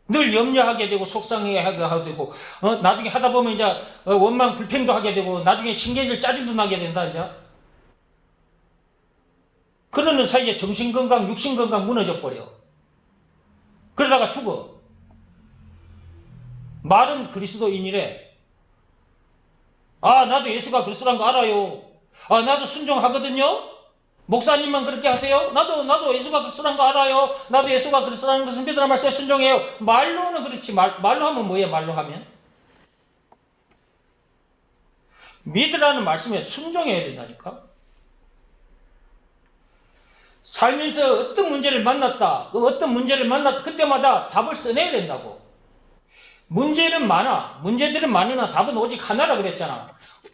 늘 염려하게 되고, 속상해하게 되고, 나중에 하다 보면 이제 원망 불평도 하게 되고, 나중에 신경질 짜증도 나게 된다, 이제. 그러는 사이에 정신건강, 육신건강 무너져 버려. 그러다가 죽어. 말은 그리스도인이래. 아, 나도 예수가 그리스도란 거 알아요. 아, 나도 순종하거든요. 목사님만 그렇게 하세요? 나도 예수가 그리스도란 거 알아요. 나도 예수가 그리스도라는 것을 믿으라 말씀에 순종해요. 말로는 그렇지. 말로 하면 뭐예요? 말로 하면? 믿으라는 말씀에 순종해야 된다니까. 살면서 어떤 문제를 만났다. 그때마다 답을 써내야 된다고. 문제는 많아. 문제들은 많으나 답은 오직 하나라 그랬잖아.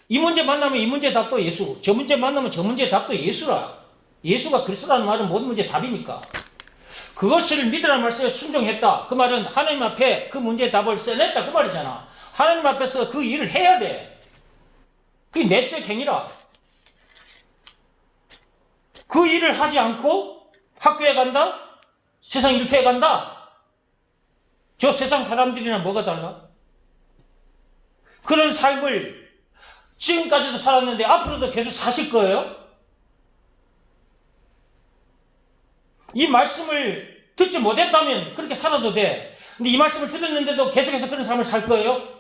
이 문제 만나면 이 문제 답도 예수. 저 문제 만나면 저 문제 답도 예수라. 예수가 그리스도라는 말은 모든 문제 답이니까. 그것을 믿으라는 말씀에 순종했다. 그 말은 하나님 앞에 그 문제의 답을 써냈다. 그 말이잖아. 하나님 앞에서 그 일을 해야 돼. 그게 내적 행위라. 그 일을 하지 않고 학교에 간다? 세상 일터에 간다? 저 세상 사람들이랑 뭐가 달라? 그런 삶을 지금까지도 살았는데 앞으로도 계속 사실 거예요? 이 말씀을 듣지 못했다면 그렇게 살아도 돼. 근데 이 말씀을 들었는데도 계속해서 그런 삶을 살 거예요?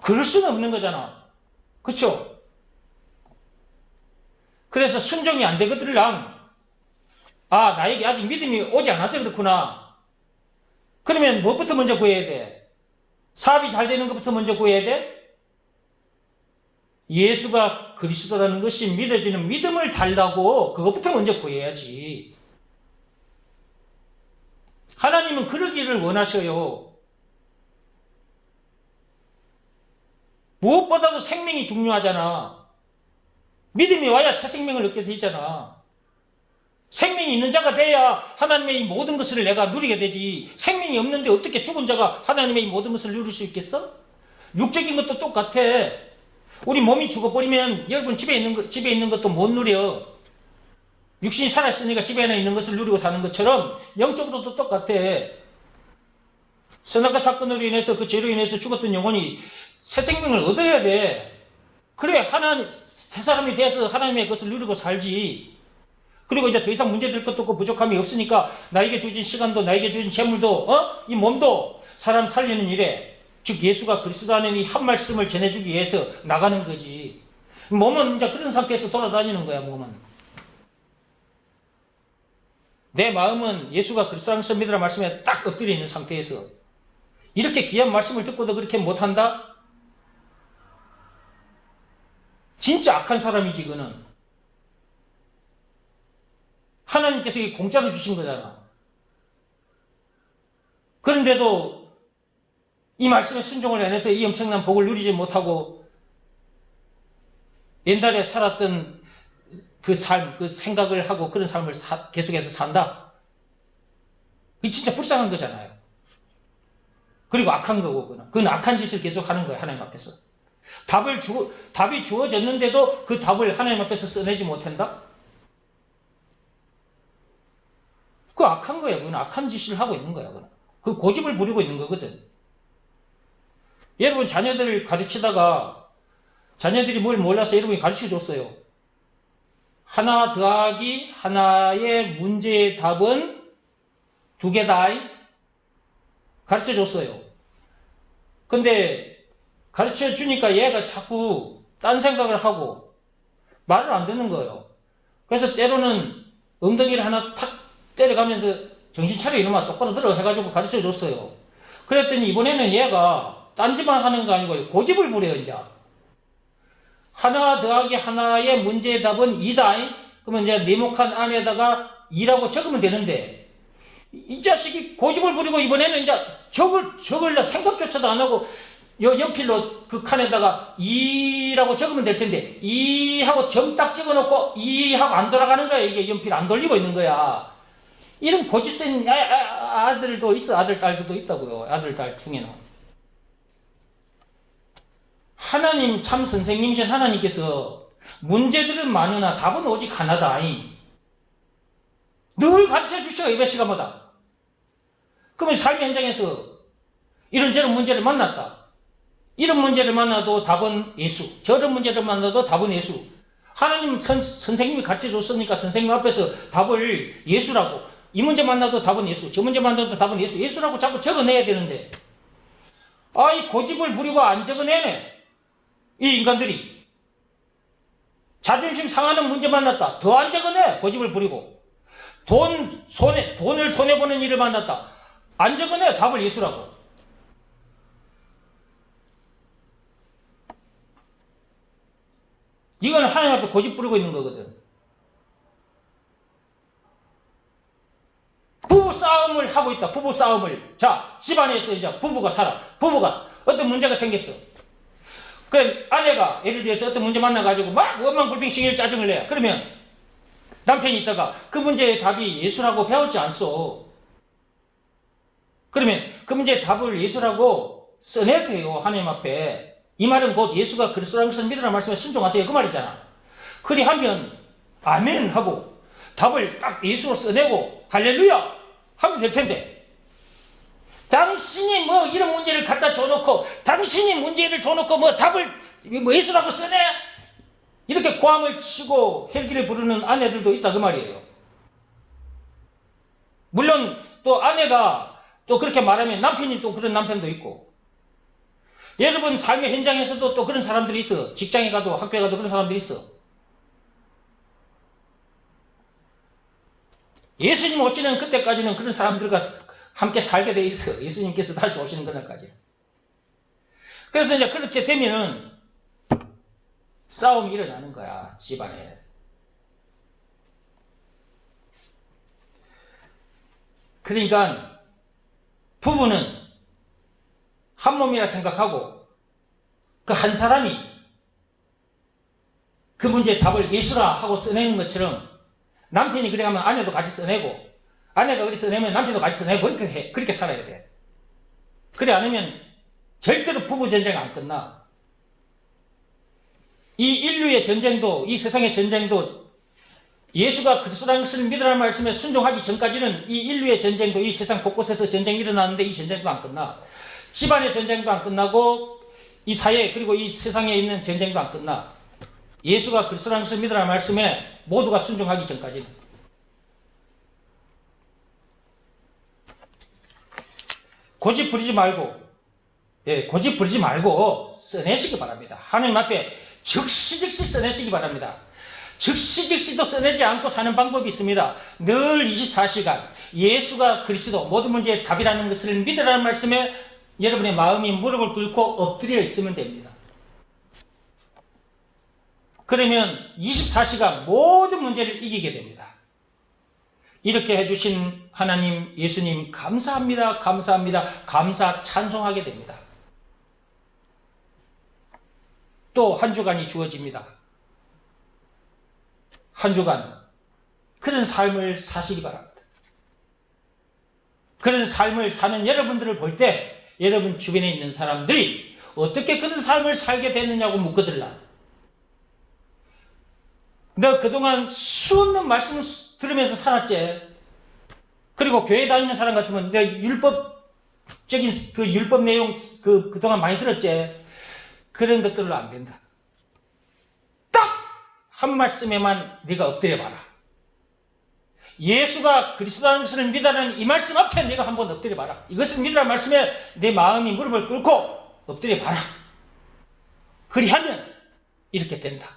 그럴 수는 없는 거잖아. 그렇죠? 그래서 순종이 안 되거들랑, 아, 나에게 아직 믿음이 오지 않아서 그렇구나. 그러면 무엇부터 먼저 구해야 돼? 사업이 잘 되는 것부터 먼저 구해야 돼? 예수가 그리스도라는 것이 믿어지는 믿음을 달라고 그것부터 먼저 구해야지. 하나님은 그러기를 원하셔요. 무엇보다도 생명이 중요하잖아. 믿음이 와야 새 생명을 얻게 되잖아. 생명이 있는 자가 돼야 하나님의 이 모든 것을 내가 누리게 되지. 생명이 없는데 어떻게 죽은 자가 하나님의 이 모든 것을 누릴 수 있겠어? 육적인 것도 똑같아. 우리 몸이 죽어버리면 여러분 집에 있는 것도 못 누려. 육신이 살아있으니까 집에 있는 것을 누리고 사는 것처럼 영적으로도 똑같아. 선악과 사건으로 인해서 그 죄로 인해서 죽었던 영혼이 새 생명을 얻어야 돼. 그래 새 사람이 돼서 하나님의 것을 누리고 살지. 그리고 이제 더 이상 문제될 것도 없고 부족함이 없으니까 나에게 주어진 시간도 나에게 주어진 재물도 이 몸도 사람 살리는 일에, 즉 예수가 그리스도라는 이 한 말씀을 전해주기 위해서 나가는 거지. 몸은 이제 그런 상태에서 돌아다니는 거야. 몸은. 내 마음은 예수가 그리스도라는 것을 믿으라 말씀에 딱 엎드려 있는 상태에서 이렇게 귀한 말씀을 듣고도 그렇게 못한다? 진짜 악한 사람이지. 그는 하나님께서 이게 공짜로 주신 거잖아. 그런데도 이 말씀에 순종을 안 해서 이 엄청난 복을 누리지 못하고 옛날에 살았던 그 삶, 그 생각을 하고 그런 삶을 계속해서 산다? 이게 진짜 불쌍한 거잖아요. 그리고 악한 거고, 그건 악한 짓을 계속 하는 거예요. 하나님 앞에서. 답이 주어졌는데도 그 답을 하나님 앞에서 써내지 못한다? 그 악한 거야. 그건 악한 짓을 하고 있는 거야. 그 고집을 부리고 있는 거거든. 여러분 자녀들을 가르치다가 자녀들이 뭘 몰라서 여러분이 가르쳐 줬어요. 하나 더하기 하나의 문제의 답은 2개다. 가르쳐 줬어요. 근데 가르쳐 주니까 얘가 자꾸 딴 생각을 하고 말을 안 듣는 거예요. 그래서 때로는 엉덩이를 하나 탁 때려가면서 정신 차려 이놈아 똑바로 들어 해가지고 가르쳐 줬어요. 그랬더니 이번에는 얘가 딴짓만 하는 거 아니고 고집을 부려요. 이제 하나 더하기 하나의 문제의 답은 2다. 그러면 이제 네모칸 안에다가 2라고 적으면 되는데 이 자식이 고집을 부리고 이번에는 이제 적을 생각조차도 안 하고 연필로 그 칸에다가 2라고 적으면 될 텐데 2하고 점 딱 찍어놓고 2하고 안 돌아가는 거야. 이게 연필 안 돌리고 있는 거야. 이런 고집 센 아들도 있어. 아들, 딸들도 있다고요. 아들, 딸 중에는. 하나님 참 선생님이신 하나님께서 문제들은 많으나 답은 오직 하나다. 늘 가르쳐 주셔. 예배 시간마다. 그러면 삶의 현장에서 이런저런 문제를 만났다. 이런 문제를 만나도 답은 예수. 저런 문제를 만나도 답은 예수. 하나님 선생님이 가르쳐 줬으니까 선생님 앞에서 답을 예수라고. 이 문제 만나도 답은 예수, 저 문제 만나도 답은 예수, 예수라고 자꾸 적어내야 되는데, 이 고집을 부리고 안 적어내네. 이 인간들이. 자존심 상하는 문제 만났다. 더 안 적어내. 고집을 부리고. 돈을 손해보는 일을 만났다. 안 적어내. 답을 예수라고. 이건 하나님 앞에 고집 부리고 있는 거거든. 부부 싸움을 하고 있다. 부부 싸움을. 자, 집안에서 이제 부부가 살아. 부부가 어떤 문제가 생겼어. 그래, 아내가 예를 들어서 어떤 문제 만나가지고 막 원망불평 짜증을 내. 그러면 남편이 있다가 그 문제의 답이 예수라고 배웠지 않소. 그러면 그 문제의 답을 예수라고 써내세요. 하나님 앞에. 이 말은 곧 예수가 그리스도라는 것을 믿으라는 말씀에 순종하세요. 그 말이잖아. 그리하면 아멘 하고 답을 딱 예수로 써내고 할렐루야 하면 될 텐데, 당신이 뭐 이런 문제를 갖다 줘놓고 당신이 문제를 줘놓고 뭐 답을 뭐 예수라고 써내? 이렇게 고함을 치고 헬기를 부르는 아내들도 있다 그 말이에요. 물론 또 아내가 또 그렇게 말하면 남편이 또 그런 남편도 있고, 여러분 삶의 현장에서도 또 그런 사람들이 있어. 직장에 가도 학교에 가도 그런 사람들이 있어. 예수님 오시는 그때까지는 그런 사람들과 함께 살게 돼 있어. 예수님께서 다시 오시는 그날까지. 그래서 이제 그렇게 되면은 싸움이 일어나는 거야, 집안에. 그러니까 부부는 한 몸이라 생각하고 그 한 사람이 그 문제의 답을 예수라 하고 써내는 것처럼, 남편이 그래 하면 아내도 같이 써내고, 아내가 그렇게 써내면 남편도 같이 써내고, 그렇게 살아야 돼. 그래 않으면 절대로 부부 전쟁 안 끝나. 이 인류의 전쟁도, 이 세상의 전쟁도 예수가 그리스도라는 것을 믿으라는 말씀에 순종하기 전까지는 이 인류의 전쟁도, 이 세상 곳곳에서 전쟁이 일어나는데 이 전쟁도 안 끝나. 집안의 전쟁도 안 끝나고 이 사회 그리고 이 세상에 있는 전쟁도 안 끝나. 예수가 그리스도라는 것을 믿으라는 말씀에 모두가 순종하기 전까지는. 고집 부리지 말고 써내시기 바랍니다. 하나님 앞에 즉시 써내시기 바랍니다. 즉시도 써내지 않고 사는 방법이 있습니다. 늘 24시간 예수가 그리스도 모든 문제의 답이라는 것을 믿으라는 말씀에 여러분의 마음이 무릎을 꿇고 엎드려 있으면 됩니다. 그러면 24시간 모든 문제를 이기게 됩니다. 이렇게 해주신 하나님, 예수님 감사합니다. 감사 찬송하게 됩니다. 또 한 주간이 주어집니다. 한 주간 그런 삶을 사시기 바랍니다. 그런 삶을 사는 여러분들을 볼 때 여러분 주변에 있는 사람들이 어떻게 그런 삶을 살게 됐느냐고 묻거들라. 너 그동안 수없는 말씀 들으면서 살았지. 그리고 교회 다니는 사람 같으면 너 율법적인 그 율법 내용 그동안 많이 들었지. 그런 것들로 안 된다. 딱 한 말씀에만 네가 엎드려 봐라. 예수가 그리스도라는 것을 믿으라는 이 말씀 앞에 네가 한번 엎드려 봐라. 이것을 믿으라는 말씀에 내 마음이 무릎을 꿇고 엎드려 봐라. 그리하면 이렇게 된다.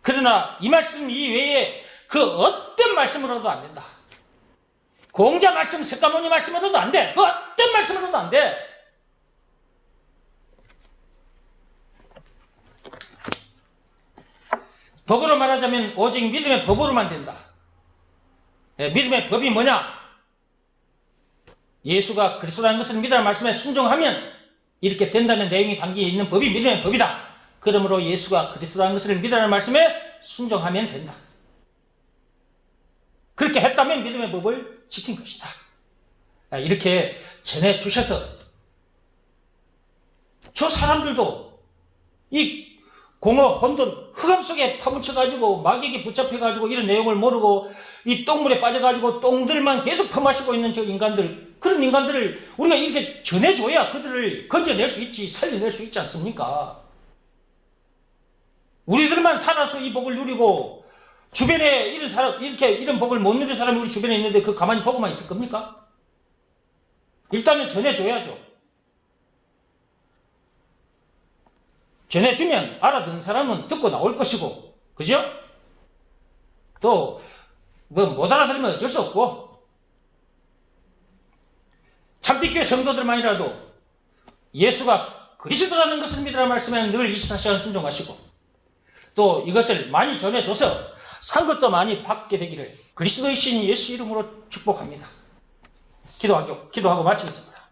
그러나 이 말씀 이외에 그 어떤 말씀으로도 안 된다. 공자 말씀, 석가모니 말씀으로도 안 돼. 그 어떤 말씀으로도 안 돼. 법으로 말하자면 오직 믿음의 법으로만 된다. 믿음의 법이 뭐냐? 예수가 그리스도라는 것을 믿으라는 말씀에 순종하면 이렇게 된다는 내용이 담겨 있는 법이 믿음의 법이다. 그러므로 예수가 그리스도라는 것을 믿으라는 말씀에 순종하면 된다. 그렇게 했다면 믿음의 법을 지킨 것이다. 이렇게 전해주셔서 저 사람들도 이 공허, 혼돈, 흑암 속에 파묻혀가지고 마귀에게 붙잡혀가지고 이런 내용을 모르고 이 똥물에 빠져가지고 똥들만 계속 퍼마시고 있는 저 인간들, 그런 인간들을 우리가 이렇게 전해줘야 그들을 건져낼 수 있지, 살려낼 수 있지 않습니까? 우리들만 살아서 이 복을 누리고 주변에 이런 사람, 이렇게 이런 복을 못 누릴 사람이 우리 주변에 있는데 그 가만히 보고만 있을 겁니까? 일단은 전해줘야죠. 전해주면 알아듣는 사람은 듣고 나올 것이고, 그죠? 또, 못 알아들으면 어쩔 수 없고, 참빛교회 성도들만이라도 예수가 그리스도라는 것을 믿으라 말씀에 늘 24시간 순종하시고, 또 이것을 많이 전해줘서 산 것도 많이 받게 되기를 그리스도의 신 예수 이름으로 축복합니다. 기도하고 마치겠습니다.